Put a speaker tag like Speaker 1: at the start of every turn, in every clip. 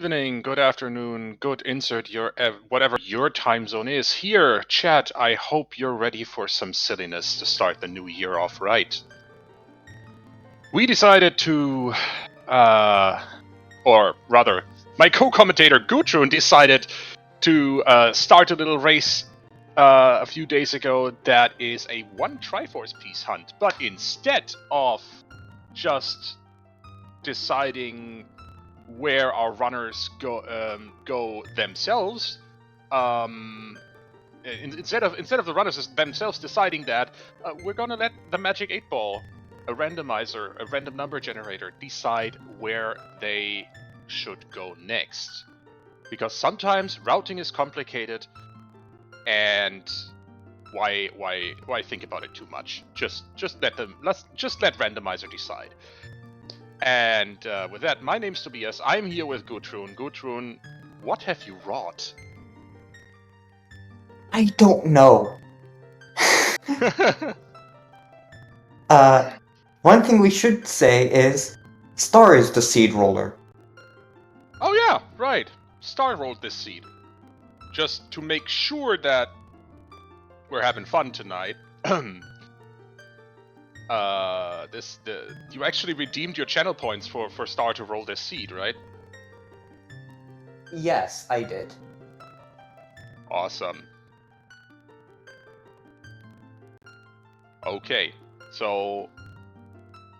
Speaker 1: Evening, good afternoon, good insert your whatever your time zone is. Here, chat, I hope you're ready for some silliness to start the new year off right. We decided to, or rather, my co-commentator Gudrun decided to start a little race a few days ago that is a one Triforce piece hunt, but instead of just deciding where our runners go themselves. Instead of the runners themselves deciding that, we're gonna let the Magic 8-Ball, a randomizer, a random number generator, decide where they should go next. Because sometimes routing is complicated, and why think about it too much? Just let randomizer decide. And with that, my name's Tobias. I'm here with Gudrun. Gudrun, what have you wrought?
Speaker 2: I don't know. One thing we should say is Star is the seed roller.
Speaker 1: Oh yeah, right. Star rolled this seed. Just to make sure that we're having fun tonight. You actually redeemed your channel points for Star to roll this seed, right?
Speaker 2: Yes, I did.
Speaker 1: Awesome. Okay, so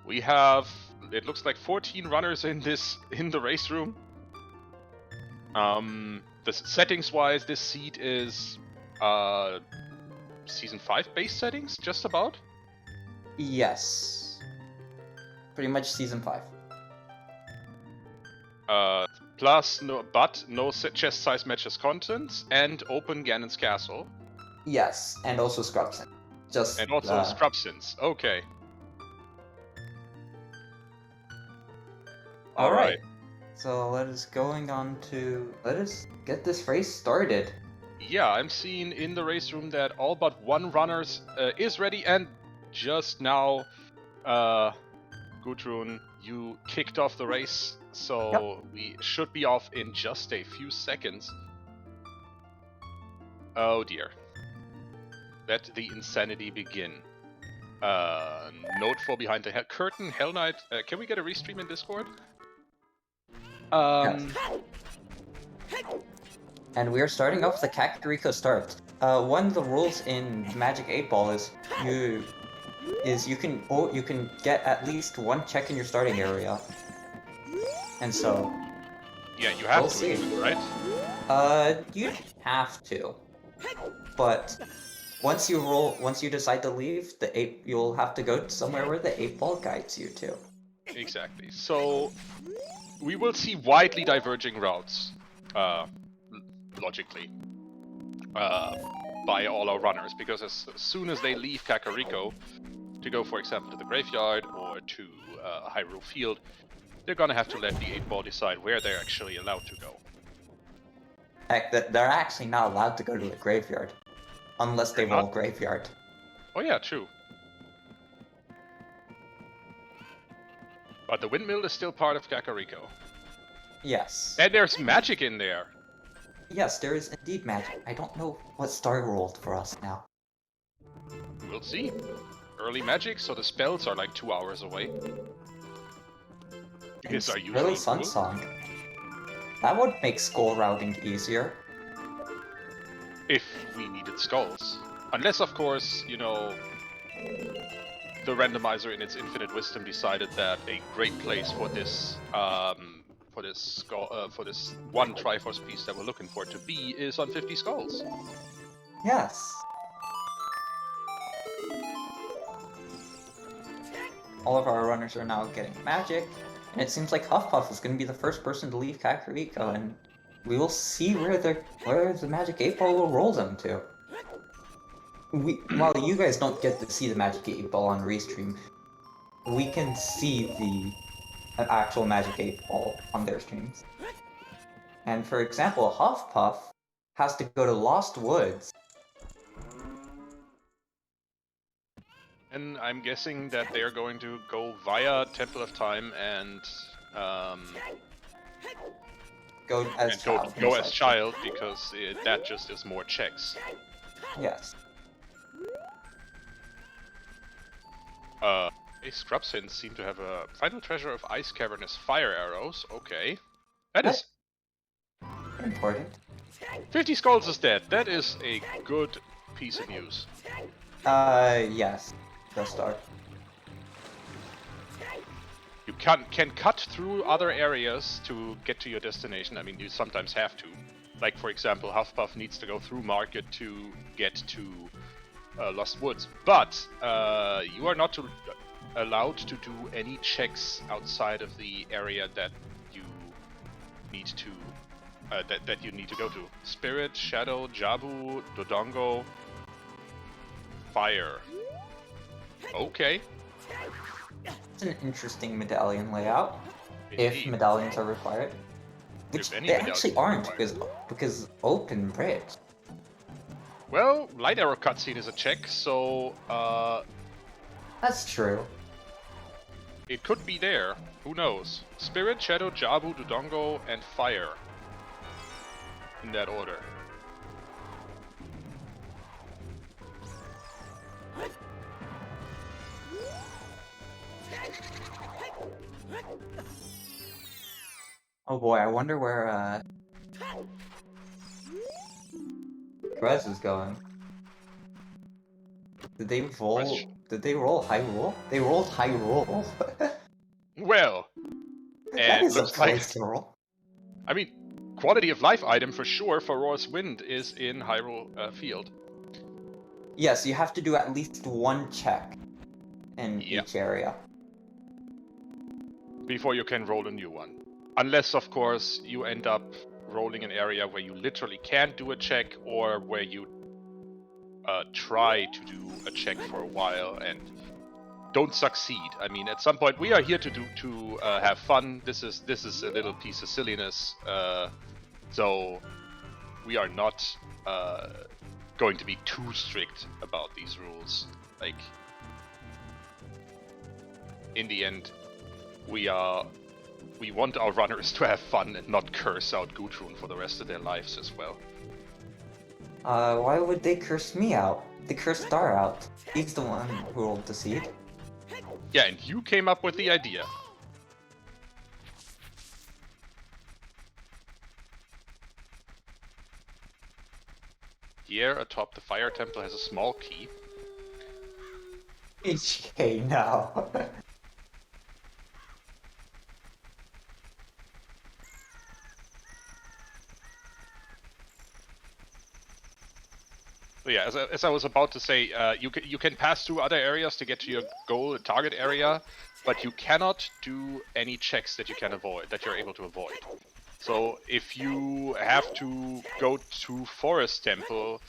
Speaker 1: we have, it looks like 14 runners in the race room. The settings wise, this seed is season 5 base settings, just about.
Speaker 2: Yes. Pretty much season 5.
Speaker 1: Plus no chest size matches contents and open Ganon's castle.
Speaker 2: Yes, and also Scrubson.
Speaker 1: And also Scrubsins. Okay.
Speaker 2: Alright. So let us get this race started.
Speaker 1: Yeah, I'm seeing in the race room that all but one runner is ready, and just now, Gudrun, you kicked off the race, so we should be off in just a few seconds. Oh dear. Let the insanity begin. Note for behind the curtain, Hell Knight. Can we get a restream in Discord?
Speaker 2: Yes. And we are starting off with the Kakariko start. One of the rules in Magic 8-Ball is you can get at least one check in your starting area. And so
Speaker 1: yeah, you have
Speaker 2: we'll
Speaker 1: to,
Speaker 2: see.
Speaker 1: Right?
Speaker 2: You have to. But once you decide to leave, you'll have to go somewhere where the 8-Ball guides you to.
Speaker 1: Exactly. So we will see widely diverging routes, logically, by all our runners, because as soon as they leave Kakariko to go, for example, to the graveyard or to Hyrule Field, they're gonna have to let the 8-Ball decide where they're actually allowed to go.
Speaker 2: Heck, they're actually not allowed to go to the graveyard. Unless they roll graveyard.
Speaker 1: Oh yeah, true. But the windmill is still part of Kakariko.
Speaker 2: Yes.
Speaker 1: And there's magic in there.
Speaker 2: Yes, there is indeed magic. I don't know what Star rolled for us now.
Speaker 1: We'll see. Early magic, so the spells are like 2 hours away. Because are usually
Speaker 2: really Sun Song. That would make skull routing easier.
Speaker 1: If we needed skulls. Unless, of course, you know, the randomizer in its infinite wisdom decided that a great place for this for this one Triforce piece that we're looking for to be is on 50 skulls.
Speaker 2: Yes. All of our runners are now getting magic, and it seems like Huffpuff is going to be the first person to leave Kakariko, and we will see where the Magic 8-Ball will roll them to. While you guys don't get to see the Magic 8-Ball on Restream, we can see the actual Magic 8-Ball on their streams. And for example, Huffpuff has to go to Lost Woods.
Speaker 1: And I'm guessing that they're going to go via Temple of Time and
Speaker 2: go as
Speaker 1: And
Speaker 2: child.
Speaker 1: go as
Speaker 2: instead.
Speaker 1: child, because that just is more checks.
Speaker 2: Yes.
Speaker 1: Scrub Sins seem to have a final treasure of ice cavernous fire arrows. Okay. That
Speaker 2: What?
Speaker 1: is...
Speaker 2: Important.
Speaker 1: 50 skulls is dead. That is a good piece of news.
Speaker 2: Yes. Go start.
Speaker 1: You can cut through other areas to get to your destination. I mean, you sometimes have to. Like, for example, Huffpuff needs to go through Market to get to Lost Woods. But you are not allowed to do any checks outside of the area that you need to that you need to go to. Spirit, Shadow, Jabu, Dodongo, Fire. Okay.
Speaker 2: It's an interesting medallion layout. If
Speaker 1: Indeed.
Speaker 2: medallions are required. Which
Speaker 1: If any
Speaker 2: they
Speaker 1: medallions
Speaker 2: actually
Speaker 1: are
Speaker 2: aren't,
Speaker 1: required.
Speaker 2: because open bridge.
Speaker 1: Well, Light Arrow cutscene is a check, so
Speaker 2: That's true.
Speaker 1: it could be there. Who knows? Spirit, Shadow, Jabu, Dodongo, and Fire. In that order.
Speaker 2: Oh boy, I wonder where Grez is going. Did they roll?
Speaker 1: Question.
Speaker 2: Did they roll high roll? They rolled high roll.
Speaker 1: Well,
Speaker 2: That is a
Speaker 1: looks like...
Speaker 2: place to roll.
Speaker 1: I mean, quality of life item for sure for Roar's Wind is in Hyrule Field.
Speaker 2: Yes, you have to do at least one check in
Speaker 1: Yeah.
Speaker 2: each area.
Speaker 1: Before you can roll a new one. Unless, of course, you end up rolling an area where you literally can't do a check, or where you try to do a check for a while and don't succeed. I mean, at some point, we are here to have fun. This is a little piece of silliness, so we are not going to be too strict about these rules. Like, in the end, we want our runners to have fun and not curse out Gudrun for the rest of their lives as well.
Speaker 2: Why would they curse me out? They cursed Star out. He's the one who rolled the seed.
Speaker 1: Yeah, and you came up with the idea. Here atop the fire temple has a small key.
Speaker 2: HK now.
Speaker 1: So yeah, as I was about to say, you can pass through other areas to get to your goal target area, but you cannot do any checks that you're able to avoid. So if you have to go to Forest Temple,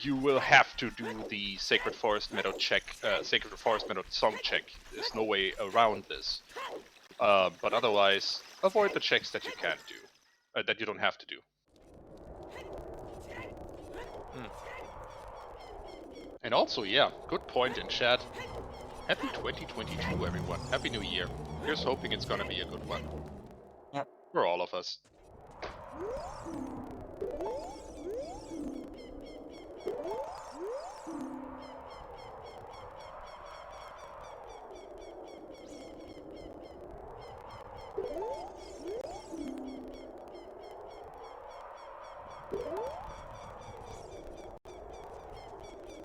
Speaker 1: you will have to do the Sacred Forest Meadow check, Sacred Forest Meadow song check. There's no way around this. But otherwise, avoid the checks that you can't do, that you don't have to do. And also, yeah, good point in chat. Happy 2022, everyone. Happy New Year. Here's hoping it's gonna be a good one.
Speaker 2: Yep.
Speaker 1: For all of us.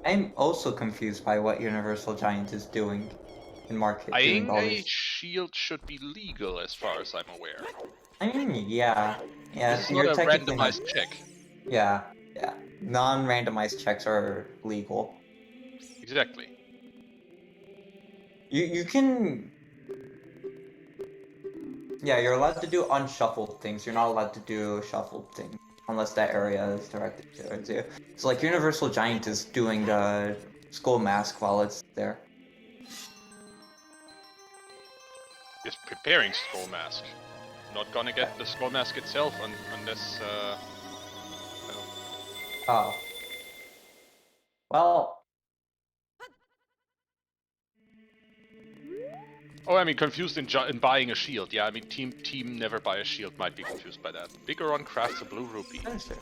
Speaker 2: I'm also confused by what Universal Giant is doing in Market. Doing
Speaker 1: Buying
Speaker 2: all
Speaker 1: a
Speaker 2: these.
Speaker 1: shield should be legal as far as I'm aware.
Speaker 2: I mean, yeah.
Speaker 1: This is not
Speaker 2: You're
Speaker 1: a
Speaker 2: technically not.
Speaker 1: randomized check.
Speaker 2: Yeah. Non-randomized checks are legal.
Speaker 1: Exactly.
Speaker 2: You can. Yeah, you're allowed to do unshuffled things. You're not allowed to do shuffled things unless that area is directed towards you. So like Universal Giant is doing the Skull Mask while it's there.
Speaker 1: Is preparing Skull Mask. Not gonna get the Skull Mask itself unless,
Speaker 2: Oh. Well.
Speaker 1: Oh, I mean, confused in buying a shield. Yeah, I mean, team never buy a shield might be confused by that. Bigeron crafts a blue rupee.
Speaker 2: That is true.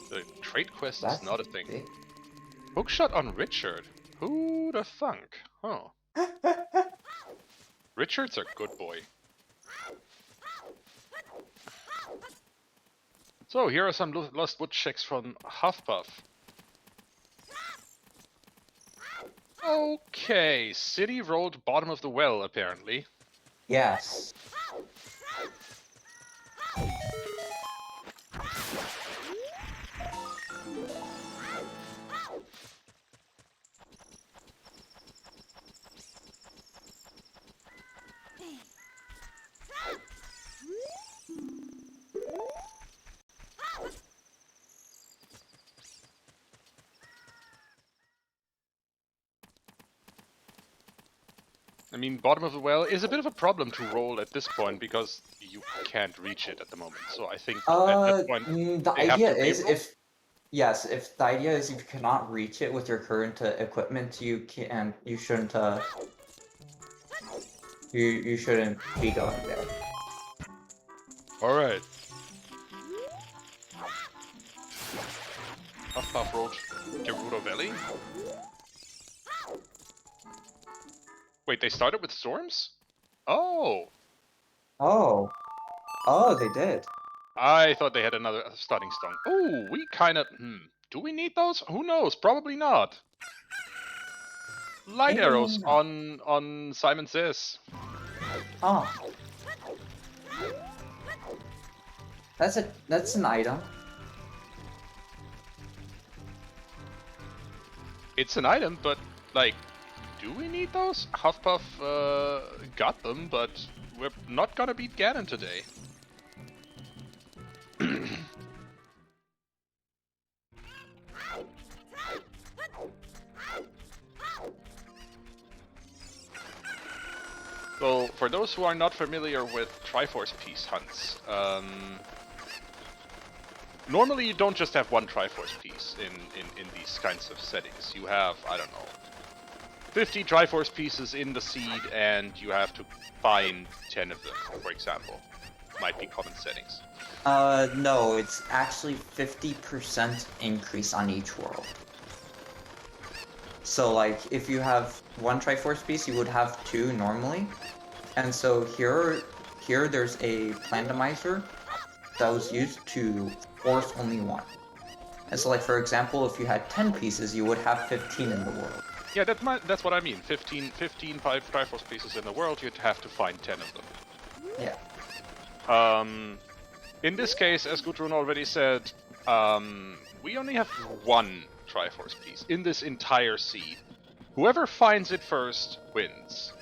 Speaker 1: The trade quest is
Speaker 2: That's
Speaker 1: not a thing.
Speaker 2: big.
Speaker 1: Hookshot on Richard. Who the thunk? Oh. Richard's a good boy. So, here are some lost wood checks from Huffpuff. Okay, City Road, bottom of the well, apparently.
Speaker 2: Yes.
Speaker 1: I mean, bottom of the well is a bit of a problem to roll at this point because you can't reach it at the moment. So I think at this point
Speaker 2: The
Speaker 1: they have
Speaker 2: idea
Speaker 1: to
Speaker 2: is
Speaker 1: reroll.
Speaker 2: if the idea is if you cannot reach it with your current equipment, you shouldn't you shouldn't be going there.
Speaker 1: All right. Huffpuff Road, Gerudo Valley. Wait, they started with storms? Oh,
Speaker 2: Oh. Oh, they did.
Speaker 1: I thought they had another starting stone. Oh, we kind of. Do we need those? Who knows? Probably not. Light
Speaker 2: Maybe, maybe
Speaker 1: arrows
Speaker 2: not.
Speaker 1: on Simon Says.
Speaker 2: Oh. That's an item.
Speaker 1: It's an item, but like, do we need those? Huffpuff got them, but we're not gonna beat Ganon today. So, for those who are not familiar with Triforce piece hunts, normally you don't just have one Triforce piece in these kinds of settings. You have, I don't know, 50 Triforce pieces in the seed, and you have to find 10 of them, for example. Might be common settings.
Speaker 2: No, it's actually 50% increase on each world. So, like, if you have one Triforce piece, you would have two normally. And so here there's a randomizer that was used to force only one. And so, like, for example, if you had 10 pieces, you would have 15 in the world.
Speaker 1: Yeah, that's what I mean. 15 Triforce pieces in the world, you'd have to find 10 of them.
Speaker 2: Yeah.
Speaker 1: In this case, as Gudrun already said, we only have one Triforce piece in this entire seed. Whoever finds it first wins.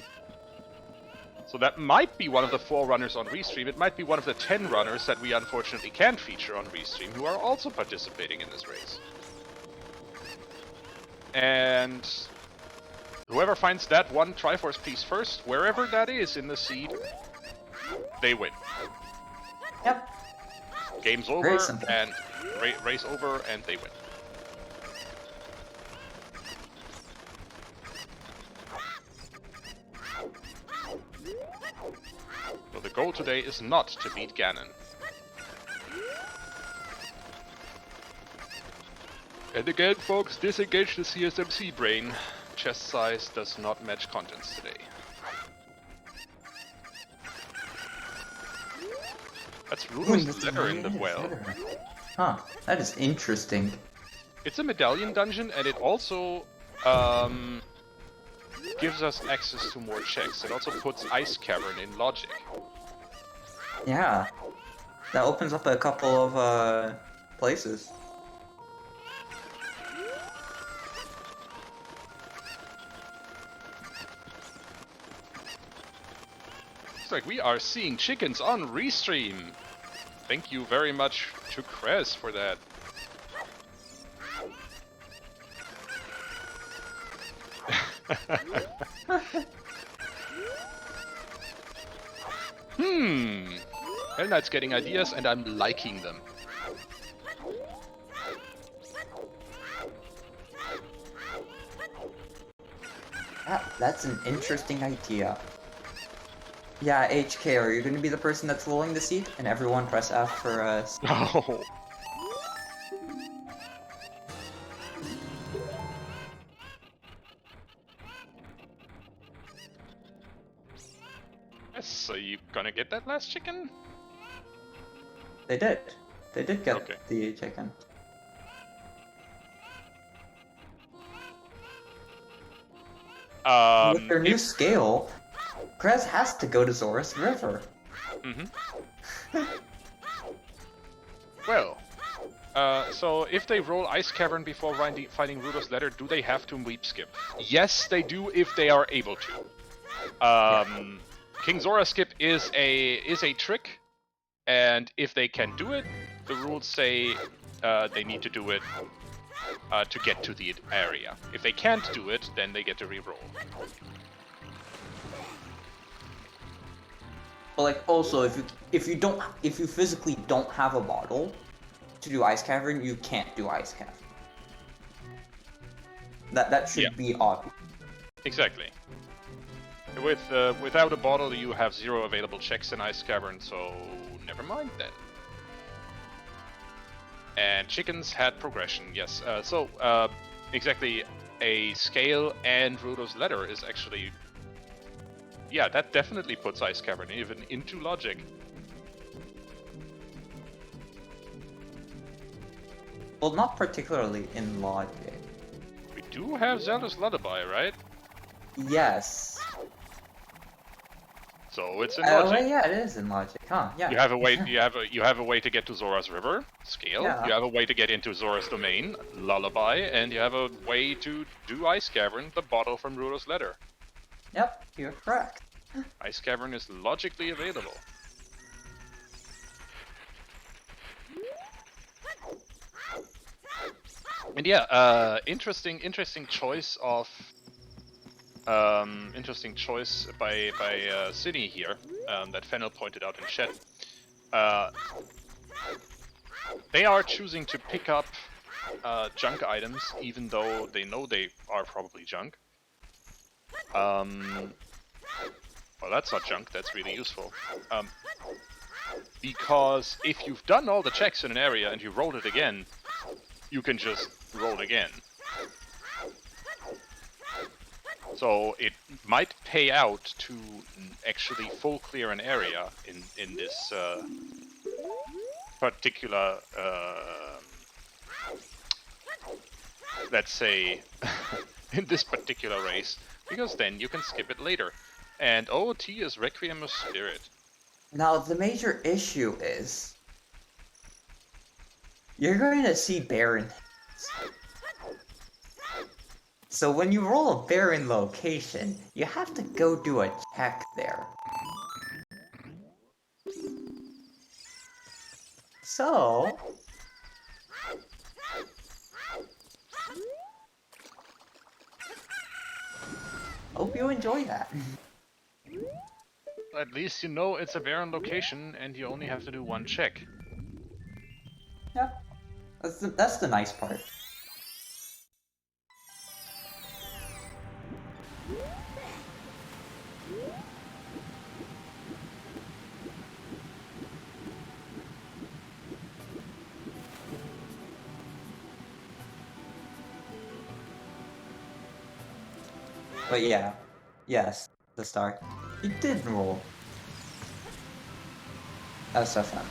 Speaker 1: So that might be one of the 4 runners on Restream. It might be one of the 10 runners that we unfortunately can't feature on Restream who are also participating in this race. And whoever finds that one Triforce piece first, wherever that is in the seed, they win.
Speaker 2: Yep.
Speaker 1: Game's over, and race over, and they win. So the goal today is not to beat Ganon. And again, folks, disengage the CSMC brain. Chest size does not match contents today. That's Runo's letter in the well.
Speaker 2: Huh, that is interesting.
Speaker 1: It's a medallion dungeon, and it also gives us access to more checks. It also puts Ice Cavern in logic.
Speaker 2: Yeah, that opens up a couple of places.
Speaker 1: Looks like we are seeing chickens on Restream. Thank you very much to Krez for that. Hell Knight's getting ideas and I'm liking them.
Speaker 2: That's an interesting idea. Yeah, HK, are you going to be the person that's rolling the seat? And everyone press F for
Speaker 1: Oh. Yes, so you gonna get that last chicken?
Speaker 2: They did. They did get
Speaker 1: Okay.
Speaker 2: the chicken. With their new
Speaker 1: If
Speaker 2: scale, Krez has to go to Zoras River.
Speaker 1: Well, so if they roll Ice Cavern before fighting Rudo's Ladder, do they have to Weep Skip? Yes, they do if they are able to. King Zora Skip is a trick, and if they can do it, the rules say they need to do it to get to the area. If they can't do it, then they get to re-roll.
Speaker 2: But like also, if you physically don't have a bottle to do Ice Cavern, you can't do Ice Cavern. That should be obvious.
Speaker 1: Exactly. Without a bottle, you have 0 available checks in Ice Cavern, so never mind then. And chickens had progression, yes. Exactly, a scale and Rudo's Ladder is actually... Yeah, that definitely puts Ice Cavern even into logic.
Speaker 2: Well, not particularly in logic.
Speaker 1: We do have Zelda's Lullaby, right?
Speaker 2: Yes.
Speaker 1: So it's in logic.
Speaker 2: Well, yeah, it is in logic, huh? Yeah.
Speaker 1: You have a way. You have a way to get to Zora's River, scale.
Speaker 2: Yeah.
Speaker 1: You have a way to get into Zora's domain, lullaby, and you have a way to do Ice Cavern, the bottle from Rudo's Letter.
Speaker 2: Yep, you're correct.
Speaker 1: Ice Cavern is logically available. And yeah, interesting choice of interesting choice by Cine here that Fennel pointed out in chat. They are choosing to pick up junk items, even though they know they are probably junk. Well, that's not junk, that's really useful. Because if you've done all the checks in an area and you rolled it again, you can just roll again. So it might pay out to actually full clear an area in this particular, let's say, in this particular race, because then you can skip it later. And OOT is Requiem of Spirit.
Speaker 2: Now, the major issue is you're going to see barren. So when you roll a barren location, you have to go do a check there. So... hope you enjoy that.
Speaker 1: At least you know it's a barren location and you only have to do one check.
Speaker 2: Yep. That's the nice part. But yeah, yes, the start. You did roll. SFM.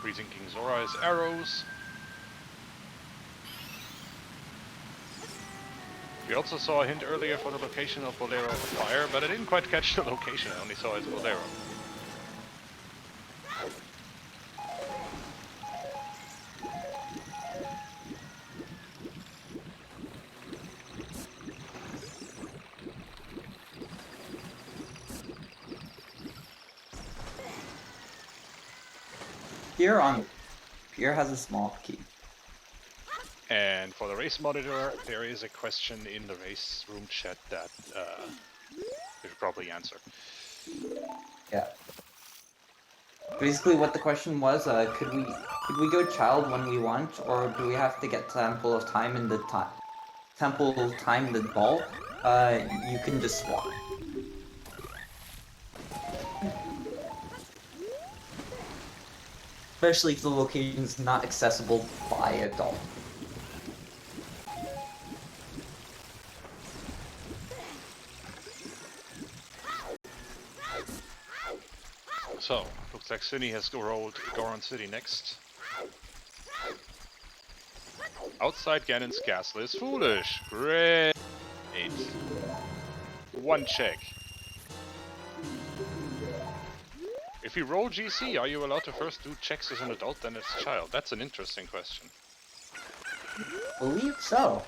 Speaker 1: Freezing King Zora is arrows. We also saw a hint earlier for the location of Bolero of Fire, but I didn't quite catch the location, I only saw it as Bolero.
Speaker 2: Pierre has a small key.
Speaker 1: And for the race monitor, there is a question in the race room chat that you should probably answer.
Speaker 2: Yeah. Basically, what the question was, could we go child when we want, or do we have to get Temple of Time in the Temple of Time in the ball? You can just swap. Especially if the location is not accessible by adult.
Speaker 1: So, looks like Cine has rolled Goron City next. Outside Ganon's castle is foolish. Great. 1 check. If you roll GC, are you allowed to first do checks as an adult, then as a child? That's an interesting question.
Speaker 2: Believe so.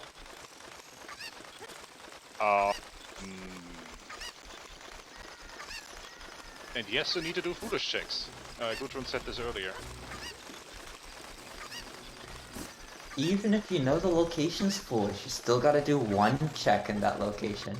Speaker 1: And yes, you need to do foolish checks. Gudrun said this earlier.
Speaker 2: Even if you know the location's foolish, you still gotta do 1 check in that location.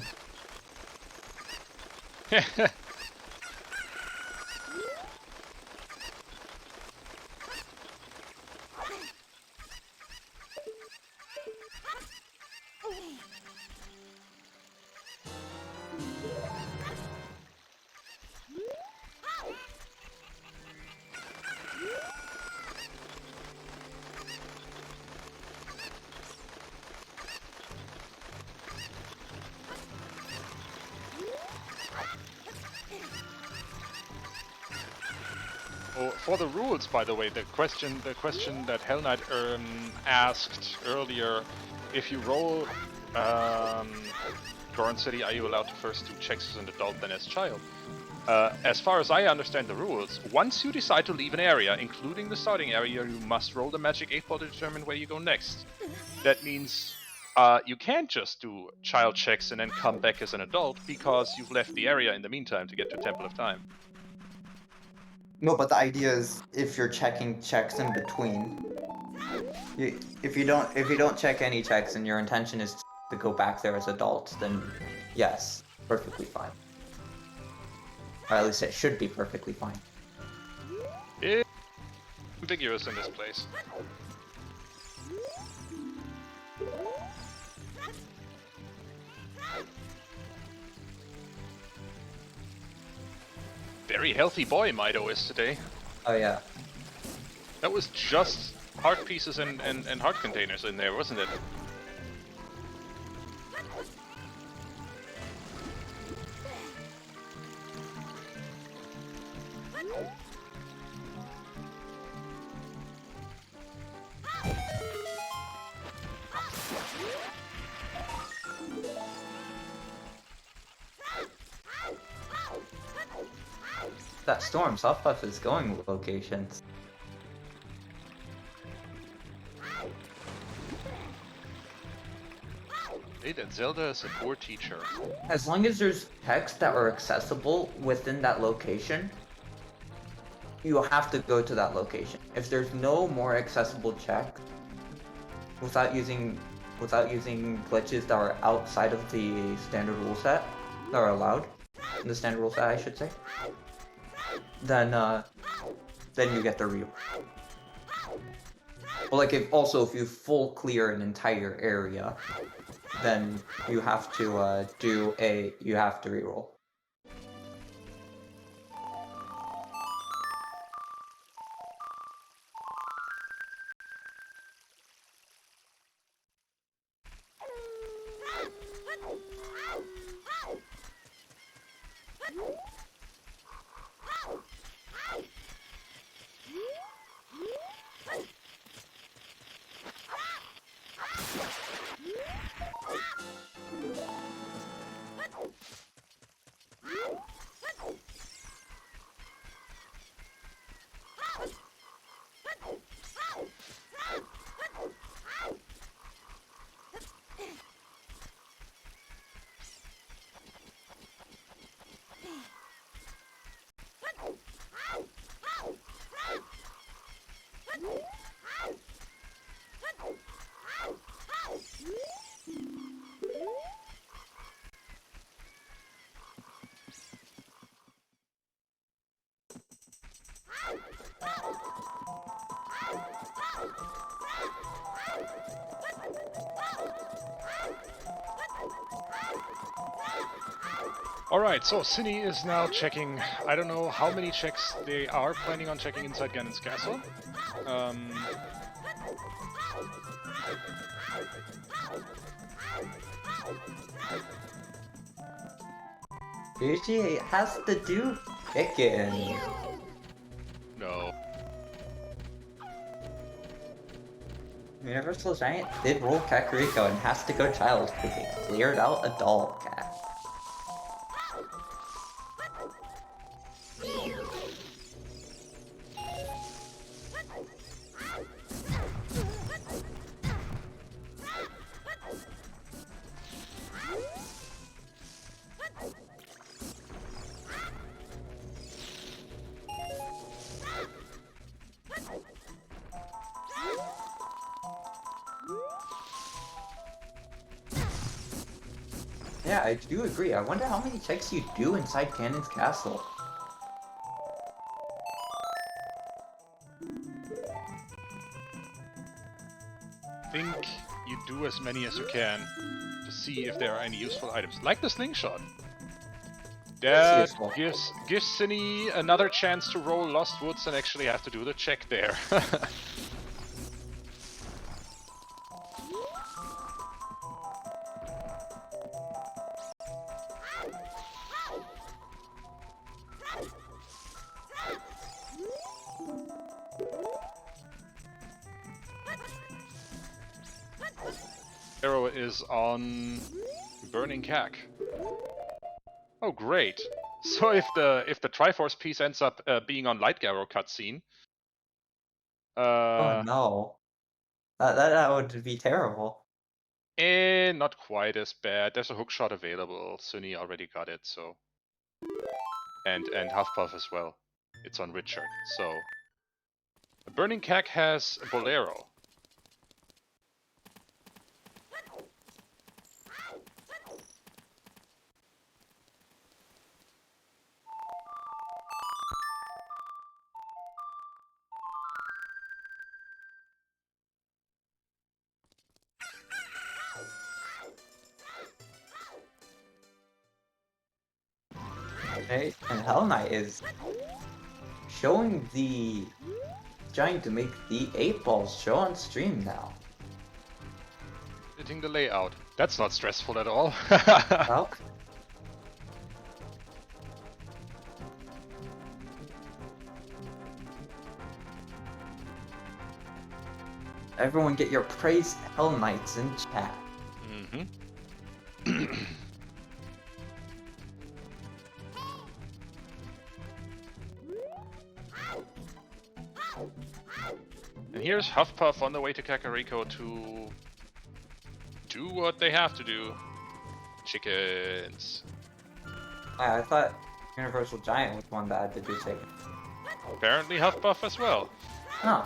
Speaker 1: Oh, for the rules, by the way, the question that Hell Knight asked earlier, if you roll Goron City, are you allowed to first do checks as an adult then as child? As far as I understand the rules, once you decide to leave an area, including the starting area, you must roll the magic 8-ball to determine where you go next. That means you can't just do child checks and then come back as an adult, because you've left the area in the meantime to get to Temple of Time.
Speaker 2: No, but the idea is if you're checking checks in between, if you don't check any checks and your intention is to go back there as adults, then yes, perfectly fine. Or at least it should be perfectly fine.
Speaker 1: It's ambiguous in this place. Very healthy boy Mido is today.
Speaker 2: Oh yeah.
Speaker 1: That was just heart pieces and heart containers in there, wasn't it?
Speaker 2: That storm, Softpuff is going with locations.
Speaker 1: Hey, that Zelda is a poor teacher.
Speaker 2: As long as there's texts that are accessible within that location, you have to go to that location. If there's no more accessible checks, without using glitches that are outside of the standard rule set, that are allowed in the standard rule set, I should say, then you get the reroll. Well, like if you full clear an entire area, then you have to reroll.
Speaker 1: Alright, so Cine is now checking. I don't know how many checks they are planning on checking inside Ganon's castle.
Speaker 2: Usually it has to do chicken.
Speaker 1: No.
Speaker 2: Universal Giant did roll Kakariko and has to go child because they cleared out a doll cat. Yeah, I do agree. I wonder how many checks you do inside Ganon's castle.
Speaker 1: Think you do as many as you can to see if there are any useful items, like the slingshot. That gives Cine another chance to roll Lost Woods and actually have to do the check there. Arrow is on Burning Cack. Oh, great! So if the Triforce piece ends up being on Light Arrow cutscene,
Speaker 2: Oh no, that would be terrible.
Speaker 1: not quite as bad. There's a hookshot available. Sunny already got it, so and Huffpuff as well. It's on Richard. So Burning Cack has Bolero.
Speaker 2: Okay, and Hell Knight is showing the trying to make the 8-balls show on stream now.
Speaker 1: Editing the layout. That's not stressful at all.
Speaker 2: Well, everyone get your praise Hell Knights in chat.
Speaker 1: Mm-hmm. And here's Huffpuff on the way to Kakariko to do what they have to do. Chickens.
Speaker 2: I thought Universal Giant was one that had to do chicken.
Speaker 1: Apparently Huffpuff as well.
Speaker 2: Huh.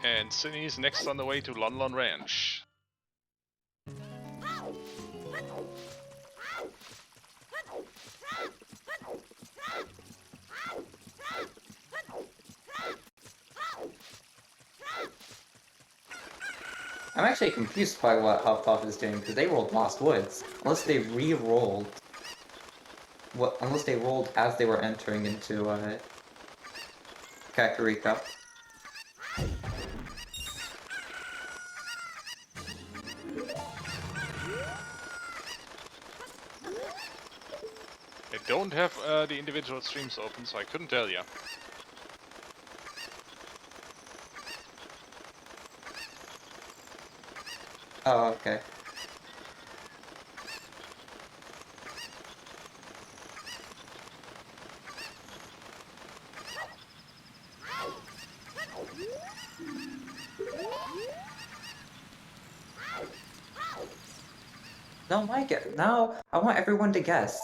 Speaker 1: And Cindy's next on the way to Lon Lon Ranch.
Speaker 2: I'm actually confused by what Huffpuff is doing because they rolled Lost Woods. Unless they re-rolled. Unless they rolled as they were entering into Kakariko.
Speaker 1: I don't have the individual streams open, so I couldn't tell you.
Speaker 2: Oh, okay. Now I want everyone to guess.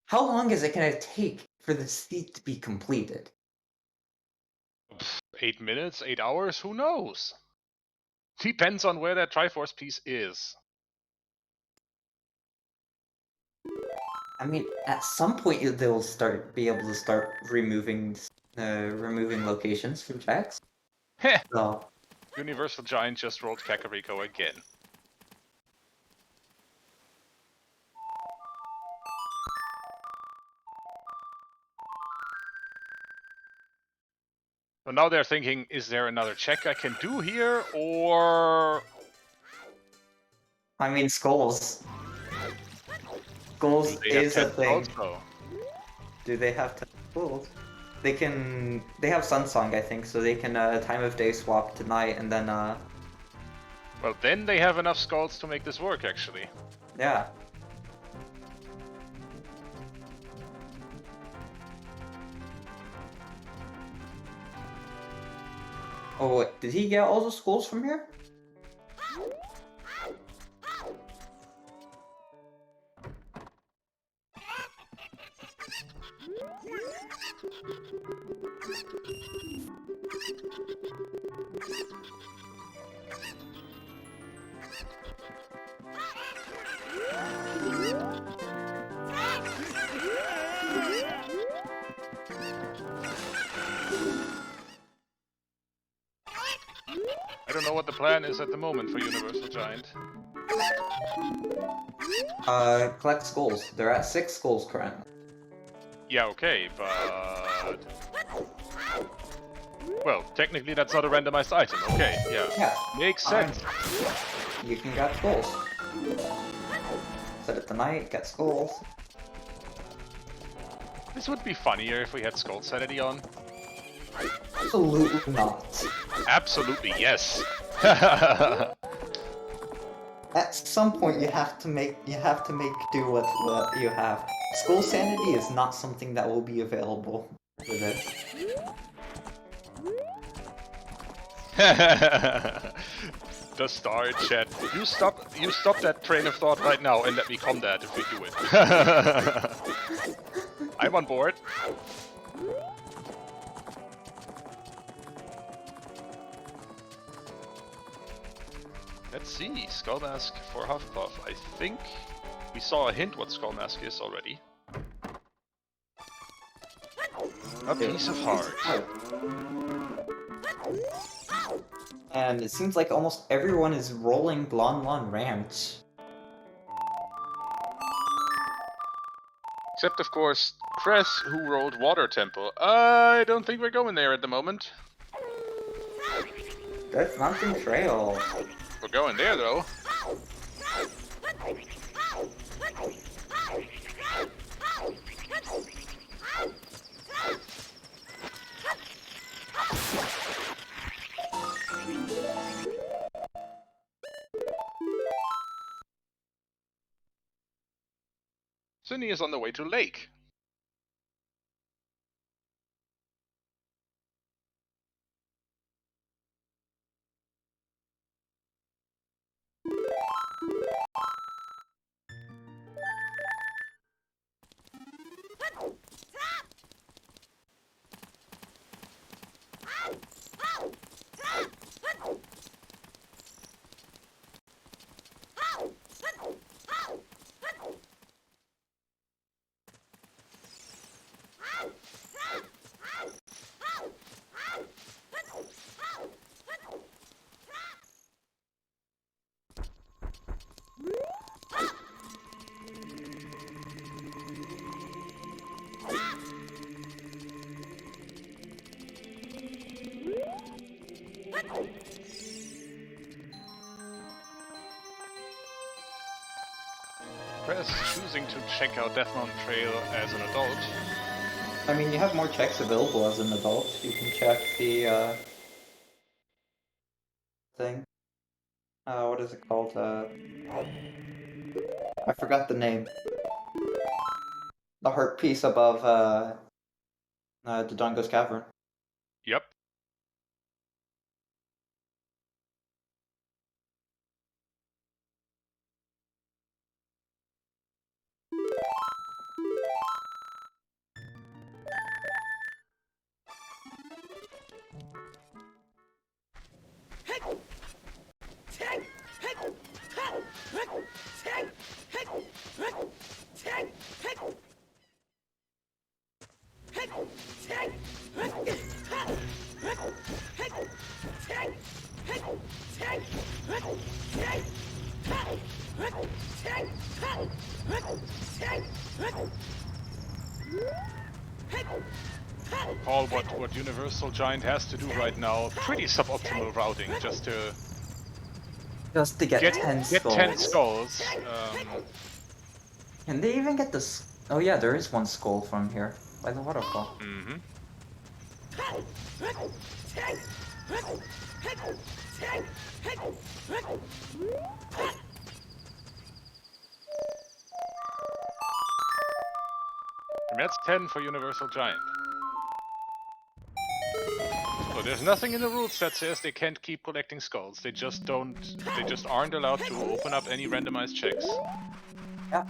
Speaker 2: How long is it gonna take for the seat to be completed?
Speaker 1: 8 minutes, 8 hours, who knows? Depends on where that Triforce piece is.
Speaker 2: I mean, at some point they'll be able to start removing locations from checks.
Speaker 1: Heh!
Speaker 2: So
Speaker 1: Universal Giant just rolled Kakariko again. So now they're thinking, is there another check I can do here, or...
Speaker 2: I mean, skulls.
Speaker 1: Do
Speaker 2: Skulls
Speaker 1: they have
Speaker 2: is a
Speaker 1: 10
Speaker 2: thing.
Speaker 1: skulls, though?
Speaker 2: Do they have 10 skulls? They can. They have Sunsong, I think, so they can time of day swap to night, and then
Speaker 1: Well, then they have enough skulls to make this work, actually.
Speaker 2: yeah. Oh, wait, did he get all the skulls from here?
Speaker 1: I don't know what the plan is at the moment for Universal Giant.
Speaker 2: Collect skulls. They're at 6 skulls currently.
Speaker 1: Yeah, okay, but... Well, technically that's not a randomized item. Okay, yeah.
Speaker 2: Yeah.
Speaker 1: Makes sense.
Speaker 2: You can get skulls. Set it to night, get skulls.
Speaker 1: This would be funnier if we had Skull Sanity on.
Speaker 2: Absolutely not.
Speaker 1: Absolutely, yes.
Speaker 2: At some point, you have to make do with what you have. Skull sanity is not something that will be available for this.
Speaker 1: The star in chat. You stop that train of thought right now and let me combat if we do it. I'm on board. Let's see, Skull Mask for Hufflepuff. I think we saw a hint what Skull Mask is already. A piece of heart.
Speaker 2: And it seems like almost everyone is rolling Blonde Ranch.
Speaker 1: Except, of course, Cress, who rolled Water Temple. I don't think we're going there at the moment.
Speaker 2: That's Mountain Trail.
Speaker 1: We're going there, though. Cindy is on the way to Lake. Cress choosing to check out Death Mountain Trail as an adult.
Speaker 2: I mean, you have more checks available as an adult. You can check the, thing. What is it called? I forgot the name. The heart piece above, Dodongo's Cavern.
Speaker 1: Yep. All what Universal Giant has to do right now, pretty suboptimal routing, just to
Speaker 2: get 10
Speaker 1: get
Speaker 2: skulls.
Speaker 1: 10 skulls.
Speaker 2: Can they even get the... Oh yeah, there is one skull from here, by the waterfall.
Speaker 1: Mm-hmm. And that's 10 for Universal Giant. So there's nothing in the rules that says they can't keep collecting skulls. They just don't. They just aren't allowed to open up any randomized checks.
Speaker 2: Yeah.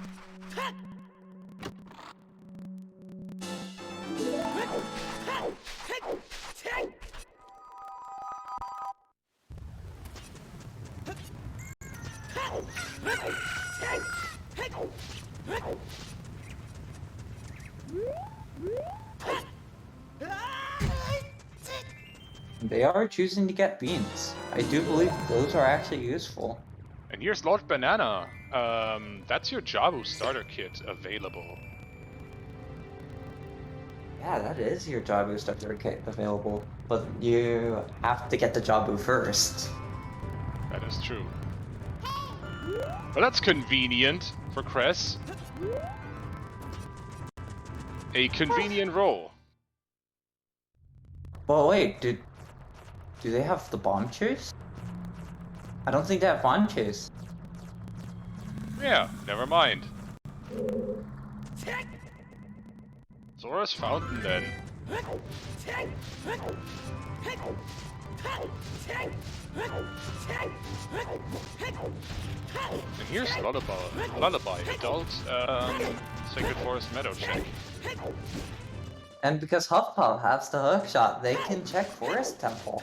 Speaker 2: They are choosing to get beans. I do believe those are actually useful.
Speaker 1: And here's Lord Banana. That's your Jabu starter kit available.
Speaker 2: Yeah, that is your Jabu starter kit available, but you have to get the Jabu first.
Speaker 1: That is true. Well, that's convenient for Cress. A convenient roll.
Speaker 2: Well, wait, do they have the bomb chase? I don't think they have bomb chase.
Speaker 1: Yeah, never mind. Zora's Fountain then. And here's Lullaby, adult Sacred Forest Meadow check.
Speaker 2: And because Huffpuff has the hook shot, they can check Forest Temple.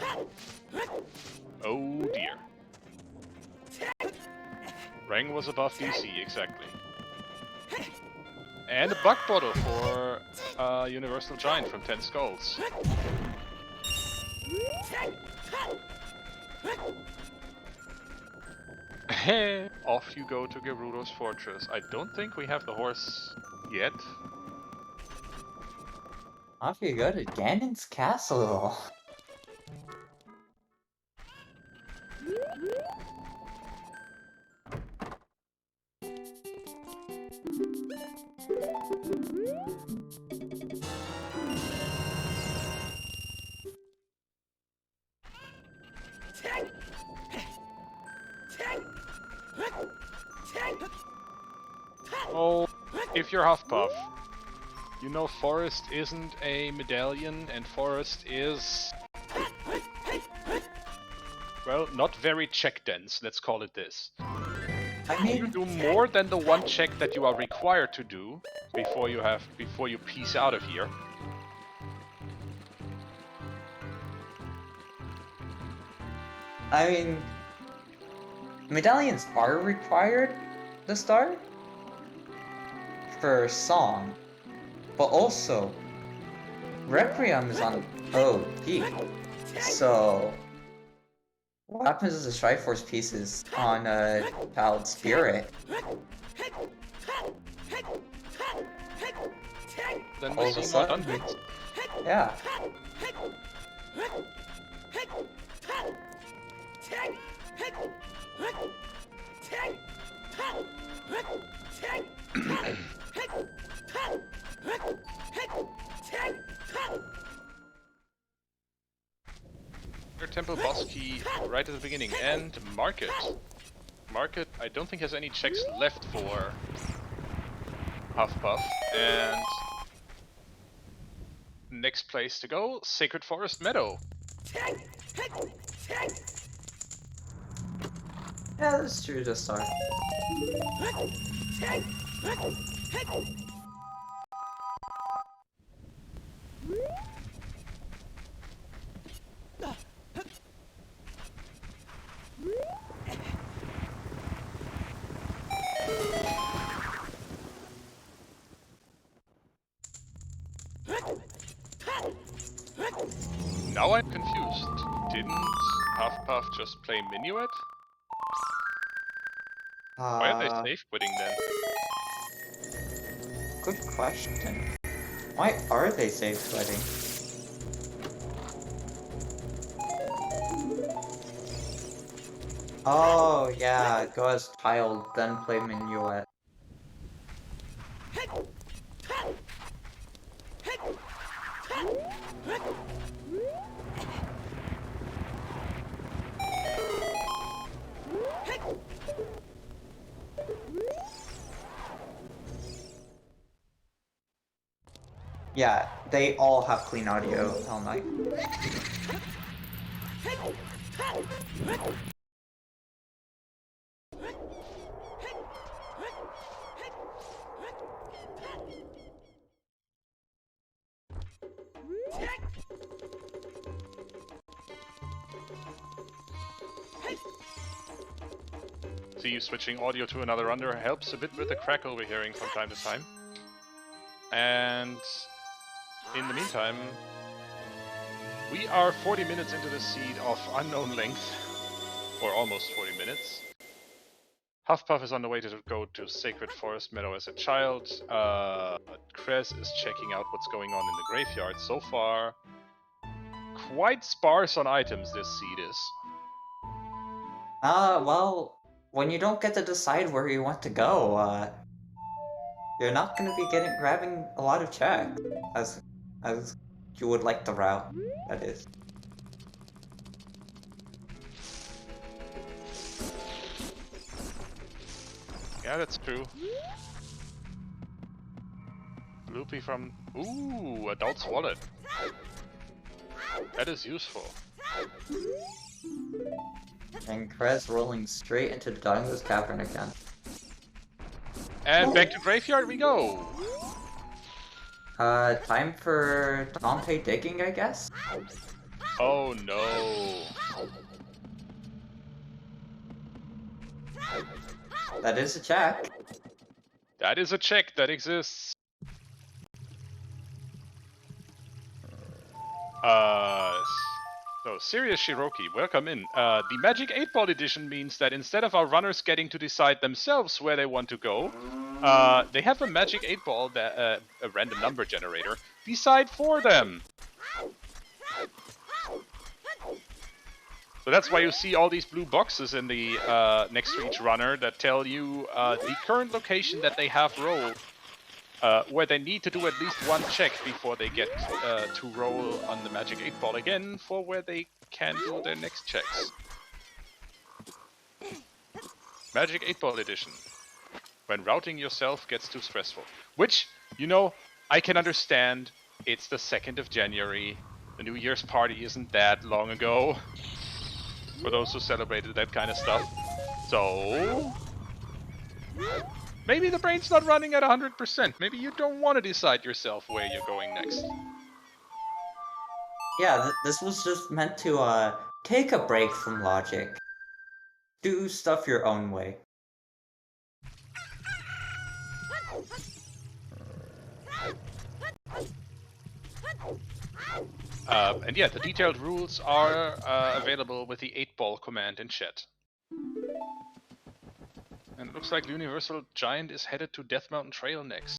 Speaker 1: Oh dear. Rang was above DC, exactly. And a Buck Bottle for Universal Giant from 10 Skulls. Off you go to Gerudo's Fortress. I don't think we have the horse yet.
Speaker 2: Off you go to Ganon's castle.
Speaker 1: Oh, if you're Huffpuff, you know Forest isn't a medallion, and Forest is... well, not very check dense, let's call it this.
Speaker 2: I mean,
Speaker 1: You do more than the one check that you are required to do before you peace out of here.
Speaker 2: medallions are required to start for song, but also Requiem is on OP. So what happens is the Triforce pieces on a Child Spirit?
Speaker 1: Then
Speaker 2: All
Speaker 1: we
Speaker 2: of a
Speaker 1: see more
Speaker 2: sudden,
Speaker 1: dungeons.
Speaker 2: yeah.
Speaker 1: Temple boss key right at the beginning, and Market. Market, I don't think has any checks left for Huffpuff, and next place to go, Sacred Forest Meadow.
Speaker 2: Yeah, that's true to start.
Speaker 1: Now I'm confused. Didn't Huffpuff just play Minuet? Why are they safe quitting then?
Speaker 2: good question. Why are they safe sweating? Oh yeah, go as child, then play minuet. Yeah, they all have clean audio, Hell Knight.
Speaker 1: See, you switching audio to another runner helps a bit with the crackle we're hearing from time to time. And in the meantime, we are 40 minutes into the seed of unknown length, or almost 40 minutes. Huffpuff is on the way to go to Sacred Forest Meadow as a child. Krez is checking out what's going on in the graveyard. So far, quite sparse on items this seed is.
Speaker 2: Well, when you don't get to decide where you want to go, you're not gonna be grabbing a lot of checks, as you would like the route, that is.
Speaker 1: Yeah, that's true. Loopy from... Ooh, Adult's Wallet. That is useful.
Speaker 2: And Krez rolling straight into the Dogmo's Cavern again.
Speaker 1: And back to Graveyard we go!
Speaker 2: Time for Dante digging, I guess?
Speaker 1: Oh no.
Speaker 2: That is a check.
Speaker 1: That is a check that exists. So, Serious Shiroki, welcome in. The Magic 8-Ball edition means that instead of our runners getting to decide themselves where they want to go, they have a Magic 8-Ball, that, a random number generator, decide for them. So that's why you see all these blue boxes in the next to each runner that tell you the current location that they have rolled, where they need to do at least one check before they get to roll on the Magic 8-Ball again for where they can do their next checks. Magic 8-Ball edition. When routing yourself gets too stressful. Which, you know, I can understand. It's the 2nd of January. The New Year's party isn't that long ago. For those who celebrated that kind of stuff. So... maybe the brain's not running at 100%. Maybe you don't want to decide yourself where you're going next.
Speaker 2: Yeah, this was just meant to, take a break from logic. Do stuff your own way.
Speaker 1: And yeah, the detailed rules are available with the 8-Ball command in chat. And it looks like the Universal Giant is headed to Death Mountain Trail next.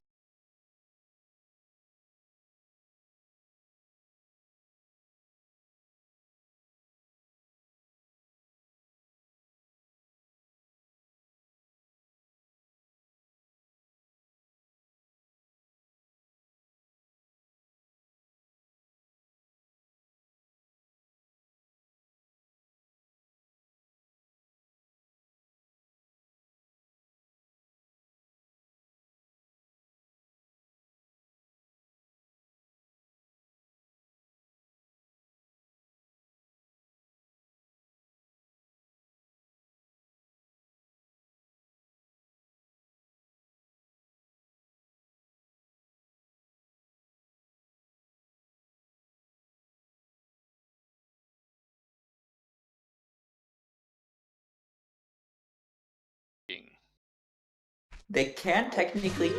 Speaker 2: They can technically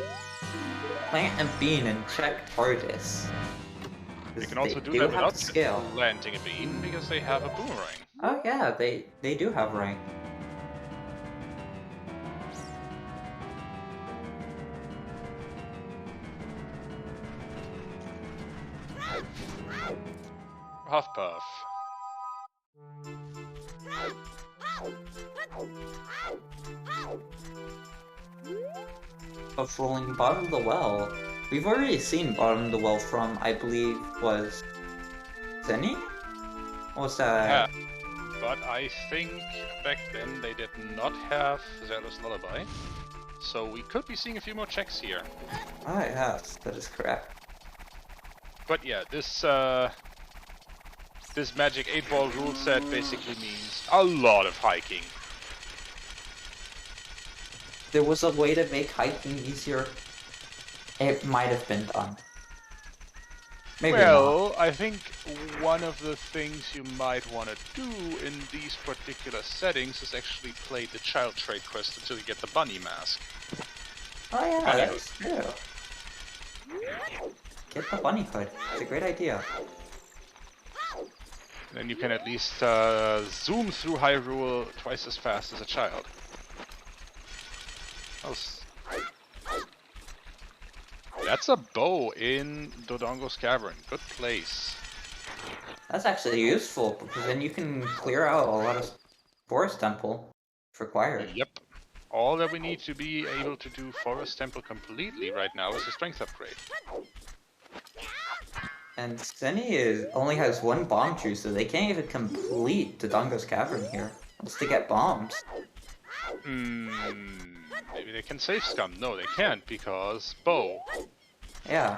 Speaker 2: plant a bean and check TARDIS.
Speaker 1: They can also do
Speaker 2: they
Speaker 1: that
Speaker 2: have
Speaker 1: without
Speaker 2: the skill.
Speaker 1: planting a bean because they have a boomerang.
Speaker 2: Oh yeah, they do have rank.
Speaker 1: Huffpuff.
Speaker 2: Of rolling bottom of the well. We've already seen bottom of the well from, I believe, was Zenny? What's
Speaker 1: Yeah,
Speaker 2: that?
Speaker 1: but I think back then they did not have Zelda's Lullaby. So we could be seeing a few more checks here.
Speaker 2: Ah, yes, that is correct.
Speaker 1: But yeah, this Magic 8-Ball rule set basically means a lot of hiking.
Speaker 2: There was a way to make hiking easier. It might have been done. Maybe
Speaker 1: Well, I think one of the things you might want to do in these particular settings is actually play the child trade quest until you get the bunny mask.
Speaker 2: not. Oh yeah,
Speaker 1: Bunny
Speaker 2: that's true. Get the bunny hood. It's a great idea.
Speaker 1: Then you can at least zoom through Hyrule twice as fast as a child. That's a bow in Dodongo's Cavern. Good place.
Speaker 2: That's actually useful because then you can clear out a lot of forest temple if required.
Speaker 1: Yep. All that we need to be able to do Forest Temple completely right now is a strength upgrade.
Speaker 2: And Zenny only has one bomb tree, so they can't even complete Dodongo's Cavern here. Unless they get bombs.
Speaker 1: Maybe they can save scum. No, they can't because bow.
Speaker 2: Yeah.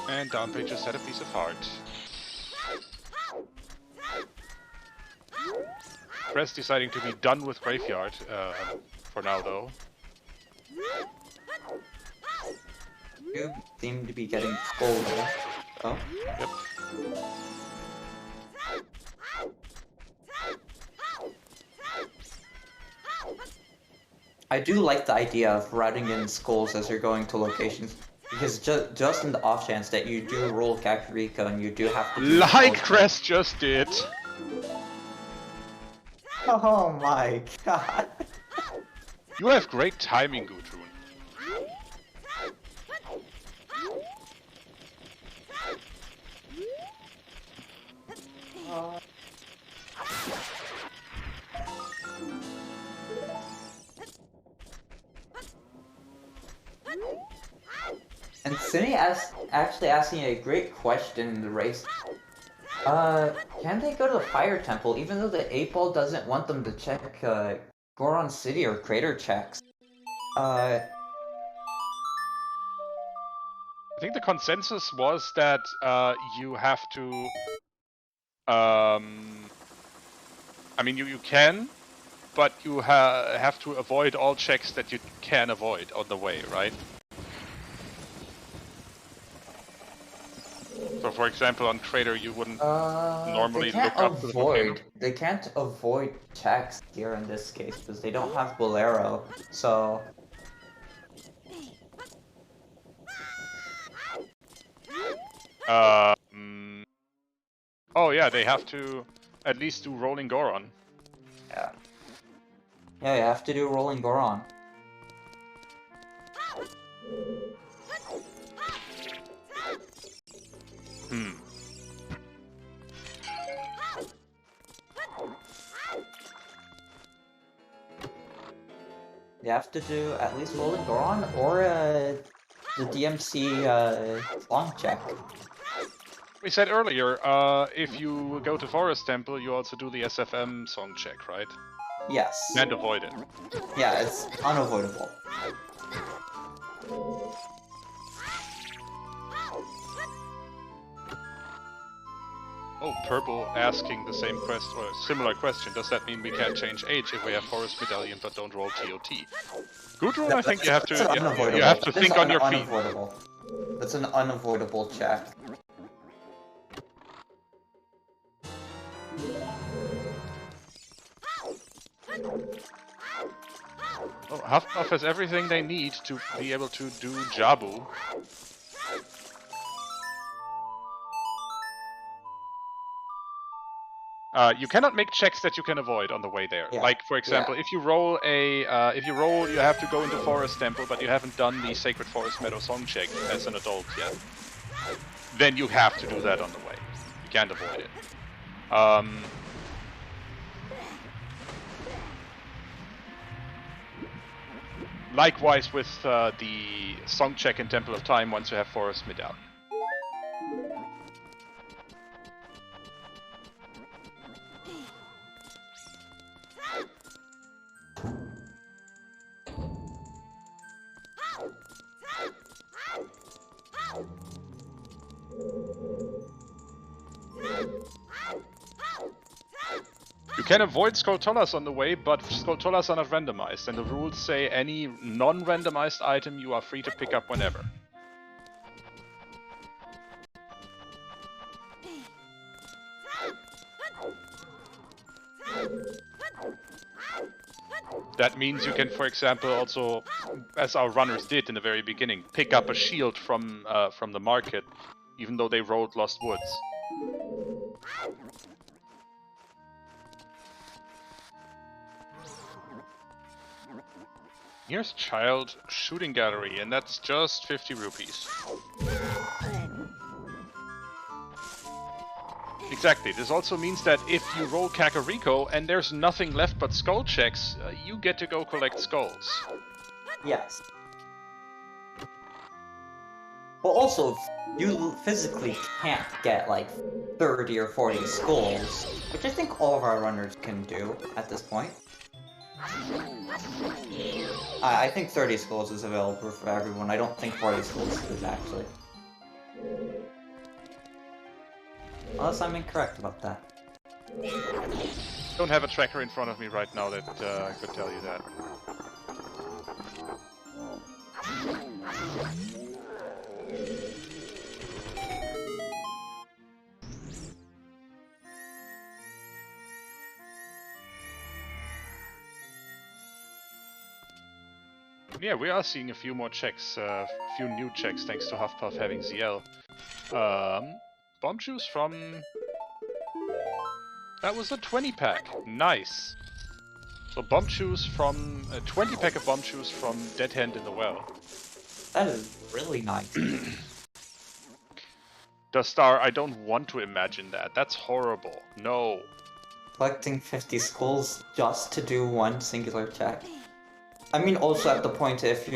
Speaker 1: And Dante just had a piece of heart. Crest deciding to be done with Graveyard for now, though.
Speaker 2: You seem to be getting scolded. Oh?
Speaker 1: Yep.
Speaker 2: I do like the idea of routing in skulls as you're going to locations. Because just in the off chance that you do roll Kakariko and you do have to...
Speaker 1: Like Crest just did!
Speaker 2: Oh my god.
Speaker 1: You have great timing, Gudrun.
Speaker 2: And Cindy actually asking a great question in the race. Can they go to the Fire Temple even though the 8-Ball doesn't want them to check Goron City or Crater checks?
Speaker 1: I think the consensus was that you have to... I mean, you can, but you have to avoid all checks that you can avoid on the way, right? So, for example, on Crater, you wouldn't normally look up to the volcano.
Speaker 2: They can't avoid checks here in this case because they don't have Bolero. So
Speaker 1: Oh yeah, they have to at least do Rolling Goron.
Speaker 2: yeah, you have to do Rolling Goron. You have to do at least Rolling Goron or the DMC long check.
Speaker 1: We said earlier, if you go to Forest Temple, you also do the SFM song check, right?
Speaker 2: Yes.
Speaker 1: And avoid it.
Speaker 2: Yeah, it's unavoidable.
Speaker 1: Oh, Purple asking the same question, or similar question. Does that mean we can't change age if we have Forest Medallion but don't roll TOT? Gudrun, I think you have to think on your feet.
Speaker 2: Unavoidable. That's an unavoidable check.
Speaker 1: Oh, Huffpuff has everything they need to be able to do Jabu. You cannot make checks that you can avoid on the way there.
Speaker 2: Yeah.
Speaker 1: Like, for example, if you roll, you have to go into Forest Temple, but you haven't done the Sacred Forest Meadow Song check as an adult yet. Then you have to do that on the way. You can't avoid it. Likewise with the Song check in Temple of Time once you have Forest Medallion. You can avoid Skulltollas on the way, but Skulltollas are not randomized, and the rules say any non-randomized item you are free to pick up whenever. That means you can, for example, also, as our runners did in the very beginning, pick up a shield from the market, even though they rode Lost Woods. Here's Child Shooting Gallery, and that's just 50 rupees. Exactly, this also means that if you roll Kakariko and there's nothing left but skull checks, you get to go collect skulls.
Speaker 2: Yes. Well, also, you physically can't get like 30 or 40 skulls, which I think all of our runners can do at this point. I think 30 skulls is available for everyone. I don't think 40 skulls is actually. Unless I'm incorrect about that.
Speaker 1: Don't have a tracker in front of me right now that could tell you that. Yeah, we are seeing a few more checks, a few new checks thanks to Huffpuff having ZL. Bomb juice from... That was a 20-pack. Nice. So bomb juice from... a 20-pack of bomb juice from Dead Hand in the Well.
Speaker 2: That is really nice.
Speaker 1: The Star, I don't want to imagine that. That's horrible. No.
Speaker 2: Collecting 50 skulls just to do one singular check. I mean, also at the point, if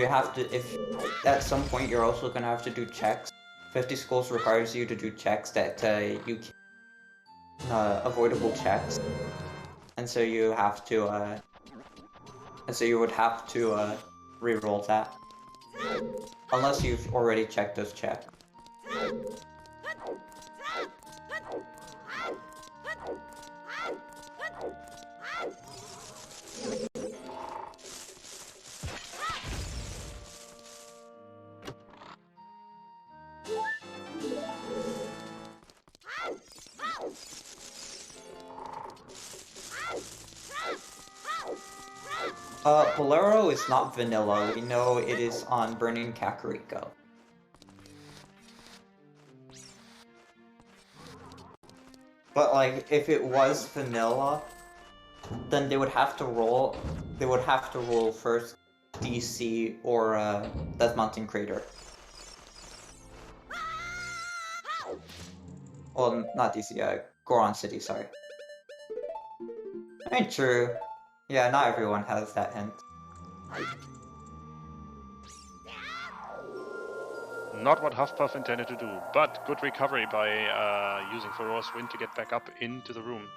Speaker 2: at some point you're also gonna have to do checks. 50 skulls requires you to do checks that you can, avoidable checks, and so you have to, you would have to re-roll that, unless you've already checked those checks. Bolero is not vanilla. We know it is on Burning Kakariko. But like, if it was vanilla, then they would have to roll. They would have to roll first DC or Death Mountain Crater. Well, not DC. Goron City. Sorry. I mean, true. Yeah, not everyone has that hint.
Speaker 1: Not what Huffpuff intended to do, but good recovery by using Ferocious Wind to get back up into the room.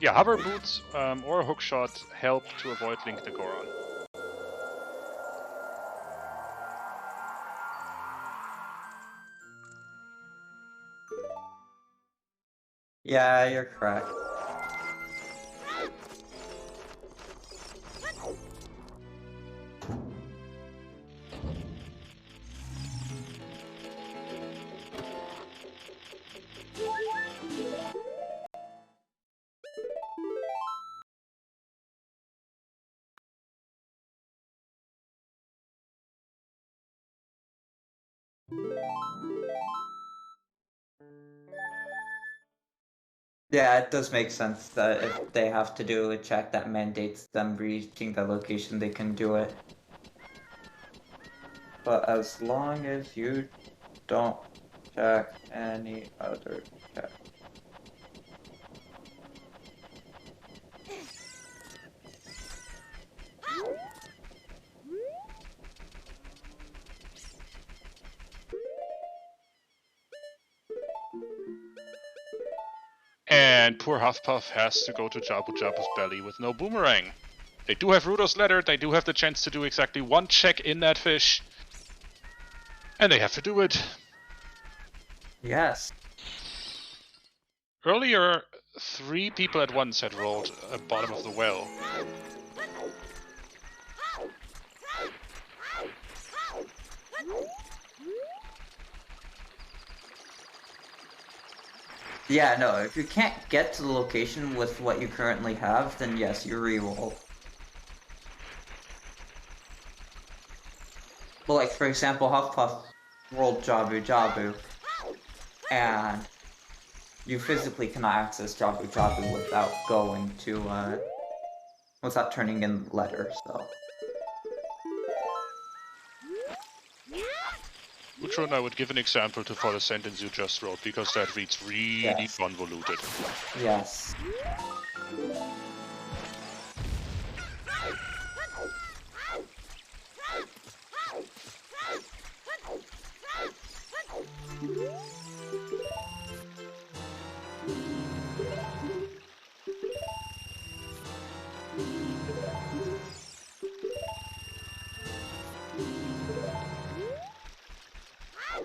Speaker 1: Yeah, hover boots or a hookshot help to avoid Link the Goron.
Speaker 2: Yeah, you're correct. Yeah, it does make sense that if they have to do a check that mandates them reaching the location, they can do it. But as long as you don't check any other check.
Speaker 1: And poor Huffpuff has to go to Jabu Jabu's belly with no boomerang. They do have Rudo's letter, they do have the chance to do exactly one check in that fish. And they have to do it.
Speaker 2: Yes.
Speaker 1: Earlier, 3 people at once had rolled at bottom of the well.
Speaker 2: Yeah, no, if you can't get to the location with what you currently have, then yes, you reroll. But like, for example, Huffpuff rolled Jabu Jabu, and you physically cannot access Jabu Jabu without going to, without turning in letters, so.
Speaker 1: Utron, I would give an example for the sentence you just wrote, because that reads really convoluted.
Speaker 2: Yes.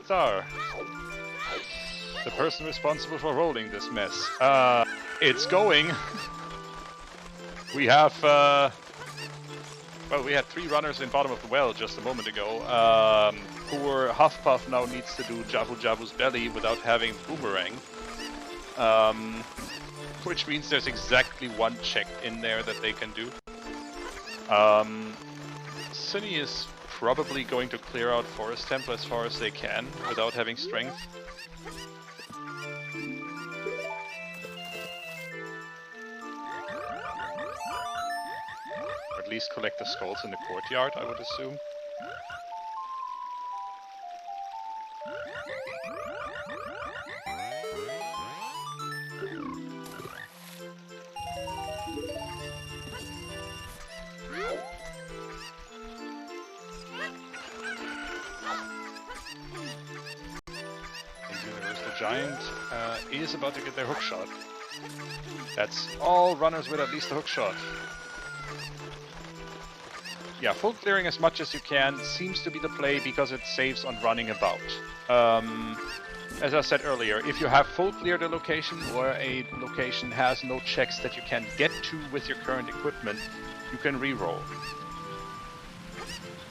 Speaker 1: So, the person responsible for rolling this mess. It's going. We have, well, we had 3 runners in bottom of the well just a moment ago. Poor Huffpuff now needs to do Jabu Jabu's belly without having boomerang. Which means there's exactly 1 check in there that they can do. Sunny is probably going to clear out Forest Temple as far as they can without having strength. Or at least collect the skulls in the courtyard, I would assume. Giant is about to get their hook shot. That's all runners with at least a hook shot. Yeah, full clearing as much as you can seems to be the play because it saves on running about. As I said earlier, if you have full cleared a location or a location has no checks that you can get to with your current equipment, you can reroll.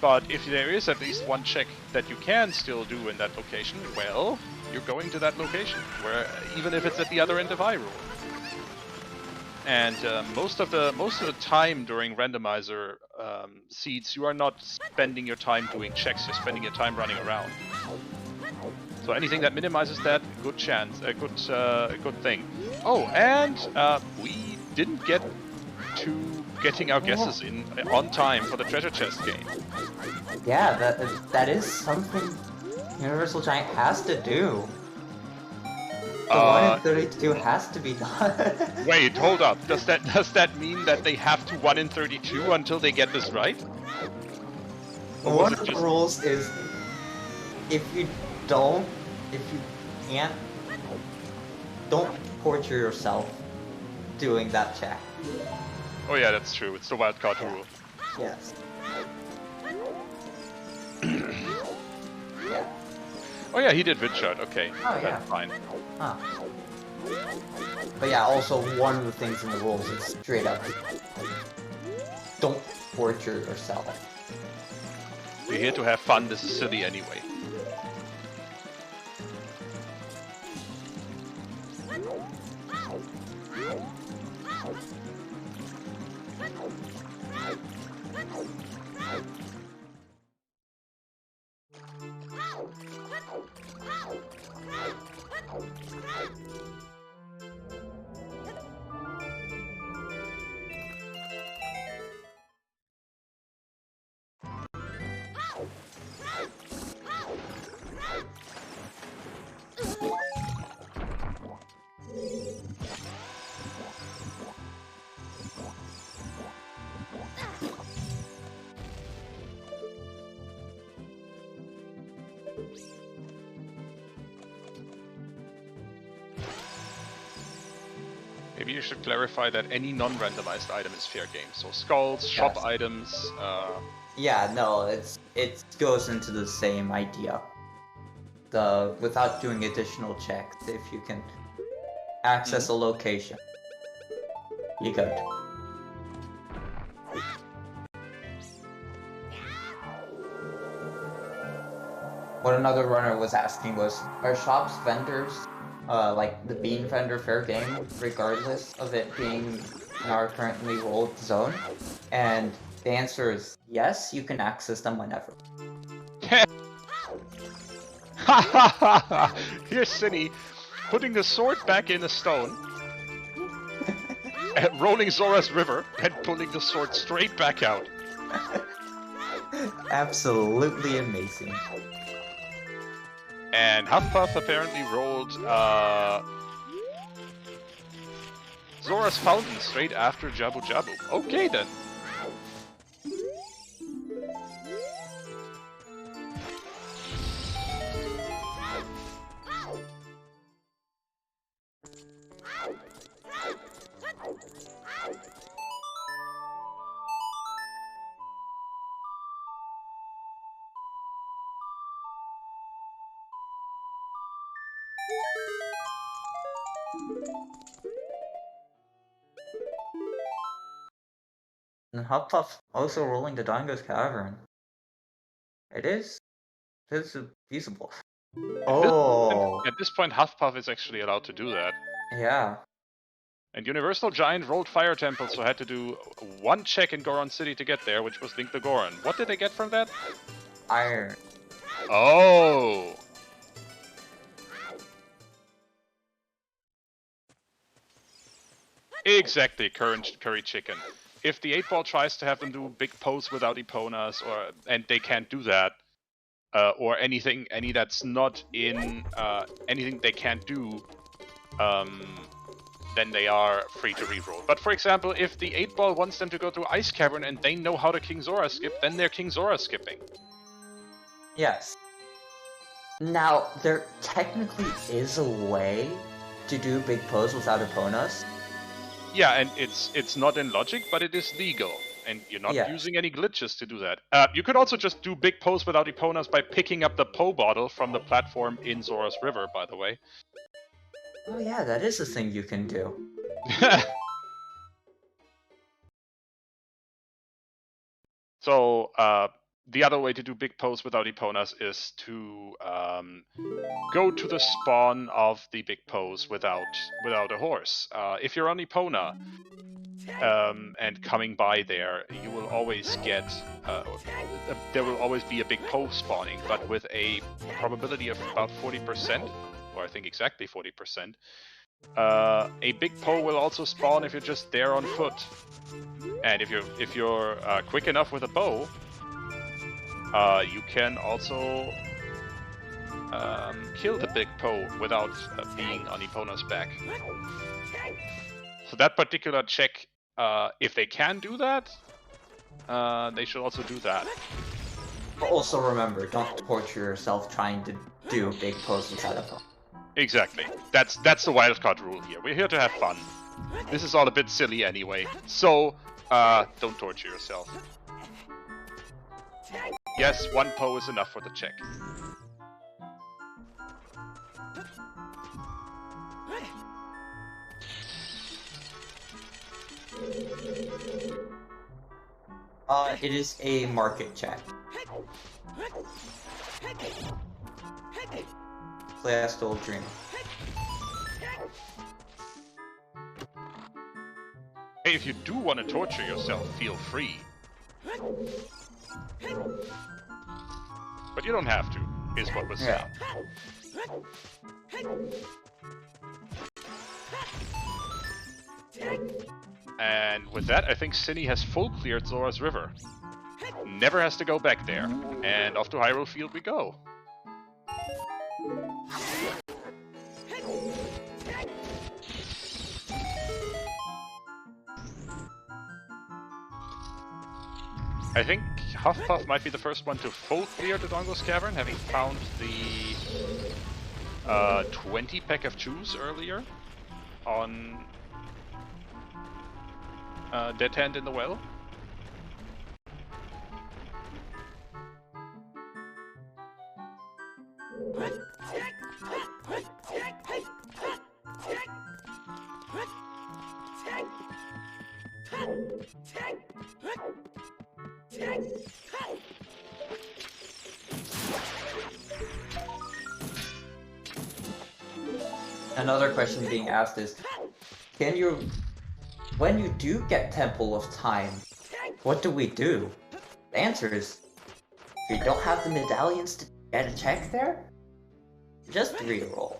Speaker 1: But if there is at least 1 check that you can still do in that location, well, you're going to that location, where even if it's at the other end of Hyrule. And most of the time during randomizer seeds, you are not spending your time doing checks; you're spending your time running around. So anything that minimizes that, good chance, a good thing. Oh, and we didn't get to getting our guesses in on time for the treasure chest game.
Speaker 2: Yeah, that is something Universal Giant has to do. The 1 in 32 has to be done.
Speaker 1: Wait, hold up. Does that mean that they have to 1 in 32 until they get this right? Or
Speaker 2: One of the rules is if you can't, don't torture yourself doing that check.
Speaker 1: Oh yeah, that's true. It's the wildcard rule.
Speaker 2: Yes. Yeah.
Speaker 1: Oh yeah, he did Vidshot. Okay,
Speaker 2: Oh, yeah.
Speaker 1: that's fine.
Speaker 2: Huh. But yeah, also one of the things in the rules is straight up, don't torture yourself.
Speaker 1: We're here to have fun. This is silly anyway. Maybe you should clarify that any non-randomized item is fair game. So skulls, shop
Speaker 2: Yes.
Speaker 1: items.
Speaker 2: Yeah, no, it goes into the same idea. Without doing additional checks, if you can access a location, you good. What another runner was asking was, are shops vendors, like the bean vendor, fair game, regardless of it being in our currently rolled zone? And the answer is yes, you can access them whenever.
Speaker 1: Here's Cine putting the sword back in the stone, rolling Zora's River, and pulling the sword straight back out.
Speaker 2: Absolutely amazing.
Speaker 1: And Huffpuff apparently rolled Zora's Fountain straight after Jabu Jabu. Okay then.
Speaker 2: And Huffpuff also rolling the Dango's Cavern. It is feasible. Oh,
Speaker 1: At this point, Huffpuff is actually allowed to do that.
Speaker 2: yeah.
Speaker 1: And Universal Giant rolled Fire Temple, so had to do one check in Goron City to get there, which was Link the Goron. What did they get from that?
Speaker 2: Iron.
Speaker 1: Oh! Exactly, curry chicken. If the 8-ball tries to have them do big pose without Eponas, and they can't do that, or any that's not in anything they can't do, then they are free to reroll. But for example, if the 8-ball wants them to go through Ice Cavern and they know how to King Zora skip, then they're King Zora skipping.
Speaker 2: Yes. Now, there technically is a way to do big pose without Eponas.
Speaker 1: Yeah, and it's not in logic, but it is legal. And you're not using any glitches to do that. You could also just do big pose without Eponas by picking up the Po bottle from the platform in Zora's River, by the way.
Speaker 2: Oh yeah, that is a thing you can do.
Speaker 1: So, the other way to do big pose without Eponas is to go to the spawn of the big pose without a horse. If you're on Epona, and coming by there, you will always get, there will always be a big pose spawning, but with a probability of about 40%, or I think exactly 40%. A big Po will also spawn if you're just there on foot, and if you're quick enough with a bow, you can also kill the big Po without being on Epona's back. So that particular check, if they can do that, they should also do that.
Speaker 2: But also remember, don't torture yourself trying to do big pose without Eponas.
Speaker 1: Exactly. That's the wildcard rule here. We're here to have fun. This is all a bit silly anyway, so don't torture yourself. Yes, one Po is enough for the check.
Speaker 2: It is a market check. Last old dream.
Speaker 1: Hey, if you do want to torture yourself, feel free. But you don't have to, is what we're saying. And with that, I think Cine has full cleared Zora's River. Never has to go back there. And off to Hyrule Field we go. I think Huffpuff might be the first one to full clear the Dongo's Cavern, having found the 20 pack of chews earlier on Dead Hand in the Well.
Speaker 2: Another question being asked is, when you do get Temple of Time, what do we do? The answer is, if you don't have the medallions to get a check there, just reroll.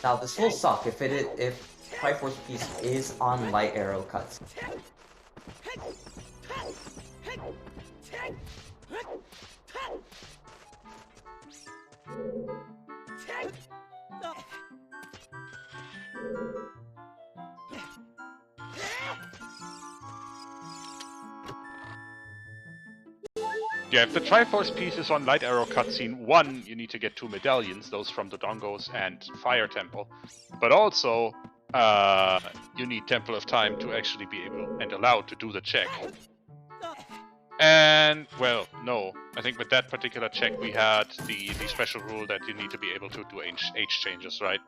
Speaker 2: Now this will suck if Triforce piece is on light arrow cuts.
Speaker 1: Yeah, if the Triforce piece is on Light Arrow cutscene 1, you need to get 2 medallions, those from the Dongos and Fire Temple. But also, you need Temple of Time to actually be able and allowed to do the check. And, well, no. I think with that particular check we had the special rule that you need to be able to do age changes, right?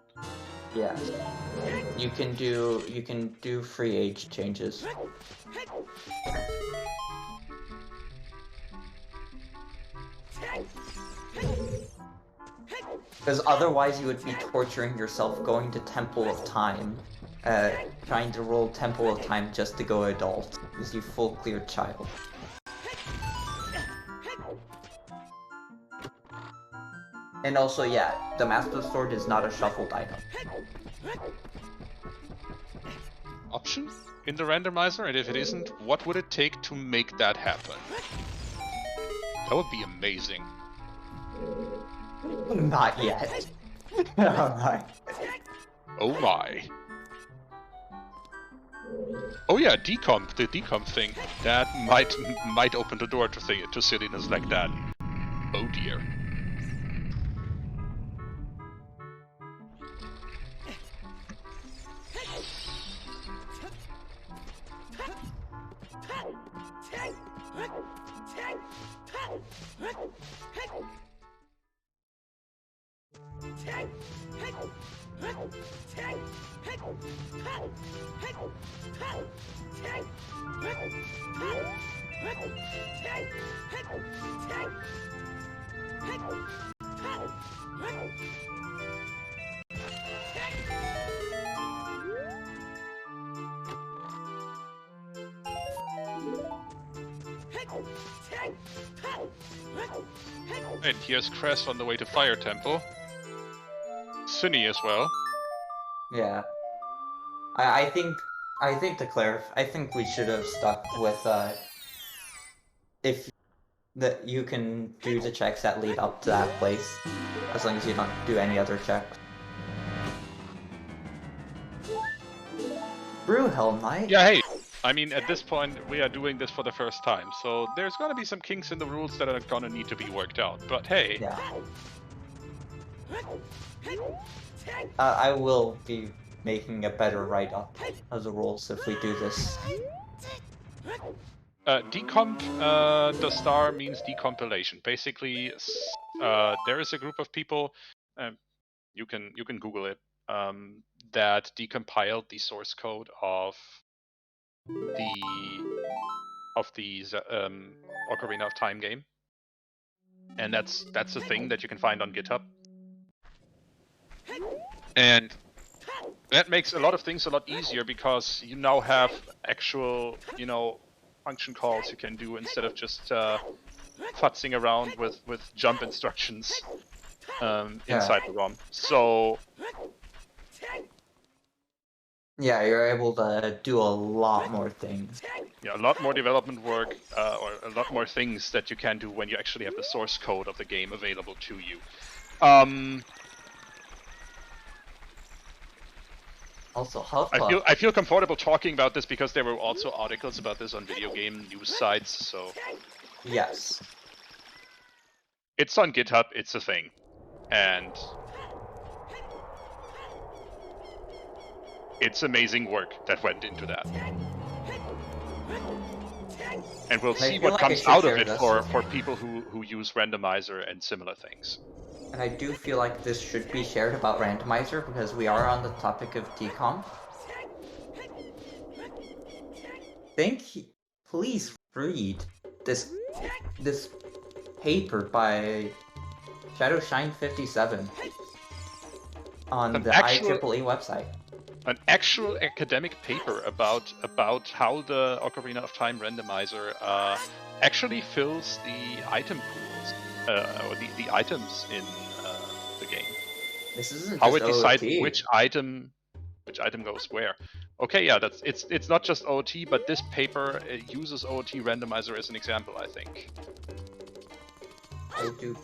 Speaker 2: Yeah. You can do free age changes. Because otherwise you would be torturing yourself going to Temple of Time, trying to roll Temple of Time just to go adult, because you full cleared child. And also, yeah, the Master Sword is not a shuffled item.
Speaker 1: Option in the randomizer, and if it isn't, what would it take to make that happen? That would be amazing.
Speaker 2: Not yet. Oh my.
Speaker 1: Oh my. Oh yeah, the decomp thing. That might open the door to silliness like that. Oh dear. And here's Cress on the way to Fire Temple. Sunny as well.
Speaker 2: Yeah. I think to clarify, I think we should have stuck with if that you can do the checks that lead up to that place, as long as you don't do any other checks. Brewhelm Knight?
Speaker 1: Yeah, hey. I mean, at this point, we are doing this for the first time, so there's gonna be some kinks in the rules that are gonna need to be worked out. But hey.
Speaker 2: Yeah. I will be making a better write-up of the rules if we do this.
Speaker 1: Decomp, the star means decompilation. Basically, there is a group of people, you can Google it, that decompiled the source code of the Ocarina of Time game, and that's a thing that you can find on GitHub, and that makes a lot of things a lot easier because you now have actual, function calls you can do instead of just futzing around with jump instructions inside the ROM. So
Speaker 2: yeah, you're able to do a lot more things.
Speaker 1: yeah, a lot more development work, or a lot more things that you can do when you actually have the source code of the game available to you.
Speaker 2: Also, Huffpuff.
Speaker 1: I feel comfortable talking about this because there were also articles about this on video game news sites, so...
Speaker 2: Yes.
Speaker 1: It's on GitHub, it's a thing. And... it's amazing work that went into that. And we'll see what comes out of it for people who use randomizer and similar things.
Speaker 2: And I do feel like this should be shared about randomizer because we are on the topic of TCOM. Please read this paper by Shadowshine57 on the IEEE website.
Speaker 1: An actual academic paper about how the Ocarina of Time randomizer actually fills the item pools, or the items in the game.
Speaker 2: This isn't
Speaker 1: how
Speaker 2: just
Speaker 1: it decides
Speaker 2: OOT.
Speaker 1: which item goes where. Okay, yeah, it's not just OOT, but this paper uses OOT randomizer as an example, I think.
Speaker 2: I do.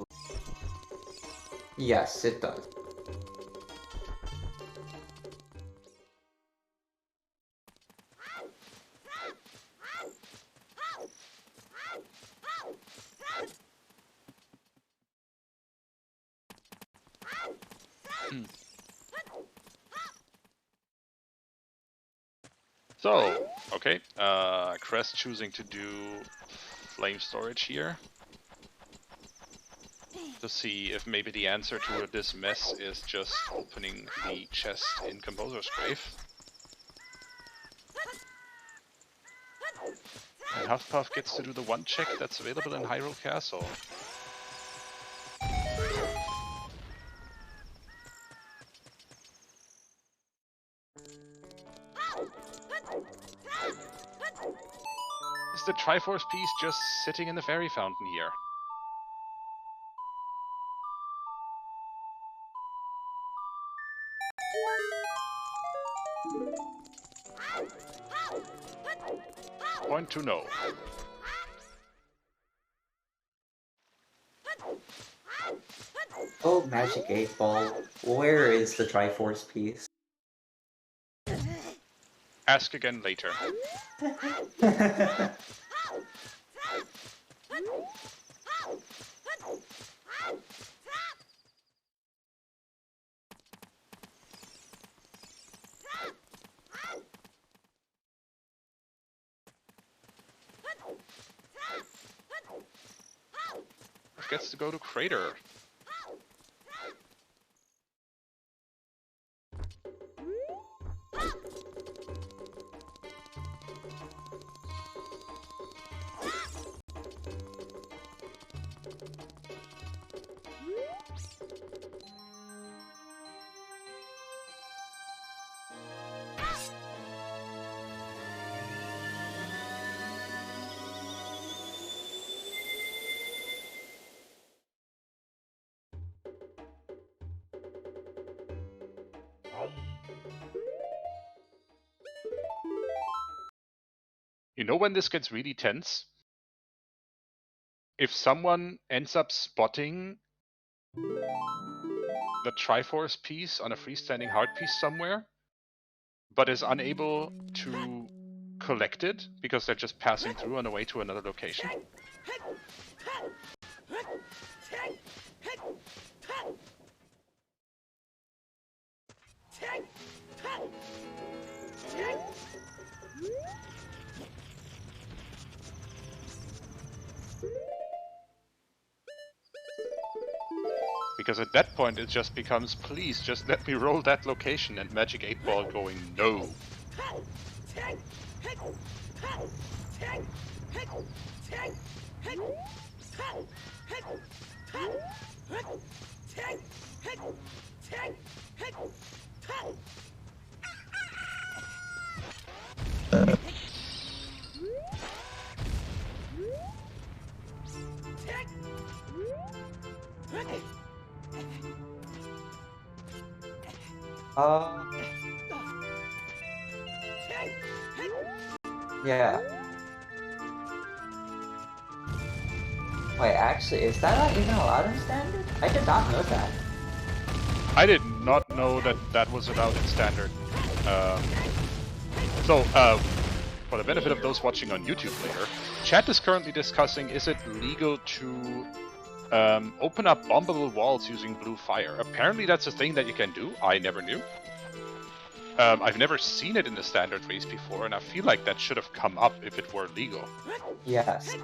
Speaker 2: Yes, it does.
Speaker 1: So, okay, Crest choosing to do flame storage here. To see if maybe the answer to this mess is just opening the chest in Composer's Grave. And Huffpuff gets to do the one check that's available in Hyrule Castle. Is the Triforce piece just sitting in the fairy fountain here? Point to no.
Speaker 2: Oh, Magic 8-Ball. Where is the Triforce piece?
Speaker 1: Ask again later. Gets to go to Crater. You know when this gets really tense? If someone ends up spotting the Triforce piece on a freestanding heart piece somewhere, but is unable to collect it because they're just passing through on the way to another location. Because at that point it just becomes, please just let me roll that location, and Magic 8-Ball going, no.
Speaker 2: Yeah. Wait, actually, is that not even allowed in Standard? I did not know that.
Speaker 1: I did not know that that was allowed in Standard. For the benefit of those watching on YouTube later, chat is currently discussing, is it legal to open up bombable walls using blue fire? Apparently that's a thing that you can do. I never knew. I've never seen it in the standard race before, and I feel like that should have come up if it were legal.
Speaker 2: Yes.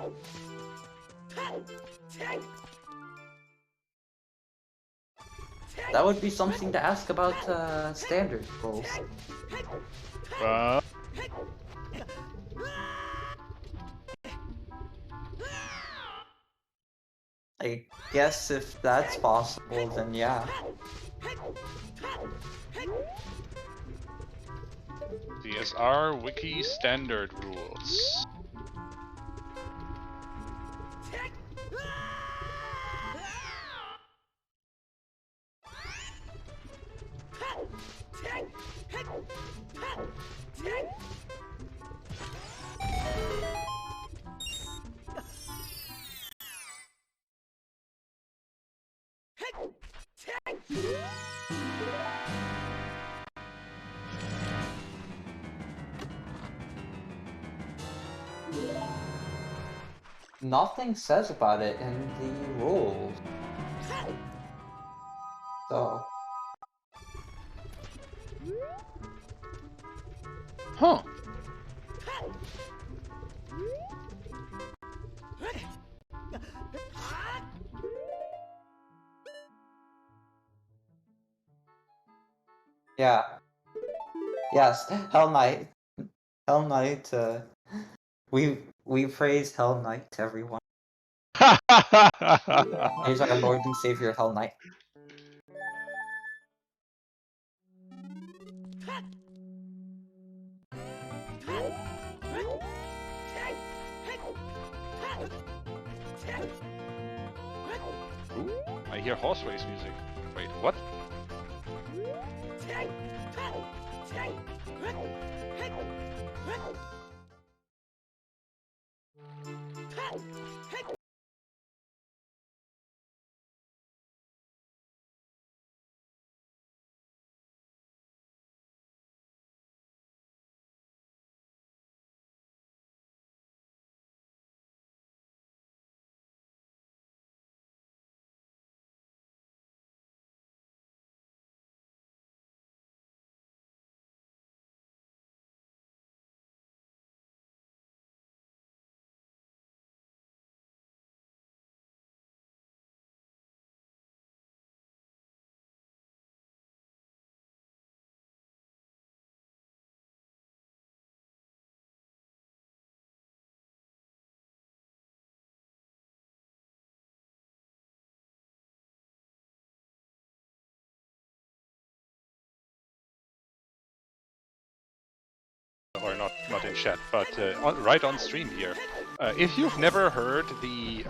Speaker 2: That would be something to ask about standard rules. I guess if that's possible, then yeah.
Speaker 1: DSR Wiki Standard Rules.
Speaker 2: Nothing says about it in the rules. So.
Speaker 1: Huh.
Speaker 2: Yeah. Yes, Hell Knight. Hell Knight, we praise Hell Knight, everyone. Here's our Lord and Savior, Hell Knight.
Speaker 1: Ooh, I hear horse race music. Wait, what? Or not in chat, but right on stream here. If you've never heard the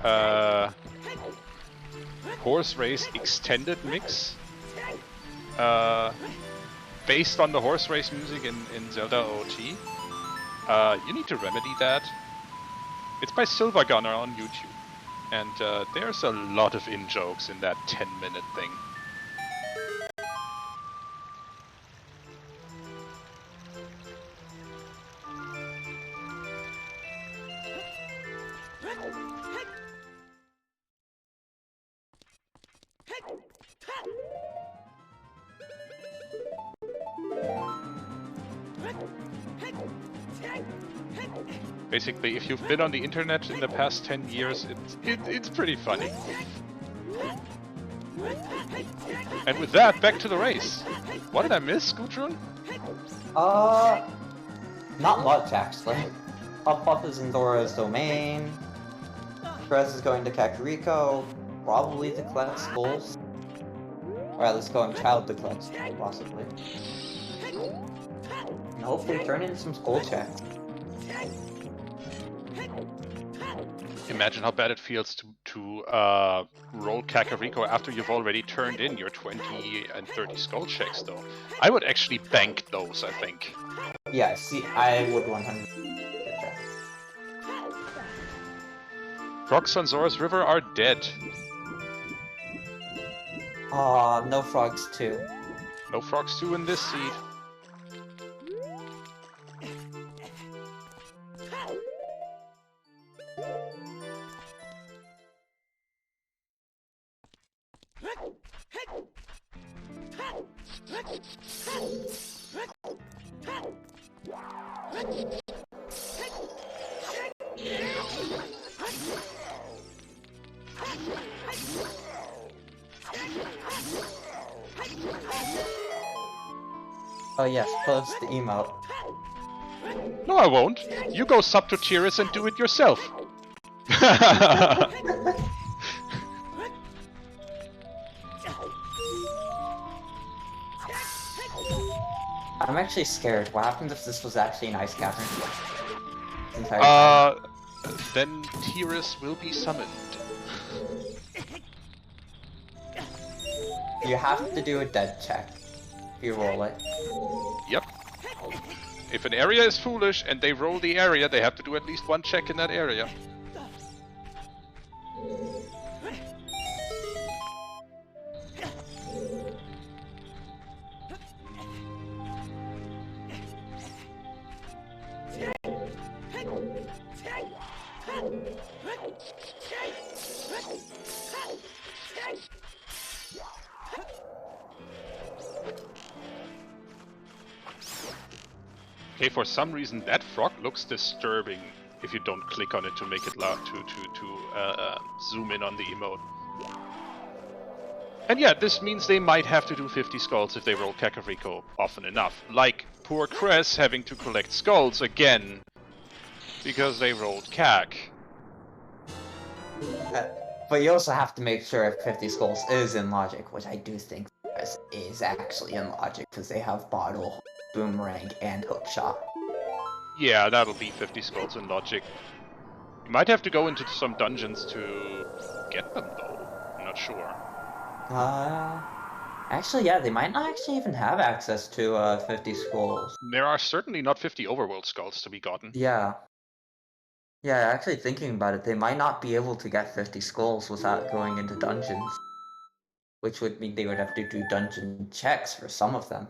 Speaker 1: horse race extended mix, based on the horse race music in Zelda OT, you need to remedy that. It's by Silver Gunner on YouTube, and there's a lot of in-jokes in that 10-minute thing. Basically, if you've been on the internet in the past 10 years, it's pretty funny. And with that, back to the race. What did I miss, Gudrun?
Speaker 2: Not much, actually. Puff is in Zora's domain. Perez is going to Kakariko, probably to collect skulls. Or at least going child to collect skulls, possibly. And hopefully turn in some skull checks.
Speaker 1: Imagine how bad it feels to roll Kakariko after you've already turned in your 20 and 30 skull checks, though. I would actually bank those, I think.
Speaker 2: Yeah, see, I would 100%.
Speaker 1: Frogs on Zora's River are dead.
Speaker 2: Aw, no frogs too.
Speaker 1: No frogs too in this seed.
Speaker 2: Oh yes, post the emote.
Speaker 1: No, I won't. You go sub to Tiris and do it yourself.
Speaker 2: I'm actually scared. What happens if this was actually an ice cavern? This entire time.
Speaker 1: Then Tiris will be summoned.
Speaker 2: You have to do a dead check if you roll it.
Speaker 1: Yep. If an area is foolish and they roll the area, they have to do at least one check in that area. Okay, for some reason that frog looks disturbing if you don't click on it to make it loud to zoom in on the emote. And yeah, this means they might have to do 50 skulls if they roll Kakariko often enough. Like poor Cress having to collect skulls again because they rolled Kak.
Speaker 2: But you also have to make sure if 50 skulls is in logic, which I do think this is actually in logic because they have bottle, boomerang, and hookshot.
Speaker 1: Yeah, that'll be 50 skulls in logic. You might have to go into some dungeons to get them though. I'm not sure.
Speaker 2: Actually, yeah, they might not actually even have access to 50 skulls.
Speaker 1: There are certainly not 50 overworld skulls to be gotten.
Speaker 2: Yeah. Yeah, actually thinking about it, they might not be able to get 50 skulls without going into dungeons. Which would mean they would have to do dungeon checks for some of them.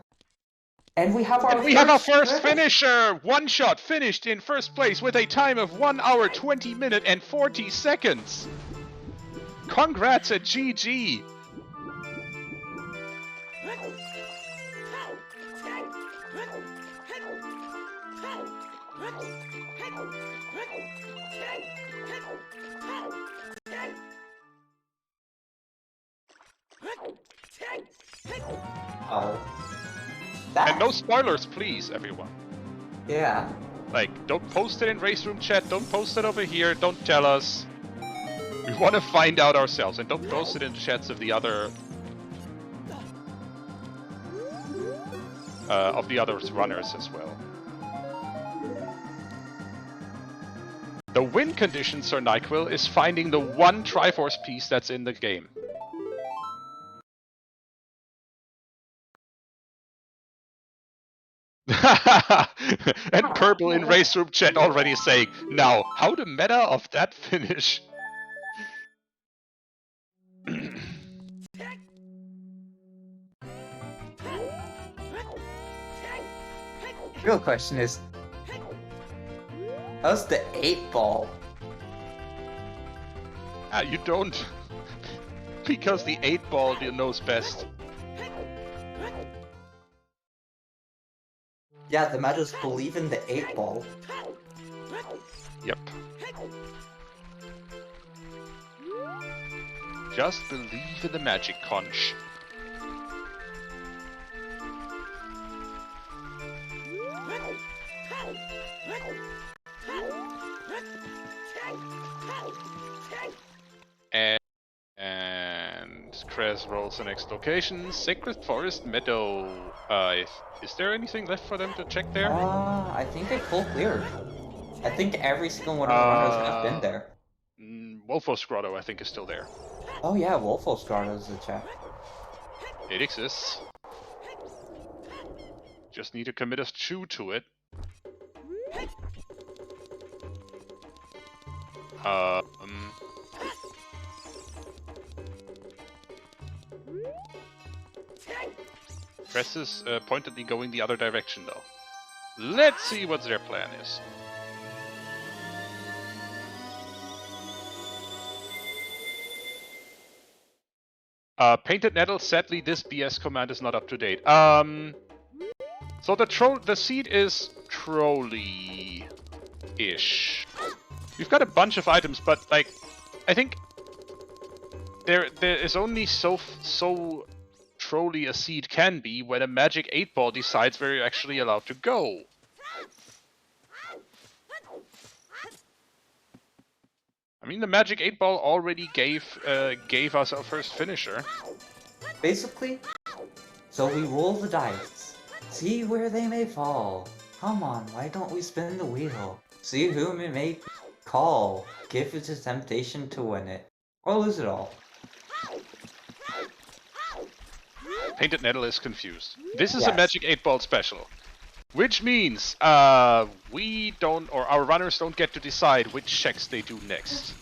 Speaker 2: And we have our
Speaker 1: first finisher! One shot finished in first place with a time of 1 hour 20 minutes and 40 seconds! Congrats at GG! And no spoilers, please, everyone.
Speaker 2: Yeah.
Speaker 1: Like, don't post it in Race Room chat, don't post it over here, don't tell us. We want to find out ourselves, and don't post it in the chats of the other... runners as well. The win condition, Sir NyQuil, is finding the one Triforce piece that's in the game. And Purple in Race Room chat already saying, now, how the meta of that finish?
Speaker 2: Real question is, how's the 8-ball?
Speaker 1: You don't. Because the 8-ball knows best.
Speaker 2: Yeah, the metas believe in the 8-ball.
Speaker 1: Yep. Just believe in the magic, Conch. And Krez rolls the next location. Sacred Forest Meadow. Is there anything left for them to check there?
Speaker 2: I think they full cleared. I think every single one of the runners have been there.
Speaker 1: Wolfos Grotto, I think, is still there.
Speaker 2: Oh yeah, Wolfos Grotto is a check.
Speaker 1: It exists. Just need to commit a chew to it. Cress is pointedly going the other direction, though. Let's see what their plan is. Painted Nettle, sadly this BS command is not up to date. So the seed is trolley-ish. We've got a bunch of items, but like, I think there is only so trolley a seed can be when a magic 8-ball decides where you're actually allowed to go. I mean, the magic 8-ball already gave us our first finisher.
Speaker 2: Basically, so we roll the dice. See where they may fall. Come on, why don't we spin the wheel? See whom it may call. Give it a temptation to win it. Or lose it all.
Speaker 1: Painted Nettle is confused. This is
Speaker 2: Yes.
Speaker 1: a magic 8-ball special. Which means we don't, or our runners don't get to decide which checks they do next.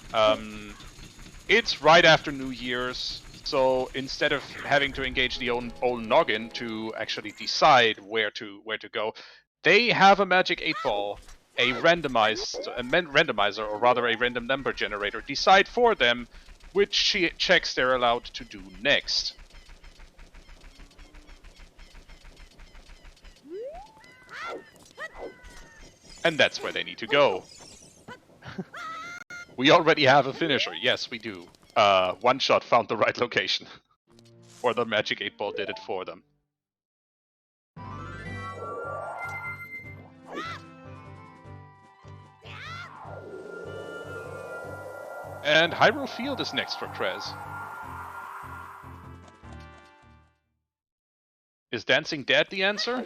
Speaker 1: It's right after New Year's, so instead of having to engage the old noggin to actually decide where to go, they have a magic 8-ball, a randomizer, or rather a random number generator, decide for them which checks they're allowed to do next. And that's where they need to go. We already have a finisher. Yes, we do. One shot found the right location. Or the magic 8-ball did it for them. And Hyrule Field is next for Krez. Is Dancing Dead the answer?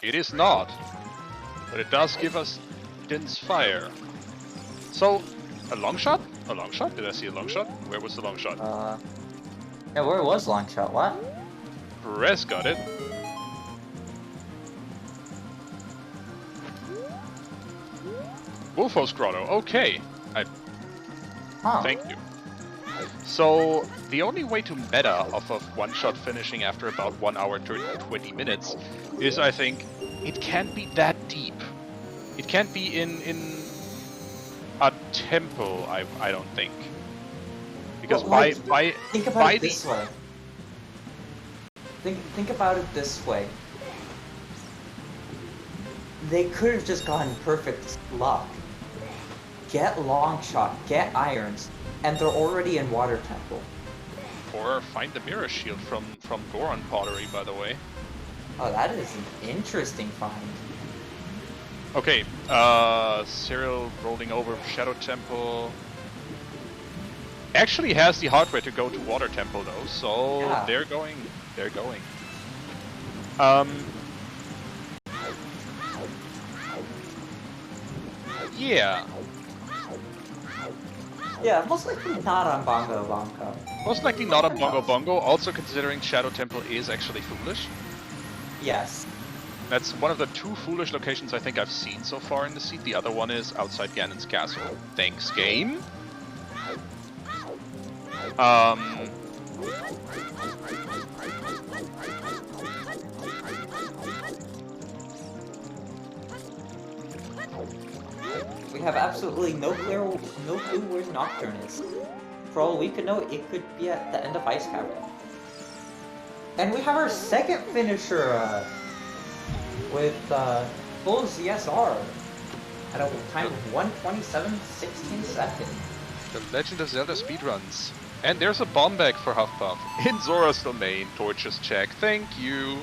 Speaker 1: It is not. But it does give us Din's Fire. So, a long shot? A long shot? Did I see a long shot? Where was the long shot?
Speaker 2: Yeah, where was long shot? What?
Speaker 1: Krez got it. Wolfos Grotto, okay. Thank you. So, the only way to meta off of one-shot finishing after about 1 hour 20 minutes is, I think, it can't be that deep. It can't be in a temple, I don't think. Because
Speaker 2: well, think about it this way. Think about it this way. They could have just gotten perfect luck. Get long shot, get irons, and they're already in Water Temple.
Speaker 1: Or find the mirror shield from Goron Pottery, by the way.
Speaker 2: Oh, that is an interesting find.
Speaker 1: Okay, Cyril rolling over Shadow Temple. Actually has the hardware to go to Water Temple though, so yeah. They're going. Yeah.
Speaker 2: Yeah, most likely not on Bongo Bongo.
Speaker 1: Most likely not on Bongo Bongo, also considering Shadow Temple is actually foolish.
Speaker 2: Yes.
Speaker 1: That's one of the 2 foolish locations I think I've seen so far in the seed. The other one is outside Ganon's castle. Thanks, game.
Speaker 2: We have absolutely no clue where Nocturne is. For all we could know, it could be at the end of Ice Cavern. And we have our second finisher with full ZSR at a time of 1:27.16 seconds.
Speaker 1: The Legend of Zelda speedruns. And there's a bomb bag for Huffpuff. In Zora's domain, torches check. Thank you.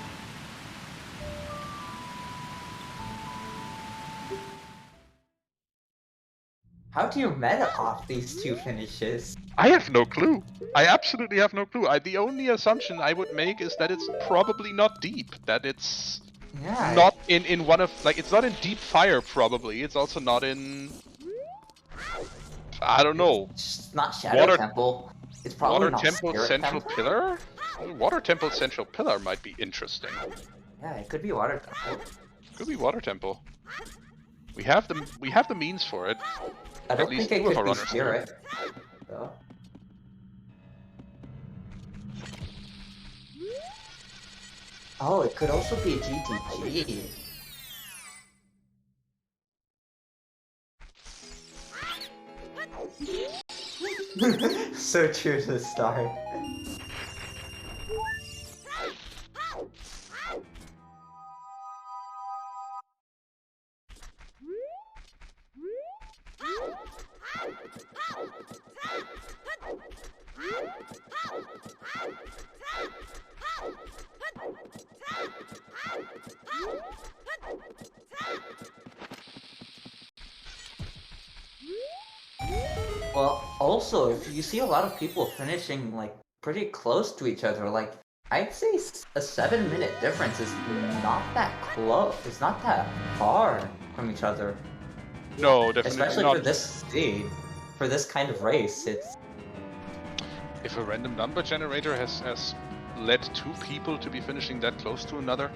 Speaker 2: How do you meta off these 2 finishes?
Speaker 1: I have no clue. I absolutely have no clue. The only assumption I would make is that it's probably not deep. That it's not in one of... Like, it's not in Deep Fire, probably. It's also not in... I don't know.
Speaker 2: It's not Shadow Temple. It's probably not
Speaker 1: Temple
Speaker 2: Spirit
Speaker 1: Central
Speaker 2: Temple.
Speaker 1: Pillar? Water Temple Central Pillar might be interesting.
Speaker 2: Yeah, it could be Water Temple.
Speaker 1: Could be Water Temple. We have the means for it.
Speaker 2: I don't think it could be Spirit. So. Oh, it could also be a GTG. So true to the start. Well, also, if you see a lot of people finishing like pretty close to each other, like I'd say a 7-minute difference is not that close. It's not that far from each other.
Speaker 1: No, definitely
Speaker 2: Especially
Speaker 1: not.
Speaker 2: for this speed, for this kind of race, it's
Speaker 1: If a random number generator has led two people to be finishing that close to another.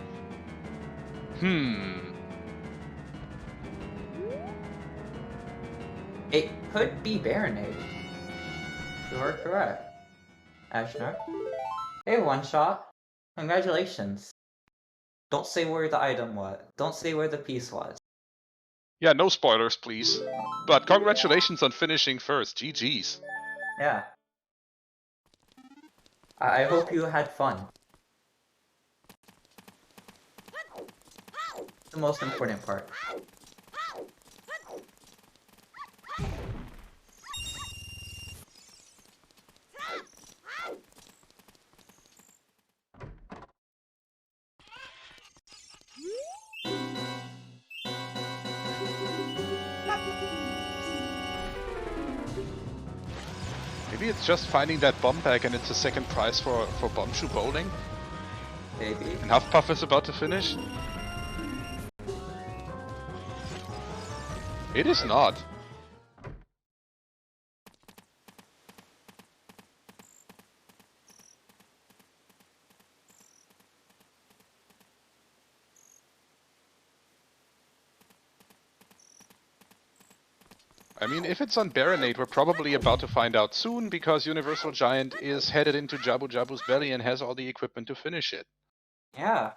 Speaker 2: it could be Baronade. You are correct, Ashnar. Hey, one shot. Congratulations. Don't say where the item was. Don't say where the piece was.
Speaker 1: Yeah, no spoilers, please. But congratulations on finishing first. GG's.
Speaker 2: Yeah. I hope you had fun. The most important part.
Speaker 1: Maybe it's just finding that bomb bag and it's a second prize for Bombshoe Bowling.
Speaker 2: Maybe.
Speaker 1: And Huffpuff is about to finish. It is not. I mean, if it's on Baronade, we're probably about to find out soon, because Universal Giant is headed into Jabu Jabu's belly and has all the equipment to finish it.
Speaker 2: Yeah.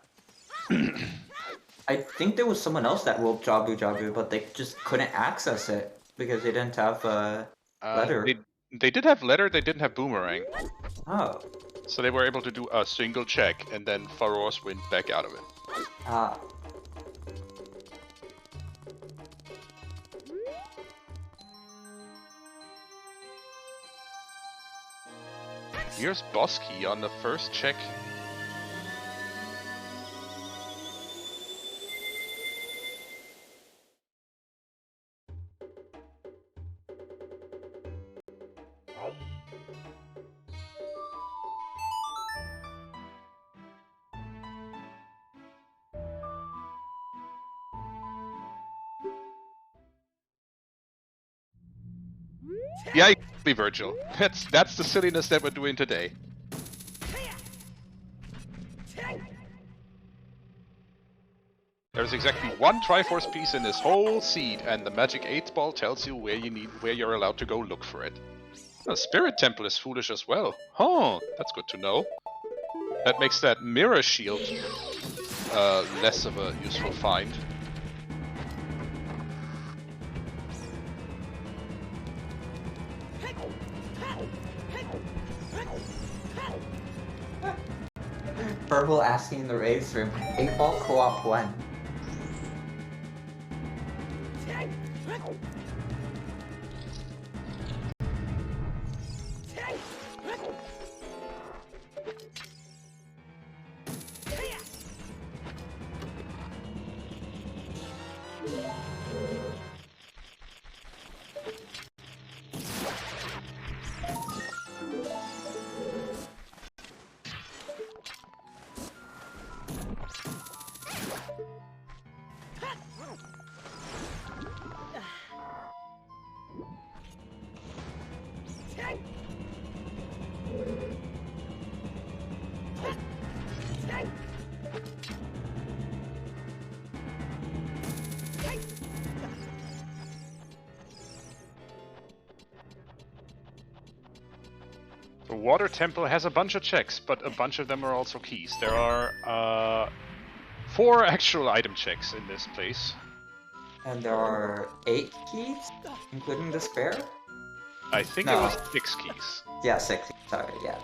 Speaker 2: I think there was someone else that roped Jabu Jabu, but they just couldn't access it because they didn't have a letter.
Speaker 1: They did have letter, they didn't have boomerang.
Speaker 2: Oh.
Speaker 1: So they were able to do a single check, and then Faros went back out of it.
Speaker 2: Ah.
Speaker 1: Here's Bosky on the first check. Yeah, exactly, Virgil. That's the silliness that we're doing today. There's exactly one Triforce piece in this whole seed, and the magic 8-ball tells you where you're allowed to go look for it. The Spirit Temple is foolish as well. Huh, that's good to know. That makes that mirror shield less of a useful find.
Speaker 2: Purple asking in the race room, 8-ball co-op when?
Speaker 1: The Water Temple has a bunch of checks, but a bunch of them are also keys. There are 4 actual item checks in this place.
Speaker 2: And there are 8 keys, including the spare?
Speaker 1: I think it
Speaker 2: No.
Speaker 1: was 6 keys.
Speaker 2: Yeah, 6. Sorry, yeah.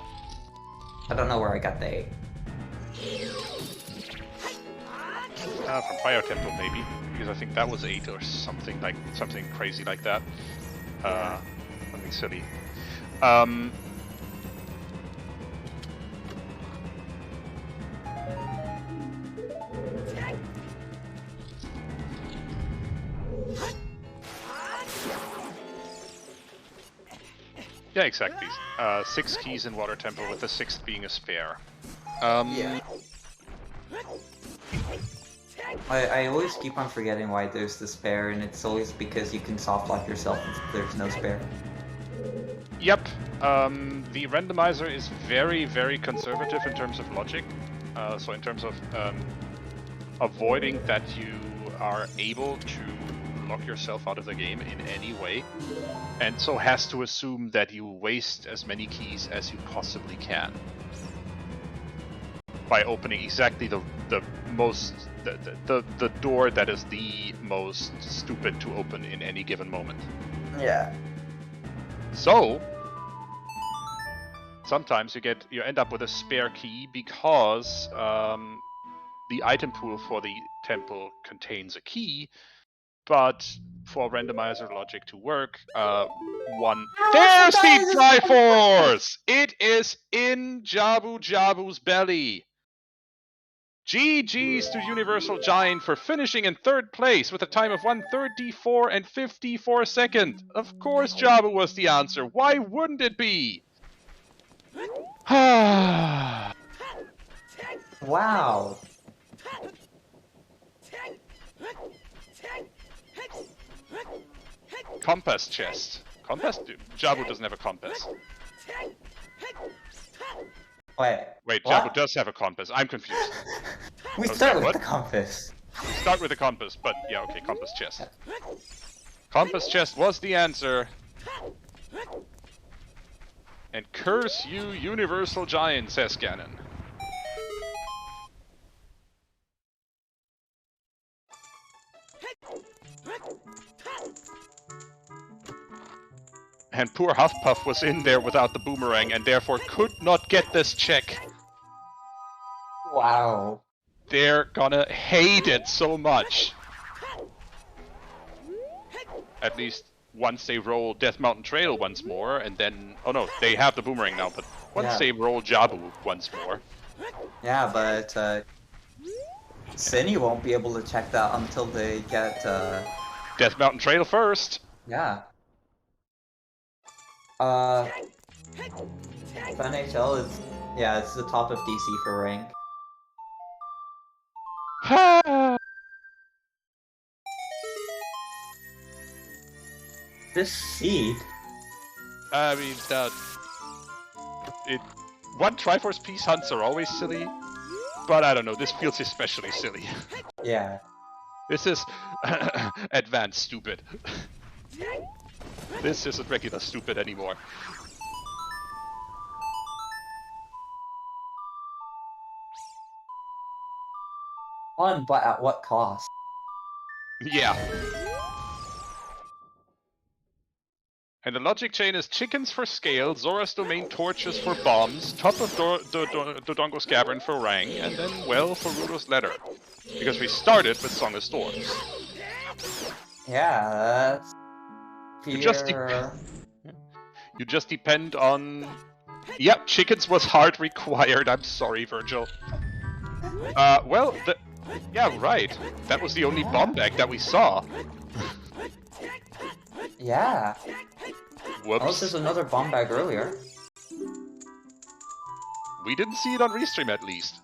Speaker 2: I don't know where I got the 8.
Speaker 1: From Fire Temple maybe, because I think that was 8 or something crazy like that. Something silly. Yeah, exactly. 6 keys in Water Temple, with the 6th being a spare.
Speaker 2: Yeah. I always keep on forgetting why there's the spare, and it's always because you can soft lock yourself if there's no spare.
Speaker 1: Yep. The randomizer is very, very conservative in terms of logic. So in terms of avoiding that you are able to lock yourself out of the game in any way, and so has to assume that you waste as many keys as you possibly can by opening exactly the door that is the most stupid to open in any given moment.
Speaker 2: Yeah.
Speaker 1: So sometimes you end up with a spare key because the item pool for the temple contains a key, but for randomizer logic to work, there's the Triforce! It is in Jabu's belly. GG's to Universal Giant for finishing in 3rd place with a time of 1:34 and 54 seconds. Of course Jabu was the answer. Why wouldn't it be?
Speaker 2: Wow.
Speaker 1: Compass chest. Compass? Jabu doesn't have a compass. Wait,
Speaker 2: what?
Speaker 1: Jabu does have a compass. I'm confused.
Speaker 2: We
Speaker 1: Okay,
Speaker 2: start with
Speaker 1: what?
Speaker 2: the compass.
Speaker 1: We start with the compass, but yeah, okay, compass chest. Compass chest was the answer. And curse you, Universal Giant, says Ganon. And poor Huffpuff was in there without the boomerang and therefore could not get this check.
Speaker 2: Wow.
Speaker 1: They're gonna hate it so much. At least once they roll Death Mountain Trail once more, and then... Oh no, they have the boomerang now, but once they roll Jabu once more...
Speaker 2: Yeah, but Cinny won't be able to check that until they get...
Speaker 1: Death Mountain Trail first!
Speaker 2: Yeah. For NHL, it's the top of DC for rank. This seed.
Speaker 1: I mean, one Triforce Peace hunts are always silly, but I don't know, this feels especially silly.
Speaker 2: Yeah.
Speaker 1: This is advanced stupid. This isn't regular stupid anymore.
Speaker 2: Fun, but at what cost?
Speaker 1: Yeah. And the logic chain is chickens for scale, Zora's Domain torches for bombs, top of Dodongo's Cavern for Rang, and then well for Rudo's Letter. Because we started with Song of Storms.
Speaker 2: Yeah, that's...
Speaker 1: You just depend on... Yep, chickens was hard required, I'm sorry, Virgil. Yeah, right. That was the only bomb bag that we saw.
Speaker 2: Yeah.
Speaker 1: Whoops.
Speaker 2: Unless there's another bomb bag earlier.
Speaker 1: We didn't see it on Restream, at least.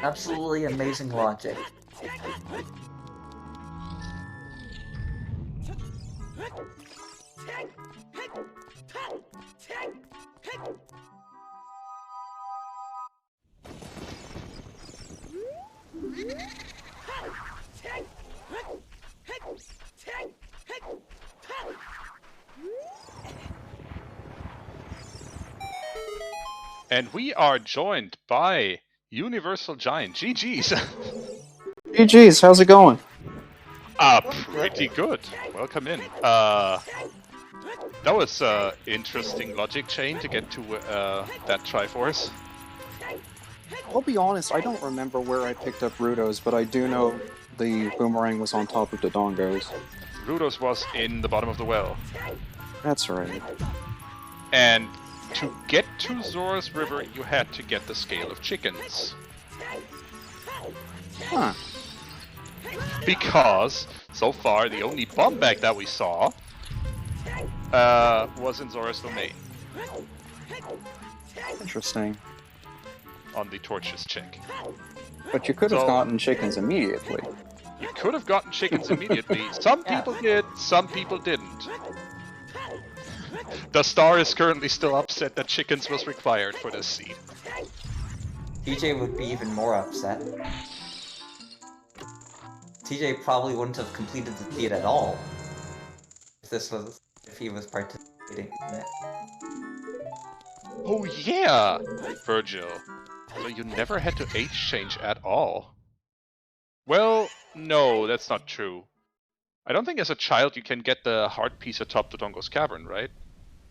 Speaker 2: Absolutely amazing logic.
Speaker 1: And we are joined by Universal Giant. GG's.
Speaker 3: GG's, how's it going?
Speaker 1: Pretty good. Welcome in. That was interesting logic chain to get to that Triforce.
Speaker 3: I'll be honest, I don't remember where I picked up Rudos, but I do know the boomerang was on top of the Dongos.
Speaker 1: Rudos was in the bottom of the well.
Speaker 3: That's right.
Speaker 1: And to get to Zora's River, you had to get the Scale of Chickens.
Speaker 3: Huh.
Speaker 1: Because, so far, the only bomb bag that we saw was in Zora's domain.
Speaker 3: Interesting.
Speaker 1: On the torches check.
Speaker 3: But you could have gotten chickens immediately.
Speaker 1: You could have gotten chickens immediately. Some people did, some people didn't. The star is currently still upset that chickens was required for this seed.
Speaker 2: TJ would be even more upset. TJ probably wouldn't have completed the seed at all if he was participating in it.
Speaker 1: Oh yeah, Virgil. So you never had to age change at all. Well, no, that's not true. I don't think as a child you can get the heart piece atop the Dongo's cavern, right?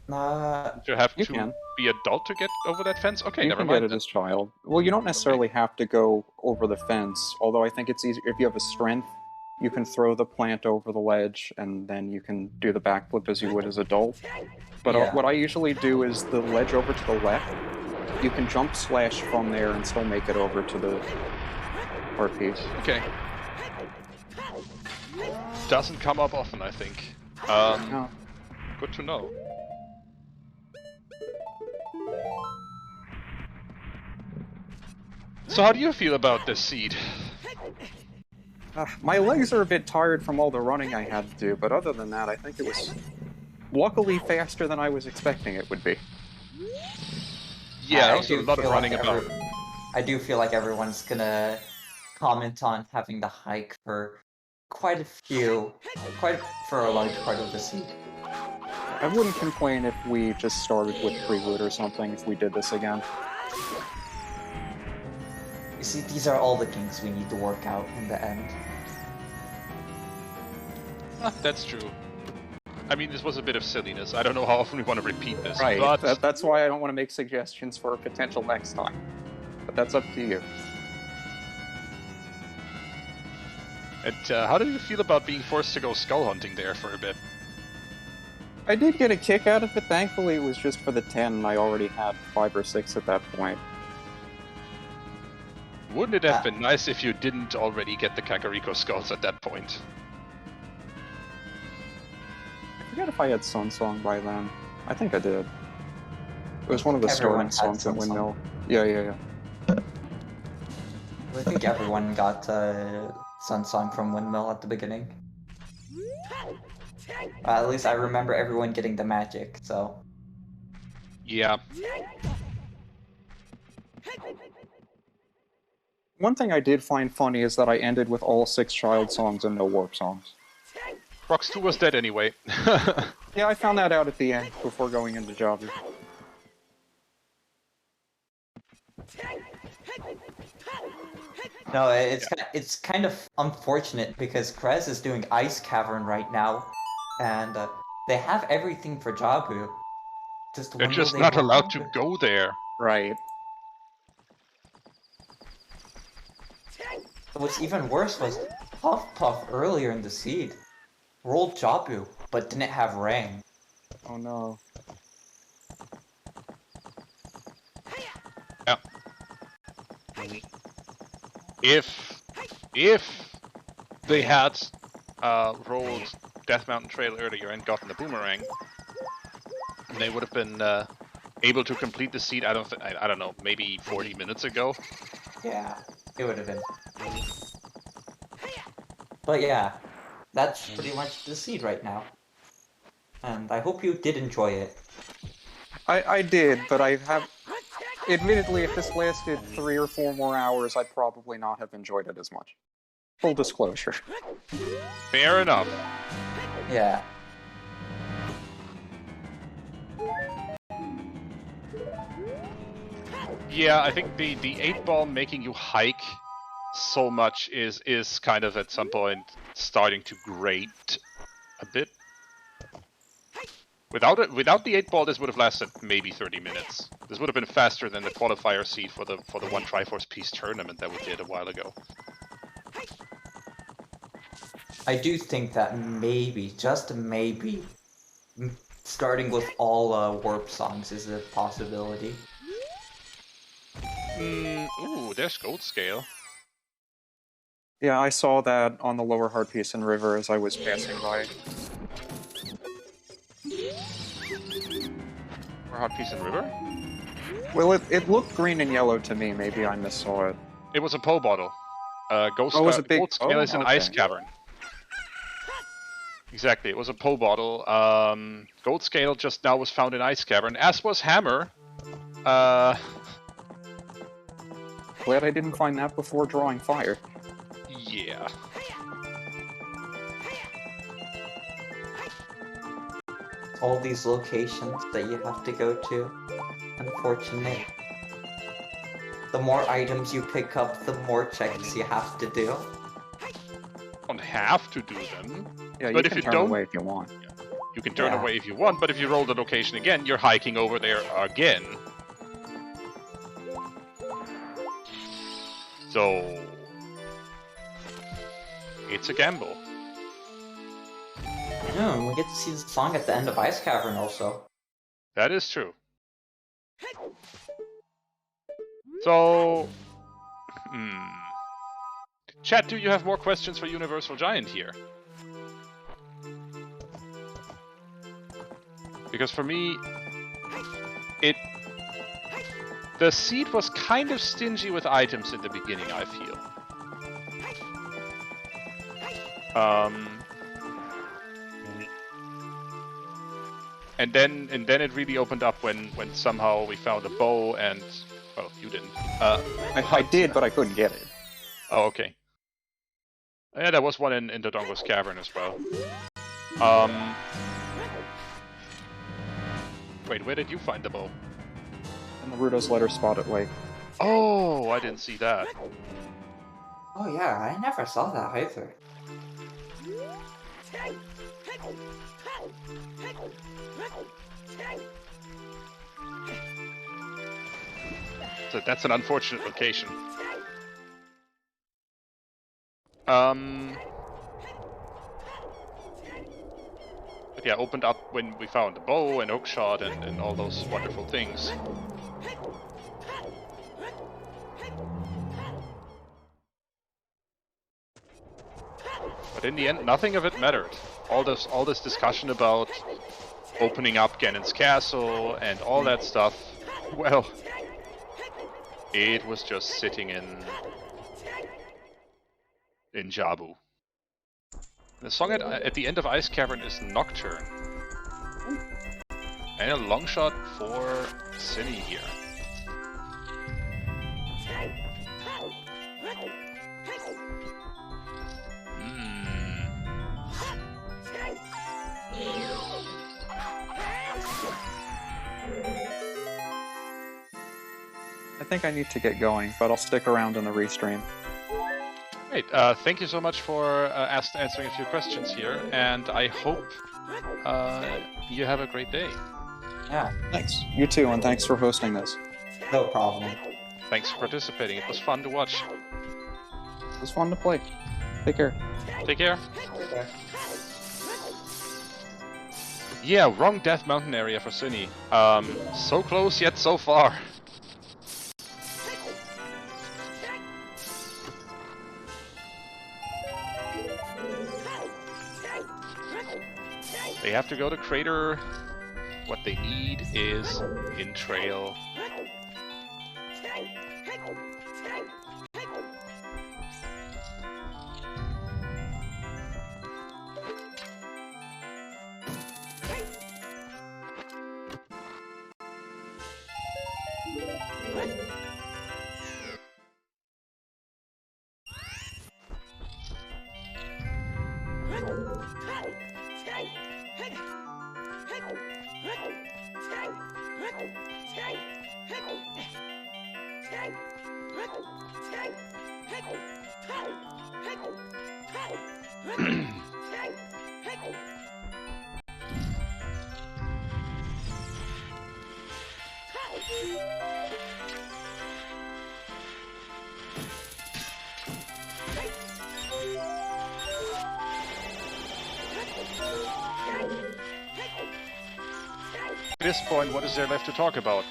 Speaker 1: You have to be adult to get over that fence? Okay, never mind.
Speaker 3: You can get it as child. Well, you don't necessarily have to go over the fence, although I think it's easier if you have a strength. You can throw the plant over the ledge, and then you can do the backflip as you would as adult. But what I usually do is the ledge over to the left. You can jump slash from there and still make it over to the heart piece.
Speaker 1: Okay. Doesn't come up often, I think.
Speaker 3: No.
Speaker 1: Good to know. So how do you feel about this seed?
Speaker 3: My legs are a bit tired from all the running I had to do, but other than that, I think it was luckily faster than I was expecting it would be.
Speaker 1: Yeah, also a lot of running about.
Speaker 2: I do feel like everyone's gonna comment on having the hike for for a large part of the seed.
Speaker 3: I wouldn't complain if we just started with Prelude or something if we did this again.
Speaker 2: You see, these are all the kinks we need to work out in the end.
Speaker 1: That's true. I mean, this was a bit of silliness. I don't know how often we want to repeat this.
Speaker 3: Right,
Speaker 1: but...
Speaker 3: that's why I don't want to make suggestions for a potential next time. But that's up to you.
Speaker 1: And how did you feel about being forced to go skull hunting there for a bit?
Speaker 3: I did get a kick out of it. Thankfully, it was just for the 10, and I already had 5 or 6 at that point.
Speaker 1: Wouldn't it have been nice if you didn't already get the Kakariko skulls at that point?
Speaker 3: I forget if I had Sun Song by then. I think I did. It was one of the starting songs at Windmill. Yeah.
Speaker 2: I think everyone got Sun Song from Windmill at the beginning. At least I remember everyone getting the magic, so...
Speaker 1: Yeah.
Speaker 3: One thing I did find funny is that I ended with all 6 child songs and no warp songs.
Speaker 1: Rox 2 was dead anyway.
Speaker 3: Yeah, I found that out at the end, before going into Jobby.
Speaker 2: No, it's kind of unfortunate because Krez is doing Ice Cavern right now, and they have everything for Jabu.
Speaker 1: They're just not allowed to go there.
Speaker 3: Right.
Speaker 2: What's even worse was Puff Puff earlier in the seed rolled Jabu, but didn't have Rang.
Speaker 3: Oh no.
Speaker 1: Yeah. If they had rolled Death Mountain Trail earlier and gotten the boomerang, they would have been able to complete the seed. I don't know, maybe 40 minutes ago.
Speaker 2: Yeah, it would have been. But yeah, that's pretty much the seed right now. And I hope you did enjoy it.
Speaker 3: I did, but I have... Admittedly, if this lasted 3 or 4 more hours, I'd probably not have enjoyed it as much. Full disclosure.
Speaker 1: Fair enough.
Speaker 2: Yeah.
Speaker 1: Yeah, I think the 8-ball making you hike so much is kind of at some point starting to grate a bit. Without the 8-ball, this would have lasted maybe 30 minutes. This would have been faster than the qualifier seed for the one Triforce Peace tournament that we did a while ago.
Speaker 2: I do think that maybe, just maybe, starting with all warp songs is a possibility.
Speaker 1: Ooh, there's Gold Scale.
Speaker 3: Yeah, I saw that on the lower Heart Piece and River as I was passing by.
Speaker 1: Or Hot Piece and River?
Speaker 3: Well, it looked green and yellow to me. Maybe I missaw it.
Speaker 1: It was a Po bottle.
Speaker 3: Was a big...
Speaker 1: Gold Scale is an
Speaker 3: okay.
Speaker 1: ice cavern. Exactly, it was a Po bottle. Gold Scale just now was found in Ice Cavern, as was Hammer.
Speaker 3: Glad I didn't find that before drawing fire.
Speaker 1: Yeah.
Speaker 2: All these locations that you have to go to. Unfortunate. The more items you pick up, the more checks you have to do.
Speaker 1: Don't have to do them.
Speaker 3: Yeah,
Speaker 1: But
Speaker 3: you
Speaker 1: if
Speaker 3: can
Speaker 1: you
Speaker 3: turn
Speaker 1: don't,
Speaker 3: away if you want.
Speaker 1: you can turn
Speaker 2: Yeah.
Speaker 1: away if you want, but if you roll the location again, you're hiking over there again. So... it's a gamble.
Speaker 2: Yeah, and we get to see the song at the end of Ice Cavern also.
Speaker 1: That is true. So... Chat, do you have more questions for Universal Giant here? Because for me, the seed was kind of stingy with items in the beginning, I feel. And then it really opened up when somehow we found a bow and, well, you didn't.
Speaker 3: I did, but I couldn't get it.
Speaker 1: Oh, okay. Yeah, there was one in Dodongo's Cavern as well. Wait, where did you find the bow?
Speaker 3: In the Rudo's letter spot at Lake.
Speaker 1: Oh, I didn't see that.
Speaker 2: Oh yeah, I never saw that either.
Speaker 1: So that's an unfortunate location. But yeah, opened up when we found the bow and hookshot and all those wonderful things. But in the end, nothing of it mattered. All this discussion about opening up Ganon's castle and all that stuff, well, it was just sitting in Jabu. The song at the end of Ice Cavern is Nocturne. And a long shot for Cine here.
Speaker 3: I think I need to get going, but I'll stick around in the restream.
Speaker 1: Great. Thank you so much for answering a few questions here, and I hope you have a great day.
Speaker 2: Yeah,
Speaker 3: Thanks. You too, and thanks for hosting this.
Speaker 2: no problem.
Speaker 1: Thanks for participating. It was fun to watch.
Speaker 3: It was fun to play. Take care.
Speaker 1: Take care.
Speaker 2: Okay.
Speaker 1: Yeah, wrong Death Mountain area for Cine. So close yet so far. They have to go to Crater. What they need is in Trail. At this point, what is there left to talk about?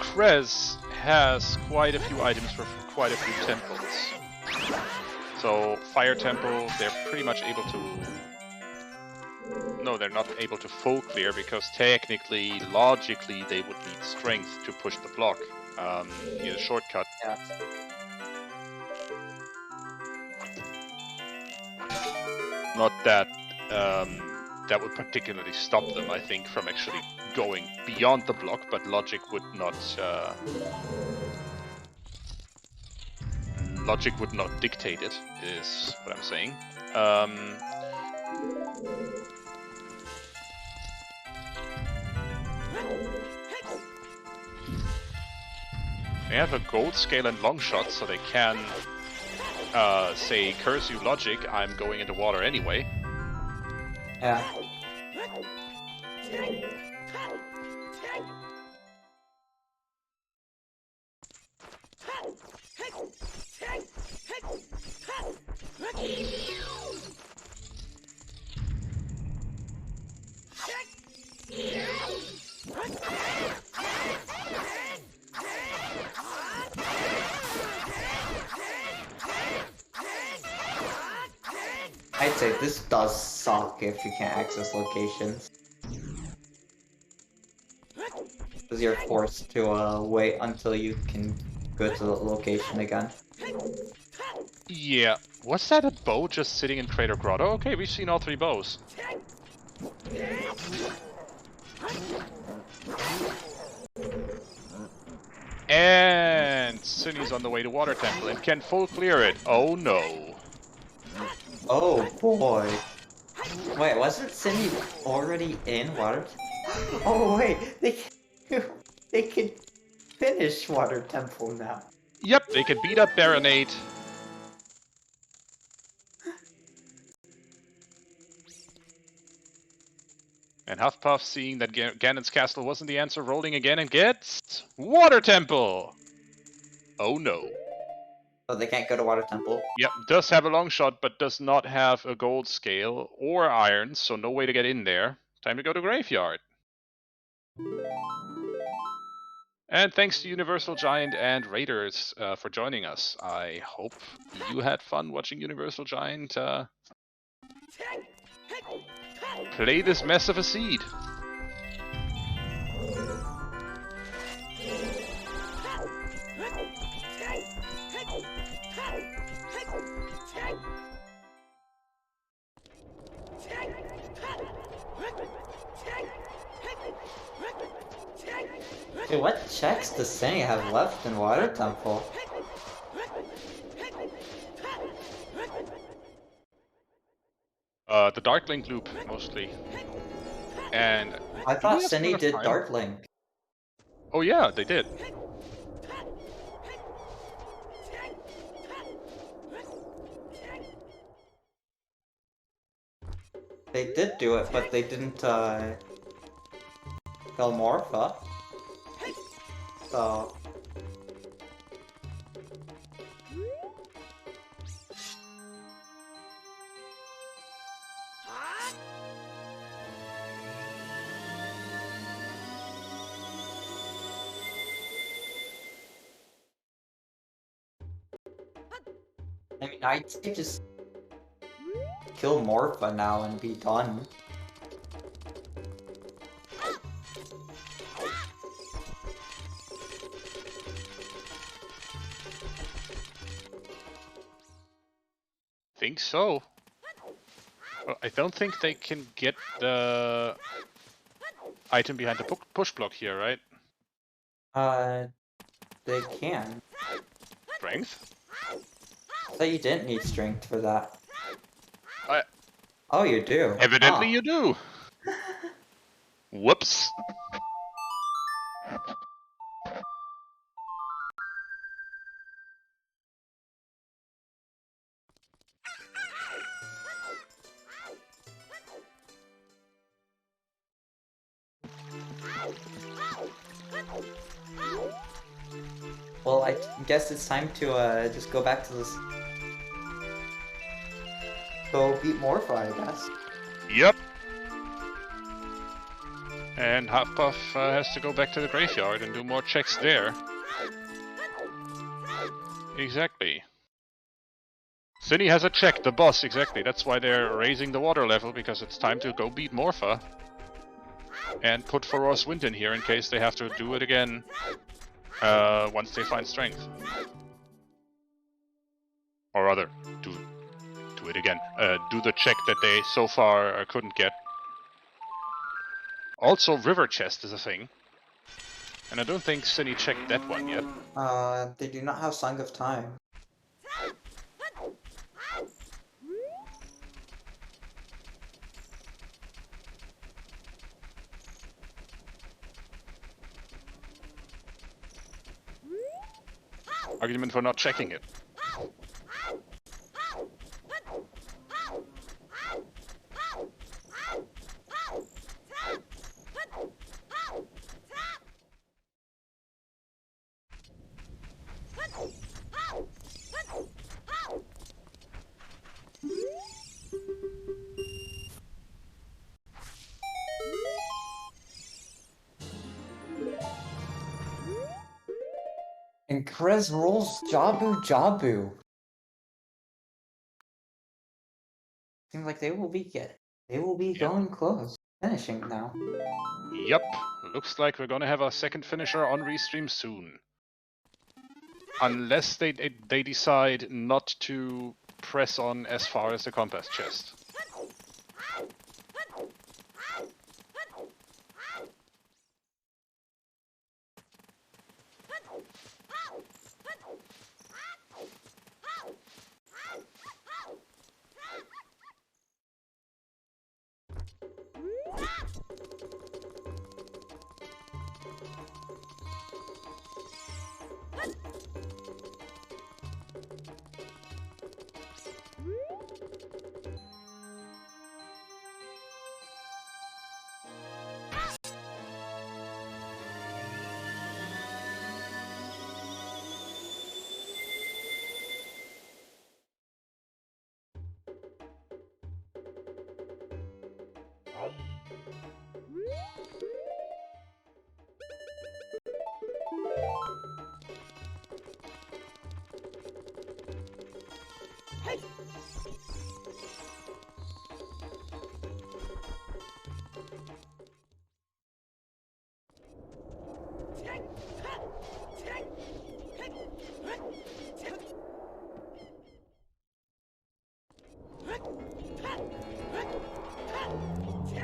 Speaker 1: Krez has quite a few items for quite a few temples. So, Fire Temple, they're pretty much able to... No, they're not able to full clear, because technically, logically, they would need strength to push the block. Need a shortcut.
Speaker 2: Yeah.
Speaker 1: Not that that would particularly stop them, I think, from actually going beyond the block, but logic would not dictate it, is what I'm saying. They have a gold scale and long shot, so they can say, curse you logic, I'm going into water anyway.
Speaker 2: Yeah. I'd say this does suck if you can't access locations. Because you're forced to wait until you can go to the location again.
Speaker 1: Yeah. Was that a bow just sitting in Crater Grotto? Okay, we've seen all 3 bows. And Sunny's on the way to Water Temple and can full clear it. Oh no.
Speaker 2: Oh boy. Wait, wasn't Cindy already in Water? Oh wait, they can finish Water Temple now.
Speaker 1: Yep, they can beat up Baronade. And Huffpuff, seeing that Ganon's castle wasn't the answer, rolling again and gets... Water Temple! Oh no.
Speaker 2: Oh, they can't go to Water Temple.
Speaker 1: Yep, does have a long shot, but does not have a gold scale or iron, so no way to get in there. Time to go to Graveyard. And thanks to Universal Giant and Raiders for joining us. I hope you had fun watching Universal Giant play this mess of a seed.
Speaker 2: Dude, what checks does Sunny have left in Water Temple?
Speaker 1: The Dark Link loop, mostly. And...
Speaker 2: I thought
Speaker 1: we
Speaker 2: Sunny
Speaker 1: have
Speaker 2: did
Speaker 1: time?
Speaker 2: Dark Link.
Speaker 1: Oh yeah, they did.
Speaker 2: They did do it, but they didn't, kill Morpha. So... I mean, I'd say just kill Morpha now and be done.
Speaker 1: Think so. Well, I don't think they can get the item behind the push block here, right?
Speaker 2: They can.
Speaker 1: Strength?
Speaker 2: So you didn't need strength for that.
Speaker 1: I...
Speaker 2: Oh, you do?
Speaker 1: Evidently
Speaker 2: Ah.
Speaker 1: you do! Whoops!
Speaker 2: Well, I guess it's time to just go back to this. Go beat Morpha, I guess.
Speaker 1: Yep. And Huffpuff has to go back to the graveyard and do more checks there. Exactly. Cinny has a check, the boss, exactly. That's why they're raising the water level, because it's time to go beat Morpha. And put Feroz Wind in here in case they have to do it again once they find strength. Or rather, do it again. Do the check that they so far couldn't get. Also, River Chest is a thing. And I don't think Cinny checked that one yet.
Speaker 2: They do not have Song of Time.
Speaker 1: Argument for not checking it.
Speaker 2: And Krez rolls Jabu Jabu. Seems like they will be going close. Finishing now.
Speaker 1: Yup. Looks like we're gonna have a second finisher on Restream soon. Unless they decide not to press on as far as the compass chest.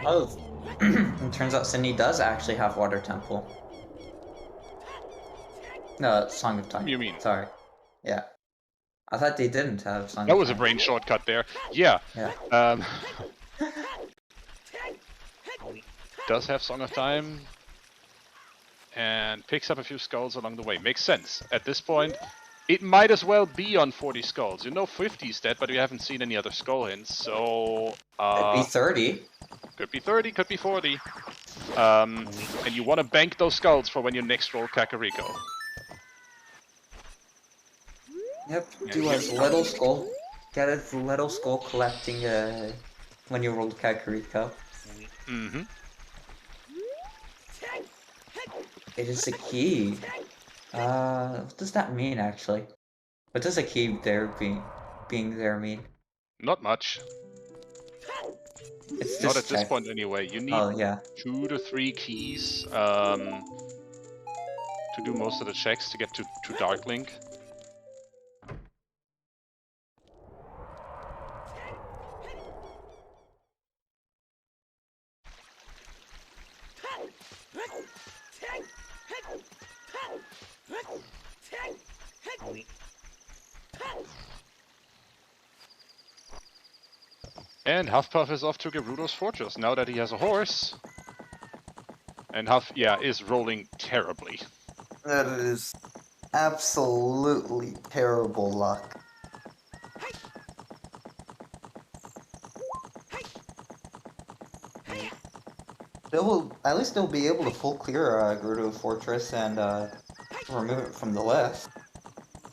Speaker 2: Oh, it turns out Cindy does actually have Water Temple. No, Song of Time.
Speaker 1: You mean?
Speaker 2: Sorry. Yeah. I thought they didn't have Song
Speaker 1: That
Speaker 2: of
Speaker 1: was a
Speaker 2: Time.
Speaker 1: brain shortcut there. Yeah.
Speaker 2: Yeah.
Speaker 1: Does have Song of Time. And picks up a few skulls along the way. Makes sense. At this point, it might as well be on 40 skulls. You know 50's dead, but we haven't seen any other skull hints, so...
Speaker 2: It'd be 30.
Speaker 1: Could be 30, could be 40. And you want to bank those skulls for when you next roll Kakariko.
Speaker 2: Yep. Do a little skull. Get a little skull collecting when you roll Kakariko.
Speaker 1: Mm-hmm.
Speaker 2: It is a key. What does that mean actually? What does a key there being there mean?
Speaker 1: Not much.
Speaker 2: It's
Speaker 1: Not
Speaker 2: just
Speaker 1: at this
Speaker 2: check.
Speaker 1: point anyway. You need
Speaker 2: Oh yeah.
Speaker 1: 2 to 3 keys to do most of the checks to get to Dark Link. And Huffpuff is off to Gerudo's Fortress now that he has a horse. And Huff, yeah, is rolling terribly.
Speaker 2: That is absolutely terrible luck. at least they'll be able to full clear Gerudo's fortress and remove it from the list.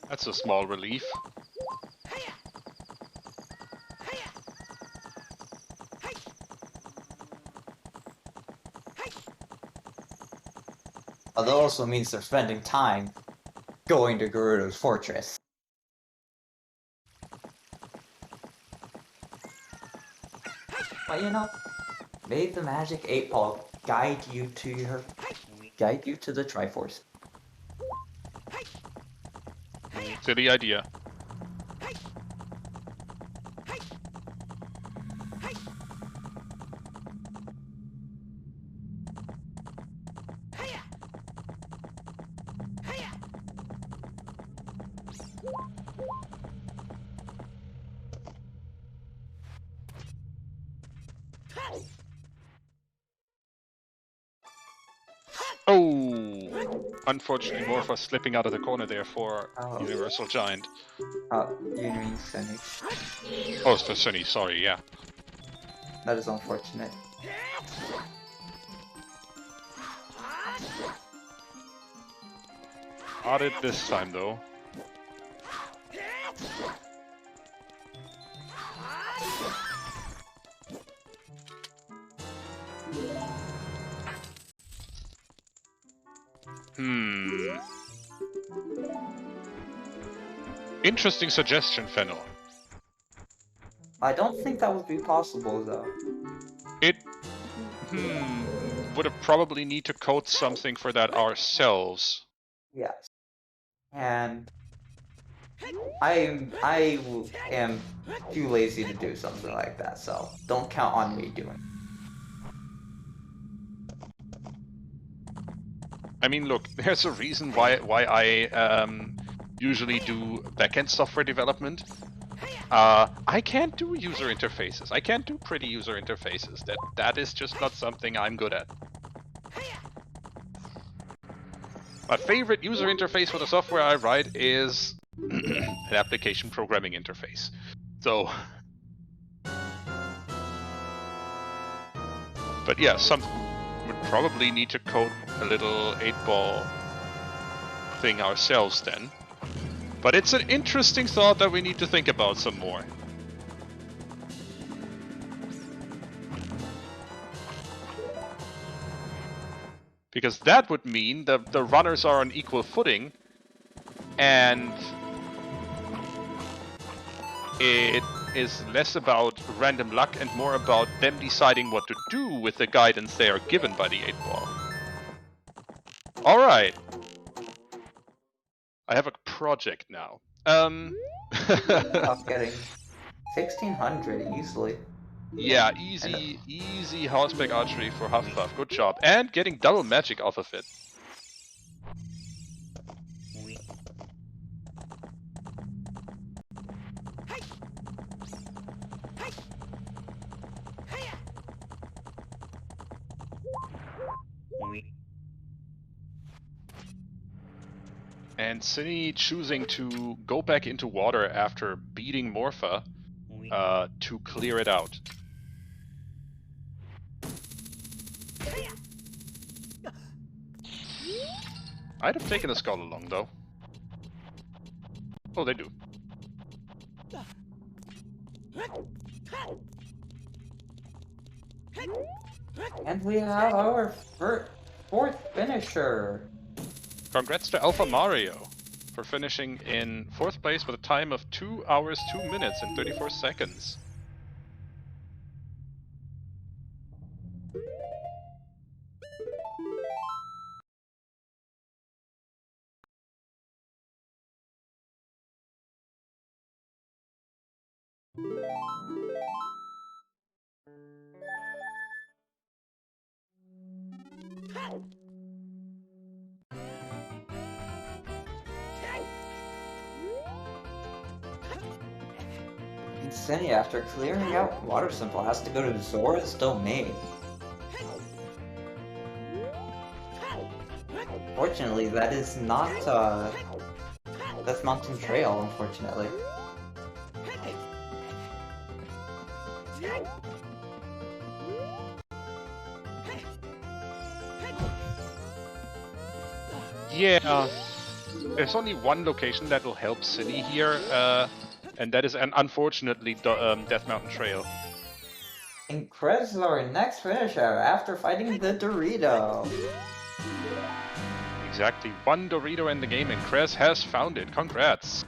Speaker 1: That's a small relief.
Speaker 2: That also means they're spending time going to Gerudo's fortress. But you know, may the magic 8-ball guide you to the Triforce.
Speaker 1: Silly idea. Oh! Unfortunately, Morpha slipping out of the corner there for Universal Giant.
Speaker 2: You mean Sunny?
Speaker 1: Oh, it's for Sunny, sorry, yeah.
Speaker 2: That is unfortunate.
Speaker 1: Got it this time, though. Interesting suggestion, Fennel.
Speaker 2: I don't think that would be possible, though.
Speaker 1: It... would have probably need to code something for that ourselves.
Speaker 2: Yes. And I am too lazy to do something like that, so don't count on me doing it.
Speaker 1: I mean, look, there's a reason why I usually do backend software development. I can't do user interfaces. I can't do pretty user interfaces. That is just not something I'm good at. My favorite user interface for the software I write is an application programming interface. So, but yeah, some would probably need to code a little 8-ball thing ourselves then. But it's an interesting thought that we need to think about some more. Because that would mean that the runners are on equal footing, and it is less about random luck and more about them deciding what to do with the guidance they are given by the 8-ball. Alright. I have a project now.
Speaker 2: I'm getting 1600 easily.
Speaker 1: Yeah, easy horseback archery for Hufflepuff. Good job. And getting double magic off of it. And Cinny choosing to go back into water after beating Morpha to clear it out. I'd have taken a skull along, though. Oh, they do.
Speaker 2: And we have our fourth finisher.
Speaker 1: Congrats to Alpha Mario for finishing in 4th place with a time of 2 hours, 2 minutes and 34 seconds.
Speaker 2: And Cindy, after clearing out Water Simple, has to go to Zora's Domain. Fortunately, that is not, that's Mountain Trail, unfortunately.
Speaker 1: Yeah, there's only one location that will help Silly here, and that is, unfortunately, Death Mountain Trail.
Speaker 2: And Krez is our next finisher after fighting the Dorito.
Speaker 1: Exactly, one Dorito in the game, and Krez has found it. Congrats!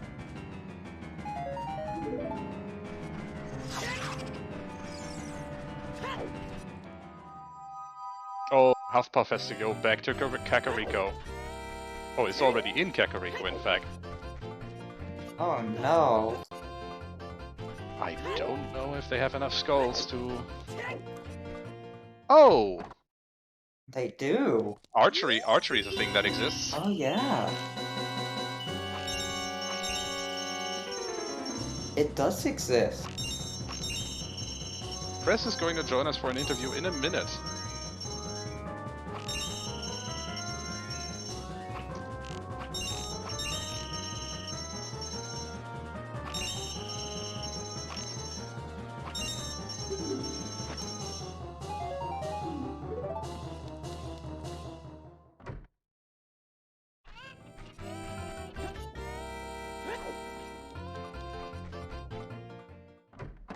Speaker 1: Oh, Huffpuff has to go back to Kakariko. Oh, it's already in Kakariko, in fact.
Speaker 2: Oh no.
Speaker 1: I don't know if they have enough skulls to... Oh!
Speaker 2: They do.
Speaker 1: Archery is a thing that exists.
Speaker 2: Oh yeah. It does exist.
Speaker 1: Press is going to join us for an interview in a minute.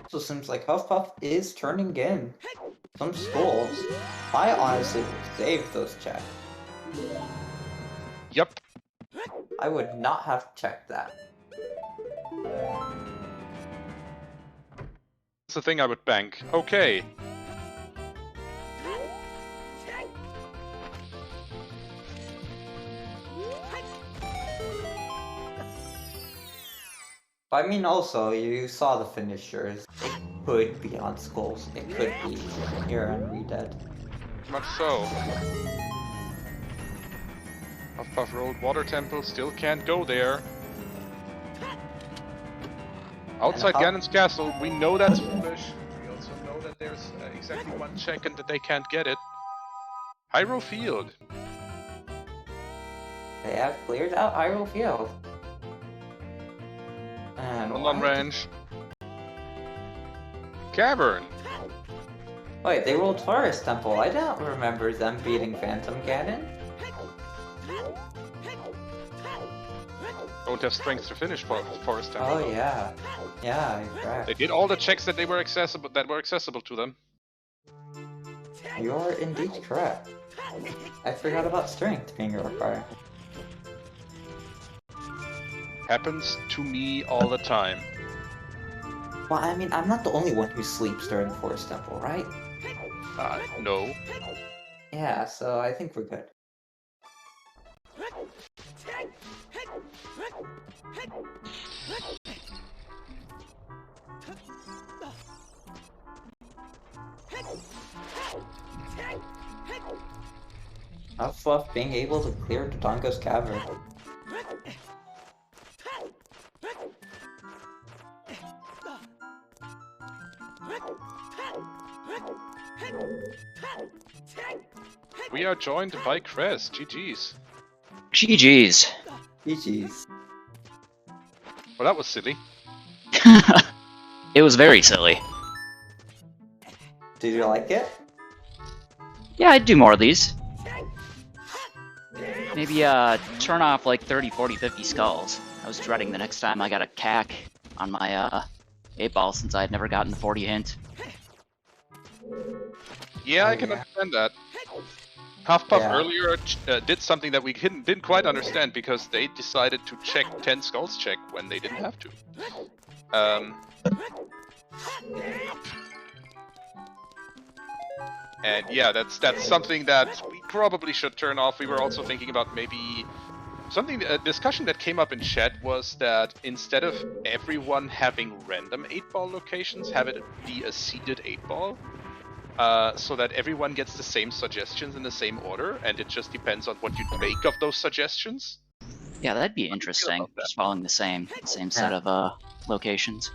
Speaker 2: So it seems like Huffpuff is turning in some skulls. I honestly would save those checks.
Speaker 1: Yep.
Speaker 2: I would not have checked that.
Speaker 1: That's the thing I would bank. Okay.
Speaker 2: I mean, also, you saw the finishers. It could be on skulls. It could be here on Redead.
Speaker 1: Much so. Huffpuff Road Water Temple still can't go there. Outside Ganon's castle, we know that's foolish. We also know that there's exactly one check and that they can't get it. Hyrule Field.
Speaker 2: They have cleared out Hyrule Field. And
Speaker 1: London Ranch. Cavern.
Speaker 2: Wait, they rolled Forest Temple. I don't remember them beating Phantom Ganon.
Speaker 1: Don't have strength to finish Forest Temple.
Speaker 2: Oh yeah, yeah, you're correct.
Speaker 1: They did all the checks that were accessible to them.
Speaker 2: You are indeed correct. I forgot about strength being required.
Speaker 1: Happens to me all the time.
Speaker 2: Well, I mean, I'm not the only one who sleeps during Forest Temple, right?
Speaker 1: No.
Speaker 2: Yeah, so I think we're good. Hufflepuff being able to clear Dodongo's cavern.
Speaker 1: We are joined by Krez. GG's.
Speaker 4: GG's.
Speaker 2: GG's.
Speaker 1: Well, that was silly.
Speaker 4: It was very silly.
Speaker 2: Did you like it?
Speaker 4: Yeah, I'd do more of these. Maybe turn off like 30, 40, 50 skulls. I was dreading the next time I got a cack on my 8-ball since I had never gotten the 40 hint.
Speaker 1: Yeah,
Speaker 2: Oh,
Speaker 1: I can
Speaker 2: yeah.
Speaker 1: understand that. Huffpuff
Speaker 2: Yeah.
Speaker 1: earlier did something that we didn't quite understand because they decided to check 10 skulls check when they didn't have to. And yeah, that's something that we probably should turn off. We were also thinking about maybe a discussion that came up in chat was that instead of everyone having random 8-ball locations, have it be a seeded 8-ball. So that everyone gets the same suggestions in the same order, and it just depends on what you make of those suggestions.
Speaker 4: Yeah, that'd be interesting.
Speaker 1: about that?
Speaker 4: Just following the same set of locations.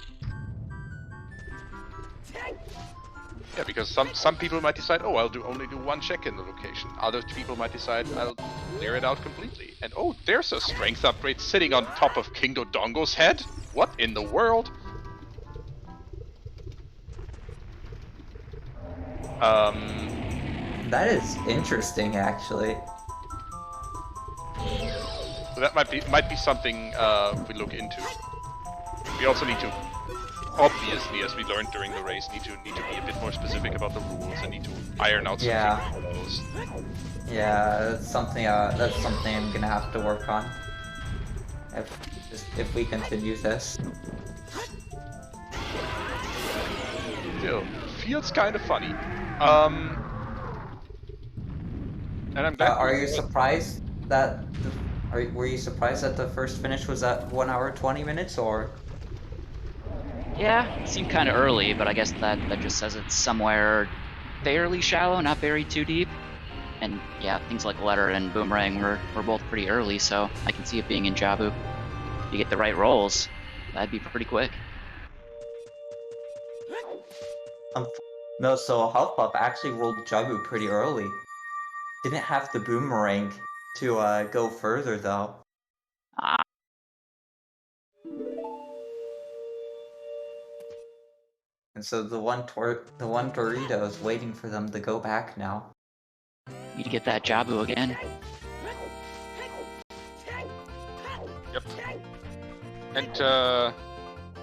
Speaker 1: Yeah, because some people might decide, oh, I'll only do one check in the location. Other people might decide, I'll clear it out completely. And oh, there's a strength upgrade sitting on top of King Dodongo's head? What in the world?
Speaker 2: That is interesting, actually.
Speaker 1: that might be something we look into. We also need to, obviously, as we learned during the race, need to be a bit more specific about the rules and need to iron out some things.
Speaker 2: Yeah, that's something I'm gonna have to work on. If we continue this.
Speaker 1: Still, feels kind of funny. And I'm glad.
Speaker 2: Are you surprised that were you surprised that the first finish was at 1 hour 20 minutes, or?
Speaker 4: Yeah, it seemed kind of early, but I guess that just says it's somewhere fairly shallow, not buried too deep. And yeah, things like Letter and Boomerang were both pretty early, so I can see it being in Jabu. If you get the right rolls, that'd be pretty quick.
Speaker 2: No, so Hufflepuff actually rolled Jabu pretty early. Didn't have the Boomerang to go further though.
Speaker 4: Ah,
Speaker 2: And so the one Dorito is waiting for them to go back now.
Speaker 4: need to get that Jabu again.
Speaker 1: Yep. And oh,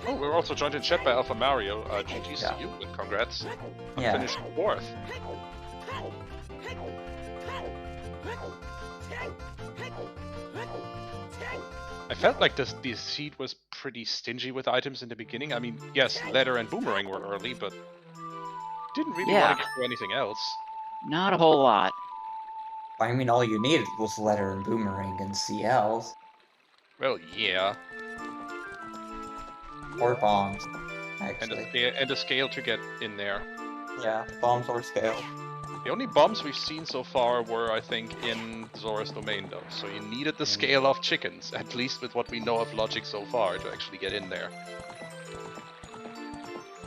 Speaker 1: we're also joined in chat by Alpha Mario. GG's to you, and congrats on finishing 4th. I felt like this seed was pretty stingy with items in the beginning. I mean, yes, Letter and Boomerang were early, but didn't really want to get to anything else.
Speaker 4: Not a whole lot.
Speaker 2: I mean, all you needed was Letter and Boomerang and CLs.
Speaker 1: Well, yeah.
Speaker 2: Or bombs, actually.
Speaker 1: And a scale to get in there.
Speaker 2: Yeah, bombs or scale.
Speaker 1: The only bombs we've seen so far were, I think, in Zora's Domain, though. So you needed the scale of chickens, at least with what we know of logic so far, to actually get in there.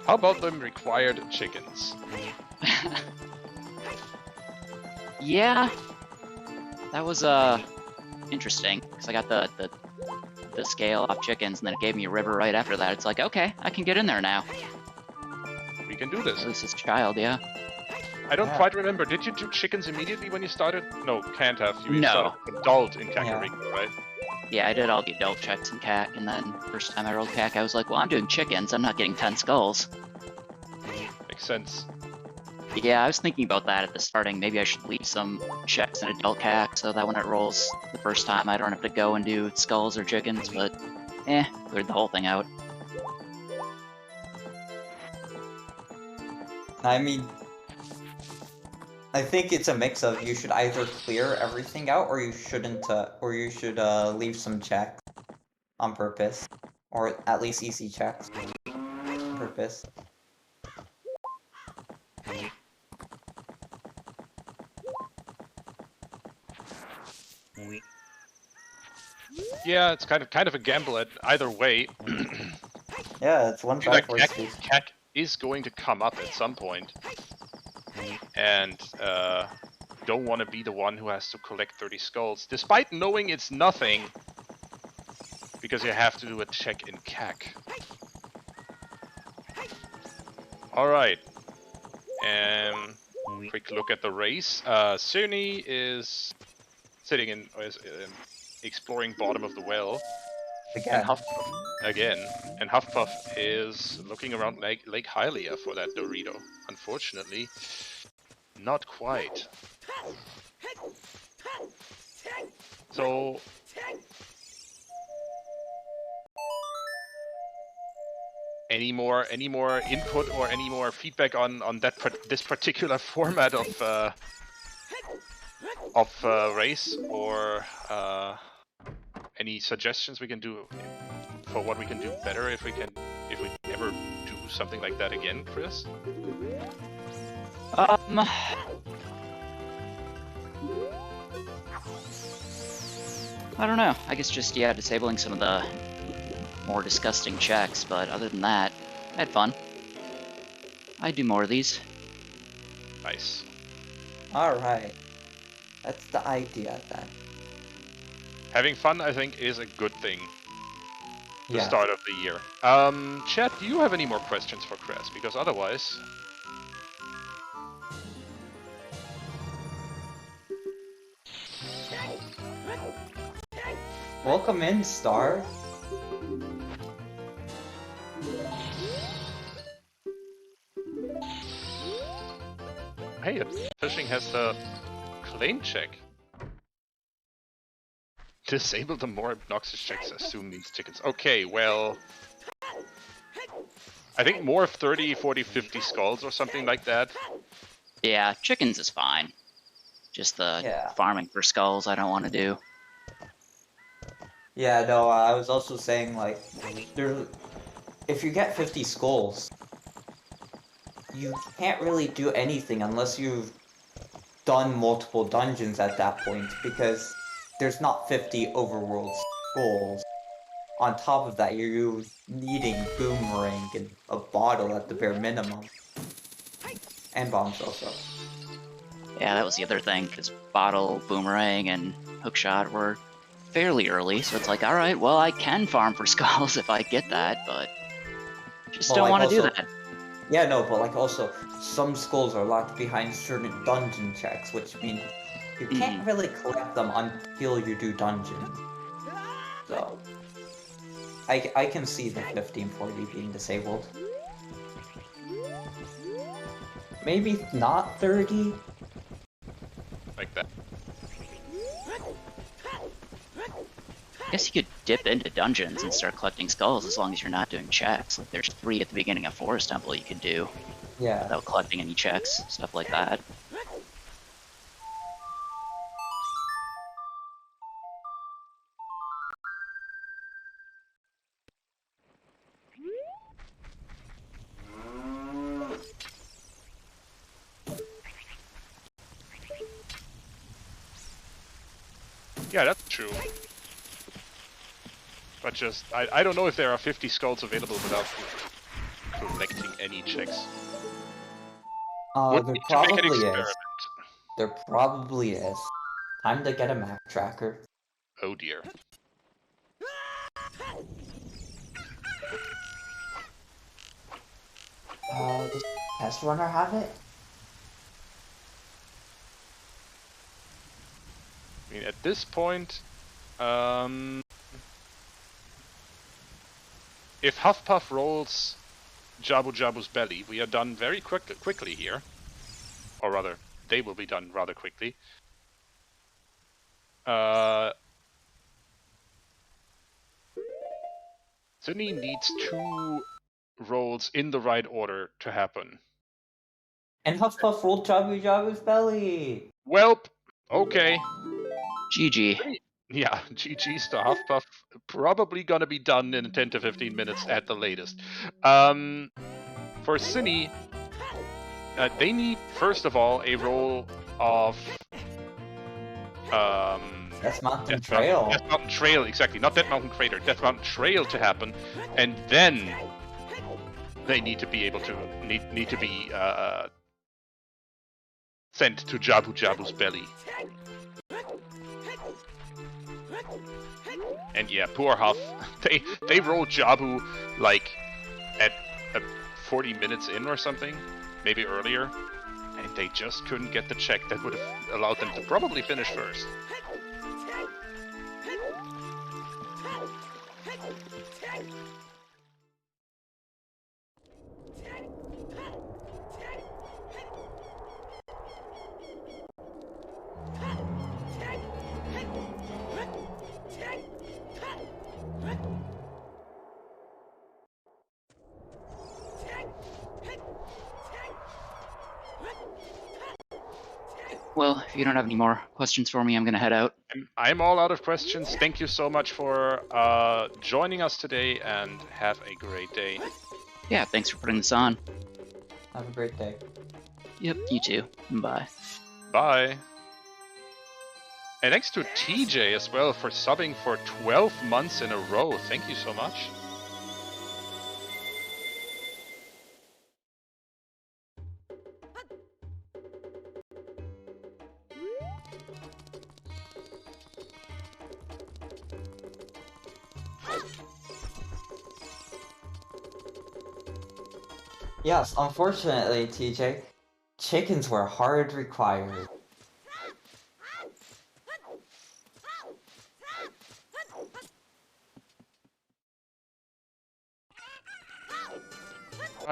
Speaker 1: How about them required chickens?
Speaker 4: Yeah, that was interesting because I got the scale off chickens, and then it gave me a river right after that. It's like, okay, I can get in there now.
Speaker 1: We can do this.
Speaker 4: At least as a child, yeah.
Speaker 1: I don't quite remember. Did you do chickens immediately when you started? No, can't have. You started adult in Kakariko, right?
Speaker 4: Yeah, I did all the adult checks in CAC, and then first time I rolled CAC, I was like, well, I'm doing chickens. I'm not getting 10 skulls.
Speaker 1: Makes sense.
Speaker 4: Yeah, I was thinking about that at the starting. Maybe I should leave some checks in adult CAC so that when it rolls the first time, I don't have to go and do skulls or chickens, but cleared the whole thing out.
Speaker 2: I mean, I think it's a mix of you should either clear everything out or you shouldn't, or you should leave some checks on purpose, or at least easy checks on purpose.
Speaker 1: Yeah, it's kind of a gamble at either way.
Speaker 2: Yeah, it's one Triforce.
Speaker 1: CAC is going to come up at some point, and don't want to be the one who has to collect 30 skulls, despite knowing it's nothing, because you have to do a check in CAC. Alright. Quick look at the race. Suni is sitting in, exploring bottom of the well.
Speaker 2: Again.
Speaker 1: And Huffpuff is looking around Lake Hylia for that Dorito. Unfortunately, not quite. So any more input or any more feedback on this particular format of race, or any suggestions we can do for what we can do better if we ever do something like that again, Chris?
Speaker 4: I don't know. I guess just, disabling some of the more disgusting checks, but other than that, I had fun. I'd do more of these.
Speaker 1: Nice.
Speaker 2: Alright. That's the idea then.
Speaker 1: Having fun, I think, is a good thing. The
Speaker 2: Yeah.
Speaker 1: start of the year. Chat, do you have any more questions for Chris? Because otherwise...
Speaker 2: Welcome in, Star.
Speaker 1: Hey, fishing has a claim check. Disable the more obnoxious checks, assume means chickens. Okay, well... I think more of 30, 40, 50 skulls or something like that.
Speaker 4: Yeah, chickens is fine. Just the
Speaker 2: Yeah.
Speaker 4: farming for skulls I don't want to do.
Speaker 2: Yeah, no, I was also saying, like, if you get 50 skulls, you can't really do anything unless you've done multiple dungeons at that point, because there's not 50 overworld skulls. On top of that, you're needing boomerang and a bottle at the bare minimum. And bombs also.
Speaker 4: Yeah, that was the other thing, because bottle, boomerang, and hookshot were fairly early, so it's like, alright, well, I can farm for skulls if I get that, but just
Speaker 2: But,
Speaker 4: don't
Speaker 2: like,
Speaker 4: want to do
Speaker 2: also,
Speaker 4: that.
Speaker 2: yeah, no, but like also, some skulls are locked behind certain dungeon checks, which means you can't really collect them until you do dungeons. So, I can see the 1540 being disabled. Maybe not 30?
Speaker 1: Like that.
Speaker 4: I guess you could dip into dungeons and start collecting skulls as long as you're not doing checks. Like there's 3 at the beginning of Forest Temple you could do
Speaker 2: Yeah.
Speaker 4: without collecting any checks, stuff like that.
Speaker 1: Yeah, that's true. But just, I don't know if there are 50 skulls available without collecting any checks. Would
Speaker 2: There
Speaker 1: need to make an
Speaker 2: probably
Speaker 1: experiment.
Speaker 2: is. There probably is. Time to get a map tracker.
Speaker 1: Oh dear.
Speaker 2: Does Test Runner have it?
Speaker 1: I mean, at this point, if Huffpuff rolls Jabu Jabu's belly, we are done very quickly here. Or rather, they will be done rather quickly. Sydney needs 2 rolls in the right order to happen.
Speaker 2: And Huffpuff rolled Jabu Jabu's belly!
Speaker 1: Welp, okay.
Speaker 4: GG.
Speaker 1: Yeah, GG's to Huffpuff. Probably gonna be done in 10 to 15 minutes at the latest. For Cine, they need, first of all, a roll of...
Speaker 2: That's Mountain Trail.
Speaker 1: Death Mountain Trail, exactly. Not Death Mountain Crater. Death Mountain Trail to happen. And then they need to be able to... Need to be sent to Jabu Jabu's belly. And yeah, poor Huff. They rolled Jabu like at 40 minutes in or something, maybe earlier, and they just couldn't get the check that would have allowed them to probably finish first.
Speaker 4: Well, if you don't have any more questions for me, I'm gonna head out.
Speaker 1: I'm all out of questions. Thank you so much for joining us today, and have a great day.
Speaker 4: Yeah, thanks for putting this on.
Speaker 2: Have a great day.
Speaker 4: Yep, you too. Bye.
Speaker 1: Bye. And thanks to TJ as well for subbing for 12 months in a row. Thank you so much.
Speaker 2: Yes, unfortunately, TJ, chickens were hard required.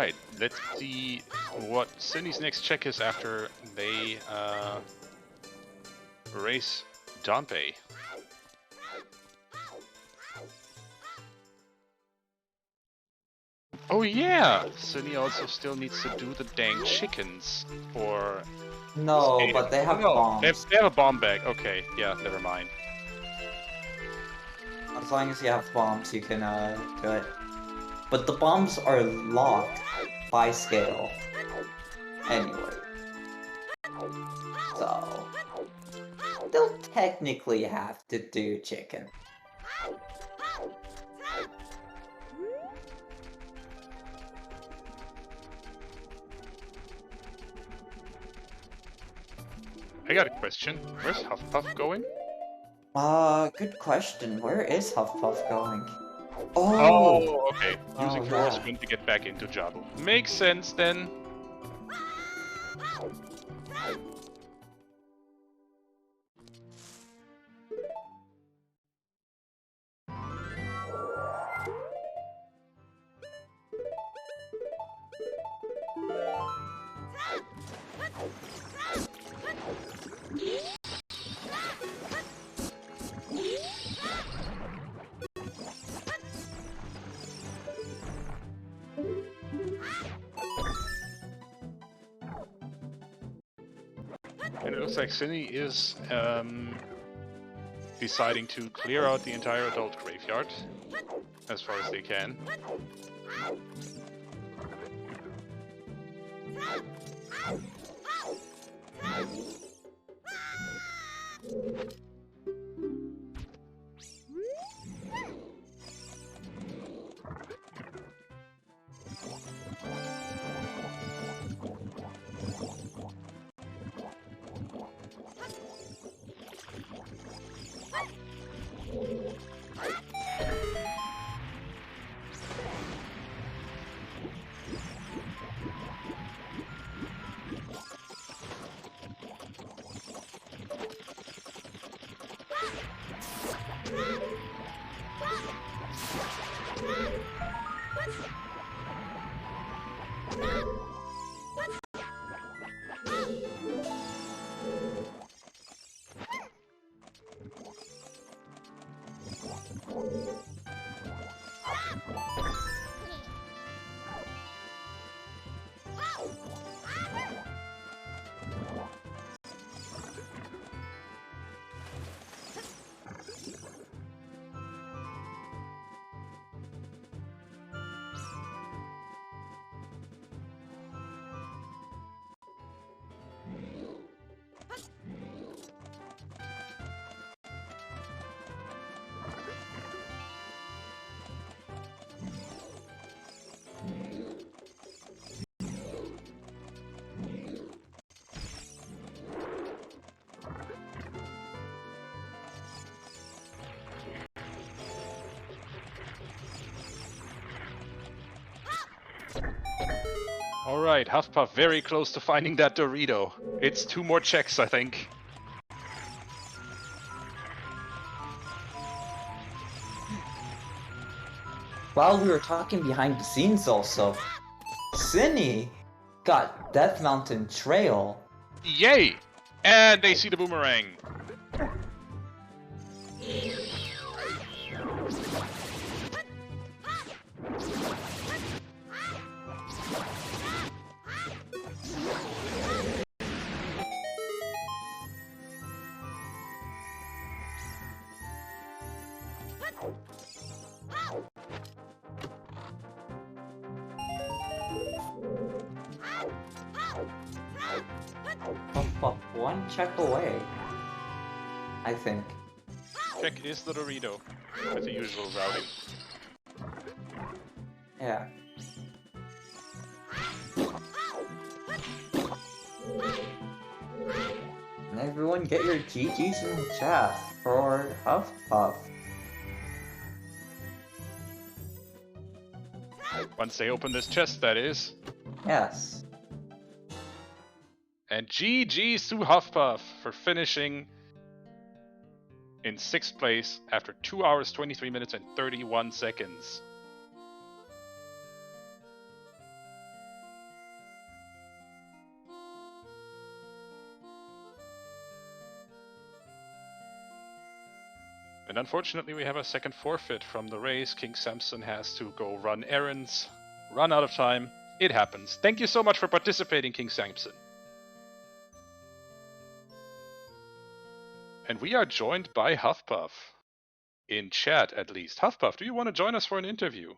Speaker 1: Right, let's see what Cindy's next check is after they race Dompe. Oh yeah! Cindy also still needs to do the dang chickens for...
Speaker 2: No,
Speaker 1: skating.
Speaker 2: but they
Speaker 1: Oh,
Speaker 2: have
Speaker 1: no,
Speaker 2: bombs.
Speaker 1: They have a bomb bag. Okay, yeah, never mind.
Speaker 2: As long as you have bombs, you can do it. But the bombs are locked by scale. Anyway. So... they'll technically have to do chicken.
Speaker 1: I got a question. Where's Huffpuff going?
Speaker 2: Good question. Where is Huffpuff going?
Speaker 1: Oh, okay. Using
Speaker 2: Oh,
Speaker 1: Force
Speaker 2: yeah.
Speaker 1: Wind to get back into Jabu. Makes sense then. And it looks like Cindy is deciding to clear out the entire adult graveyard as far as they can. Alright, Huffpuff very close to finding that Dorito. It's 2 more checks, I think.
Speaker 2: While we were talking behind the scenes also, Cinny got Death Mountain Trail.
Speaker 1: Yay! And they see the boomerang.
Speaker 2: Huffpuff one check away. I think.
Speaker 1: Check is the Dorito, with the usual routing.
Speaker 2: Yeah. And everyone get your GGs in the chat for Huffpuff.
Speaker 1: Once they open this chest, that is.
Speaker 2: Yes.
Speaker 1: And GG's to Huffpuff for finishing in 6th place after 2 hours, 23 minutes, and 31 seconds. And unfortunately, we have a second forfeit from the race. King Samson has to go run errands, run out of time. It happens. Thank you so much for participating, King Samson. And we are joined by Huffpuff. In chat, at least. Huffpuff, do you want to join us for an interview?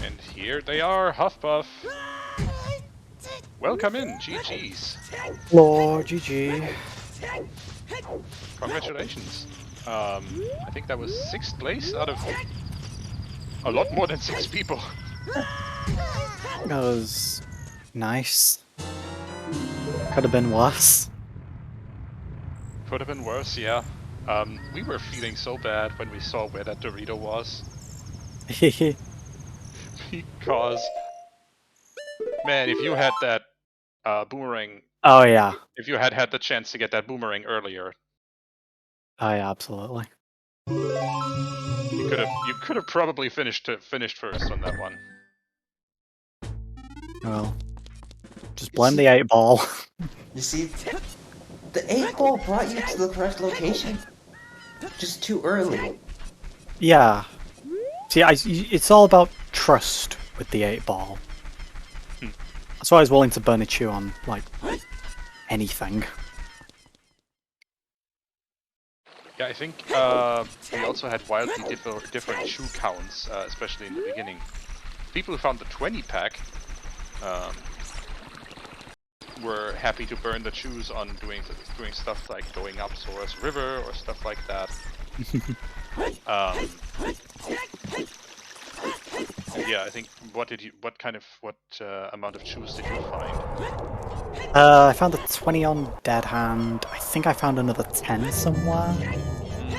Speaker 1: And here they are, Huffpuff. Welcome in, GG's.
Speaker 5: Lord, GG.
Speaker 1: Congratulations. I think that was 6th place out of a lot more than 6 people.
Speaker 5: That was nice. Could have been worse.
Speaker 1: Could have been worse, yeah. We were feeling so bad when we saw where that Dorito was. Because, man, if you had that boomerang,
Speaker 5: Oh yeah.
Speaker 1: if you had the chance to get that boomerang earlier,
Speaker 5: Oh yeah, absolutely.
Speaker 1: you could have probably finished first on that one.
Speaker 5: Well, just blame the 8-ball.
Speaker 2: You see, the 8-ball brought you to the correct location. Just too early.
Speaker 5: Yeah. See, it's all about trust with the 8-ball. That's why I was willing to burn a chew on, like, anything.
Speaker 1: Yeah, I think we also had wildly different shoe counts, especially in the beginning. People who found the 20-pack were happy to burn the shoes on doing stuff like going up Sora's River or stuff like that. Yeah, I think what amount of shoes did you find?
Speaker 5: I found a 20 on Dead Hand. I think I found another 10 somewhere.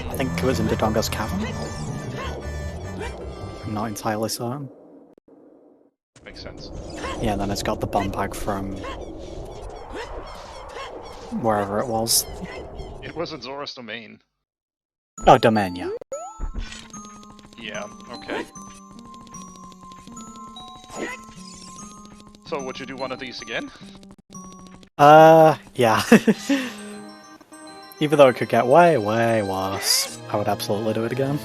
Speaker 5: I think it was in Dodonga's Cavern. I'm not entirely certain.
Speaker 1: Makes sense.
Speaker 5: Yeah, then it's got the bomb bag from wherever it was.
Speaker 1: It was in Zora's domain.
Speaker 5: Oh, domain, yeah.
Speaker 1: Yeah, okay. So, would you do one of these again?
Speaker 5: Yeah. Even though it could get way, way worse, I would absolutely do it again.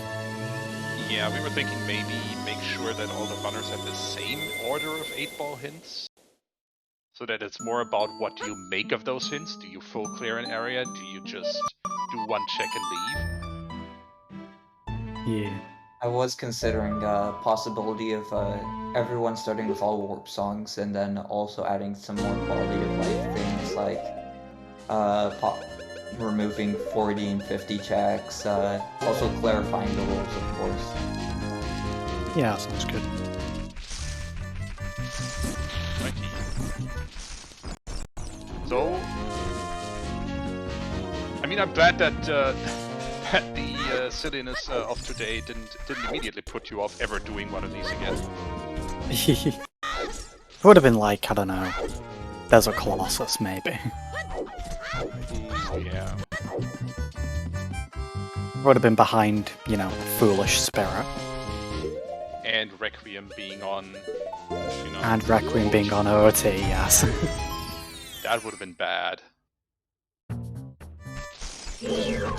Speaker 1: Yeah, we were thinking maybe make sure that all the runners have the same order of 8-ball hints. So that it's more about what you make of those hints. Do you full clear an area? Do you just do one check and leave?
Speaker 5: Yeah.
Speaker 2: I was considering possibility of everyone starting with all warp songs and then also adding some more quality of life things like removing 40 and 50 checks, also clarifying the rules, of course.
Speaker 5: Yeah, sounds good.
Speaker 1: So, I mean, I'm glad that the silliness of today didn't immediately put you off ever doing one of these again.
Speaker 5: It would have been like, I don't know, Desert Colossus, maybe.
Speaker 1: Yeah.
Speaker 5: Would have been behind, you know, Foolish Spirit.
Speaker 1: And Requiem being on, you know...
Speaker 5: And Requiem being on OT, yes.
Speaker 1: That would have been bad.
Speaker 2: Yeah,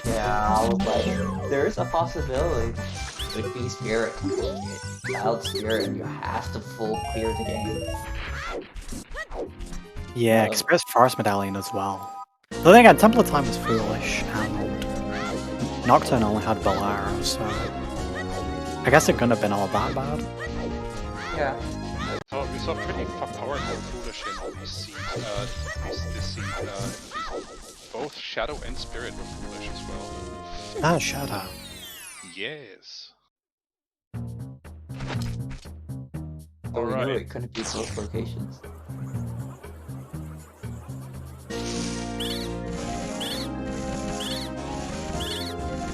Speaker 2: I was like, there is a possibility. It could be Spirit, Child Spirit, and you have to full clear the game.
Speaker 5: Yeah, Express Forest Medallion as well. But then again, Temple of Time was foolish, and Nocturne only had Bolero, so I guess it couldn't have been all that bad.
Speaker 2: Yeah.
Speaker 1: We saw pretty powerful Foolish in this seed. This seed. Both Shadow and Spirit were Foolish as well.
Speaker 5: Ah, Shadow.
Speaker 1: Yes.
Speaker 2: So we knew
Speaker 1: Alright.
Speaker 2: it couldn't be both locations.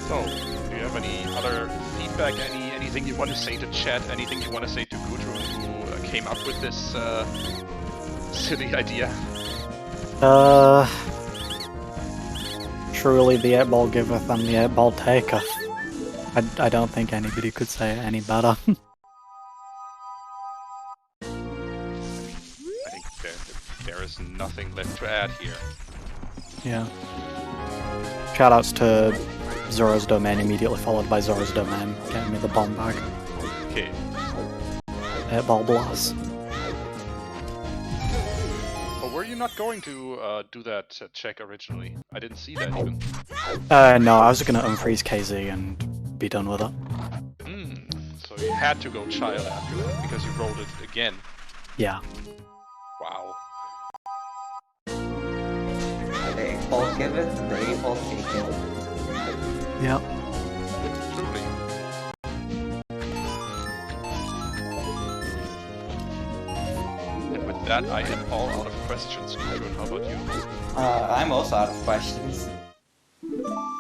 Speaker 1: So, do you have any other feedback? Anything you want to say to chat? Anything you want to say to Gudrun, who came up with this silly idea?
Speaker 5: Truly the 8-ball giveth and the 8-ball taketh. I don't think anybody could say it any better.
Speaker 1: I think there is nothing left to add here.
Speaker 5: Yeah. Shoutouts to Zora's Domain immediately followed by Zora's Domain, getting me the bomb bag.
Speaker 1: Okay.
Speaker 5: 8-ball blast.
Speaker 1: But were you not going to do that check originally? I didn't see that even.
Speaker 5: No, I was gonna unfreeze KZ and be done with it.
Speaker 1: So you had to go child after that because you rolled it again.
Speaker 5: Yeah.
Speaker 1: Wow.
Speaker 2: The 8-ball giveth and the 8-ball taketh.
Speaker 5: Yeah.
Speaker 1: Truly. And with that, I am all out of questions. Gudrun, how about you?
Speaker 2: I'm also out of questions.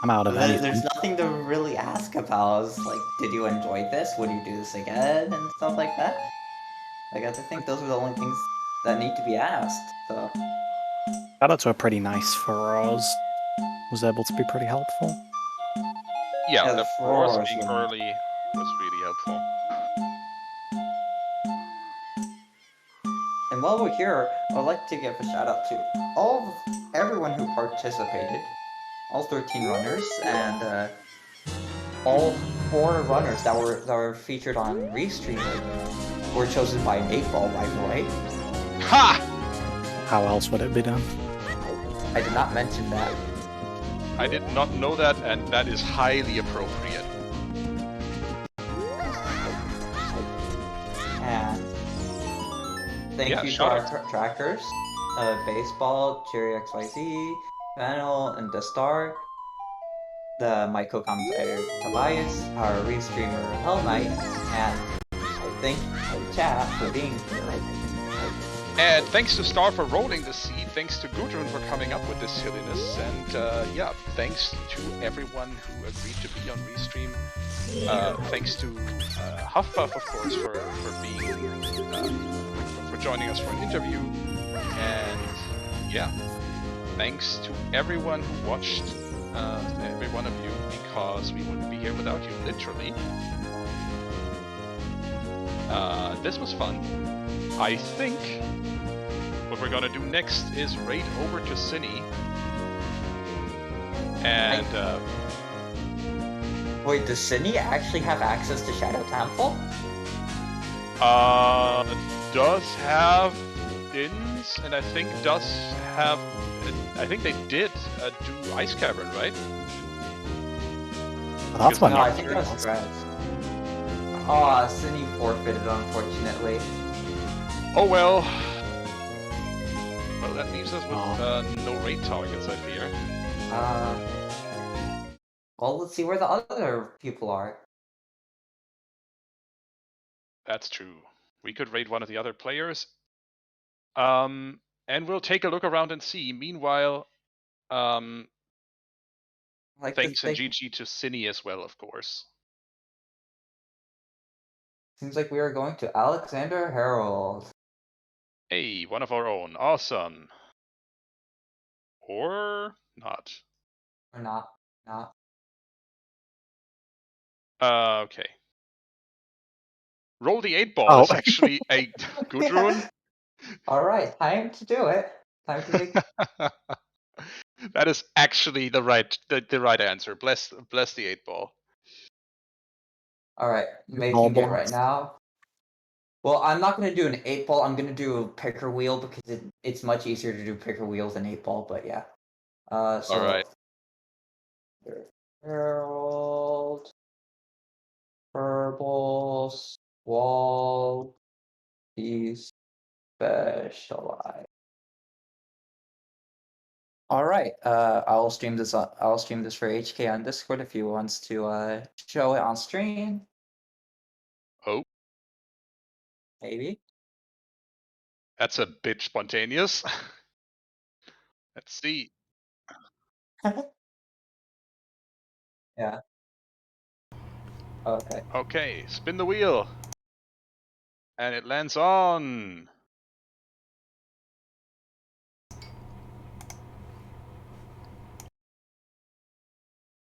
Speaker 5: I'm out of anything.
Speaker 2: There's nothing to really ask about. It's like, did you enjoy this? Would you do this again? And stuff like that. Like, I think those are the only things that need to be asked. So,
Speaker 5: Shoutouts were pretty nice for us. Was able to be pretty helpful.
Speaker 1: Yeah,
Speaker 2: Yeah,
Speaker 1: the
Speaker 2: the
Speaker 1: floors
Speaker 2: floors
Speaker 1: being
Speaker 2: were-
Speaker 1: early was really helpful.
Speaker 2: and while we're here, I'd like to give a shout out to everyone who participated, all 13 runners, and all 4 runners that were featured on Restream were chosen by an 8-ball, by the way.
Speaker 1: Ha!
Speaker 5: How else would it be done?
Speaker 2: I did not mention that.
Speaker 1: I did not know that, and that is highly appropriate.
Speaker 2: And thank
Speaker 1: Yeah,
Speaker 2: you to
Speaker 1: shout
Speaker 2: our
Speaker 1: out.
Speaker 2: trackers, Baseball, Cherry XYZ, Vanel, and The Star, my co-commentator Tobias, our restreamer Hell Knight, and thank you chat for being here.
Speaker 1: And thanks to Star for rolling the seed, thanks to Gudrun for coming up with this silliness, and yeah, thanks to everyone who agreed to be on Restream. Thanks to Huffpuff, of course, for being for joining us for an interview, and yeah, thanks to everyone who watched, every one of you, because we wouldn't be here without you, literally. This was fun. I think what we're gonna do next is raid over to Cine. And
Speaker 2: Wait, does Sydney actually have access to Shadow Temple?
Speaker 1: does have Dins, and I think does have. I think they did do Ice Cavern, right?
Speaker 5: Well, that's
Speaker 1: Because
Speaker 5: one.
Speaker 2: No, I
Speaker 1: not
Speaker 2: think
Speaker 1: sure.
Speaker 2: that was Grass. Oh, Sydney forfeited, unfortunately.
Speaker 1: Oh well. Well, that leaves us with no raid targets, I fear.
Speaker 2: Well, let's see where the other people are.
Speaker 1: That's true. We could raid one of the other players. And we'll take a look around and see. Meanwhile,
Speaker 2: Like
Speaker 1: thanks and
Speaker 2: thing.
Speaker 1: GG to Cine as well, of course.
Speaker 2: Seems like we are going to Alexander Harold.
Speaker 1: Hey, one of our own. Awesome. Or not.
Speaker 2: Or not. Not.
Speaker 1: Okay. Roll the 8-ball.
Speaker 5: Oh.
Speaker 1: That's actually a Gudrun.
Speaker 2: Alright, time to do it. Time to make.
Speaker 1: That is actually the right answer. Bless the 8-ball.
Speaker 2: Alright,
Speaker 5: Ball
Speaker 2: making it right
Speaker 5: blast.
Speaker 2: now. Well, I'm not going to do an 8-ball. I'm going to do a picker wheel because it's much easier to do picker wheel than 8-ball, but yeah. So.
Speaker 1: Alright.
Speaker 2: Harold. Purple. Wall. Despecialize. All right. I'll stream this. I'll stream this for HK on Discord if he wants to show it on stream.
Speaker 1: Oh,
Speaker 2: Maybe.
Speaker 1: that's a bit spontaneous. Let's see.
Speaker 2: Yeah. Okay.
Speaker 1: Okay, spin the wheel. And it lands on.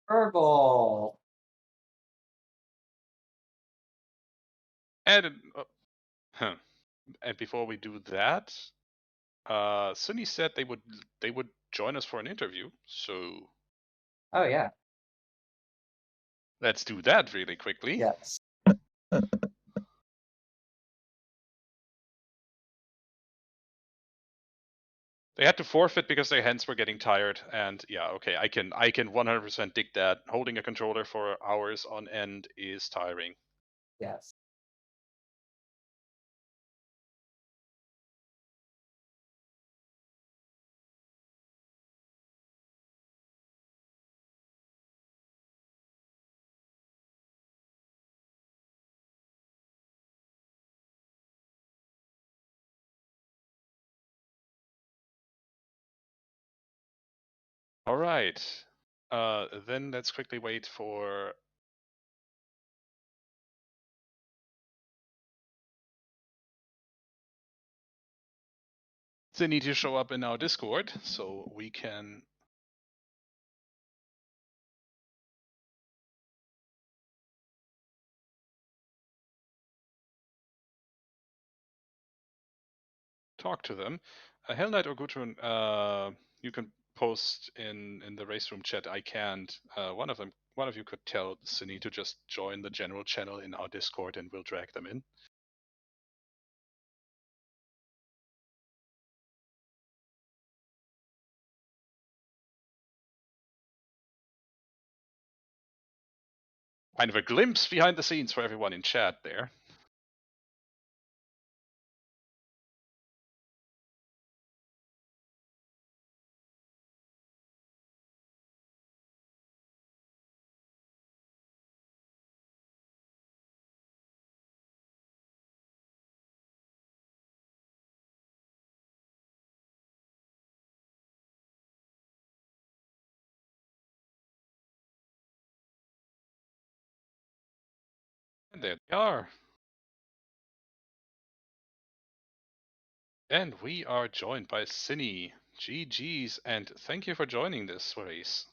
Speaker 2: Herbal.
Speaker 1: And and before we do that, Sunny said they would join us for an interview. So
Speaker 2: Oh yeah.
Speaker 1: let's do that really quickly.
Speaker 2: Yes.
Speaker 1: They had to forfeit because their hands were getting tired, and yeah, okay, I can 100% dig that. Holding a controller for hours on end is tiring.
Speaker 2: Yes.
Speaker 1: All right, then let's quickly wait for. They need to show up in our Discord so we can talk to them. Hell Knight or Gudrun, you can post in the race room chat. I can't. One of you could tell Cine to just join the general channel in our Discord, and we'll drag them in. Kind of a glimpse behind the scenes for everyone in chat there. And there they are. And we are joined by Cine. GG's, and thank you for joining this race.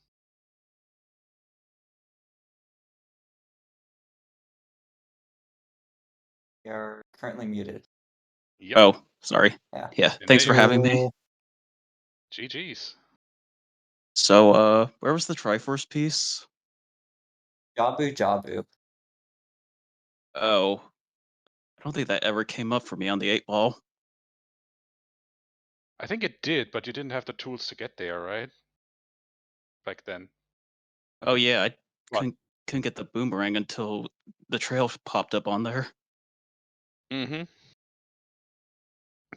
Speaker 2: You're currently muted.
Speaker 1: Yep.
Speaker 6: Oh, sorry.
Speaker 2: Yeah.
Speaker 6: Yeah,
Speaker 1: And
Speaker 6: thanks
Speaker 1: there
Speaker 6: for
Speaker 1: you
Speaker 6: having
Speaker 1: go.
Speaker 6: me.
Speaker 1: GG's.
Speaker 6: So, where was the Triforce piece?
Speaker 2: Jabu Jabu.
Speaker 6: Oh, I don't think that ever came up for me on the 8-ball.
Speaker 1: I think it did, but you didn't have the tools to get there, right? Back then.
Speaker 6: Oh yeah, I
Speaker 1: What?
Speaker 6: couldn't get the boomerang until the trail popped up on there.
Speaker 1: Mm-hmm.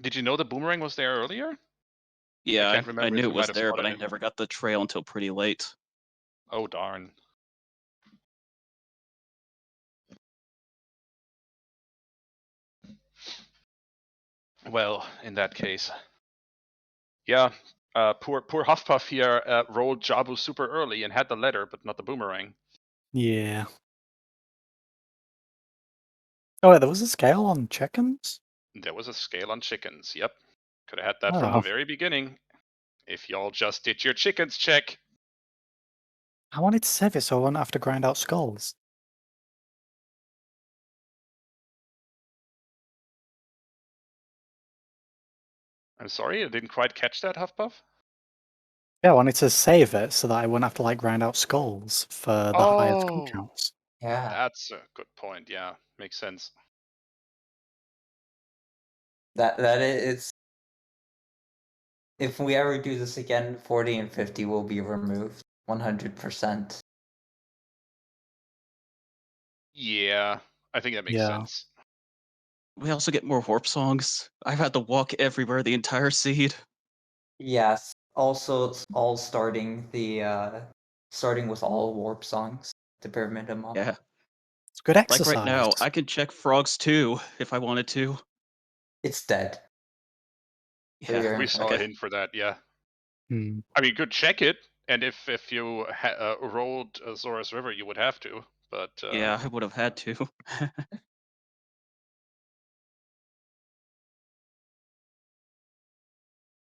Speaker 1: Did you know the boomerang was there earlier?
Speaker 6: Yeah,
Speaker 1: can't
Speaker 6: I
Speaker 1: remember
Speaker 6: knew
Speaker 1: if
Speaker 6: it
Speaker 1: we might
Speaker 6: was
Speaker 1: have
Speaker 6: there, but
Speaker 1: spotted
Speaker 6: I
Speaker 1: it.
Speaker 6: never got the trail until pretty late.
Speaker 1: Oh, darn. Well, in that case. Yeah, poor Huffpuff here rolled Jabu super early and had the letter, but not the boomerang.
Speaker 5: Yeah. Oh, wait, there was a scale on chickens?
Speaker 1: There was a scale on chickens, yep. Could have had that from
Speaker 5: Oh.
Speaker 1: the very beginning. If y'all just did your chickens check.
Speaker 5: I wanted to save it so I wouldn't have to grind out skulls.
Speaker 1: I'm sorry, I didn't quite catch that, Huffpuff.
Speaker 5: Yeah, I wanted to save it so that I wouldn't have to like grind out skulls for the higher skull
Speaker 1: Oh,
Speaker 5: counts.
Speaker 2: Yeah.
Speaker 1: that's a good point. Yeah, makes sense.
Speaker 2: That is. If we ever do this again, 40 and 50 will be removed. 100%.
Speaker 1: Yeah, I think that makes
Speaker 5: Yeah.
Speaker 1: sense.
Speaker 6: We also get more warp songs. I've had to walk everywhere the entire seed.
Speaker 2: Yes. Also, it's all starting with all warp songs to pyramid them up.
Speaker 6: Yeah.
Speaker 5: It's good
Speaker 6: Like
Speaker 5: exercise.
Speaker 6: right now, I could check frogs too if I wanted to.
Speaker 2: It's dead. So
Speaker 6: Yeah.
Speaker 2: you're
Speaker 1: We
Speaker 2: in
Speaker 1: saw
Speaker 2: for
Speaker 1: a
Speaker 2: it.
Speaker 1: hint for that, yeah.
Speaker 5: Hmm.
Speaker 1: I mean, you could check it, and if you rolled Zora's River, you would have to. But
Speaker 6: Yeah, I would have had to.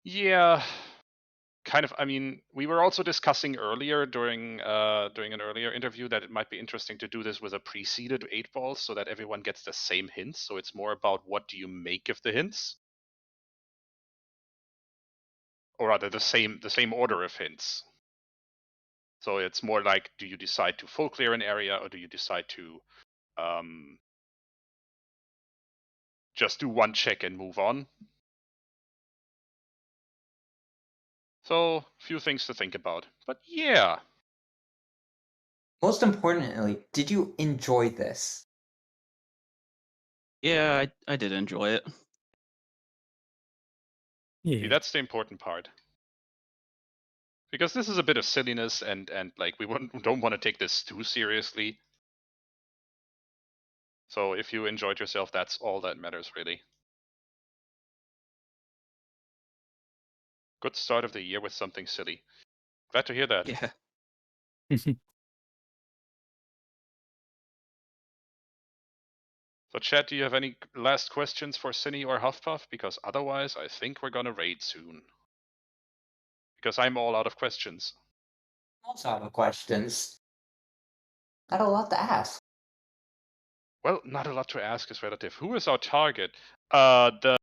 Speaker 1: yeah, kind of. I mean, we were also discussing earlier during an earlier interview that it might be interesting to do this with a preceded 8-ball so that everyone gets the same hints. So it's more about what do you make of the hints, or rather the same order of hints. So it's more like, do you decide to full clear an area, or do you decide to just do one check and move on? So, few things to think about. But yeah.
Speaker 2: Most importantly, did you enjoy this?
Speaker 6: Yeah, I did enjoy it.
Speaker 1: See,
Speaker 5: Yeah.
Speaker 1: that's the important part. Because this is a bit of silliness, and like we don't want to take this too seriously. So if you enjoyed yourself, that's all that matters, really. Good start of the year with something silly. Glad to hear that.
Speaker 6: Yeah.
Speaker 1: So chat, do you have any last questions for Cinny or Huffpuff? Because otherwise, I think we're gonna raid soon. Because I'm all out of questions.
Speaker 2: Also have a questions. Not a lot to ask.
Speaker 1: Well, not a lot to ask is relative. Who is our target? The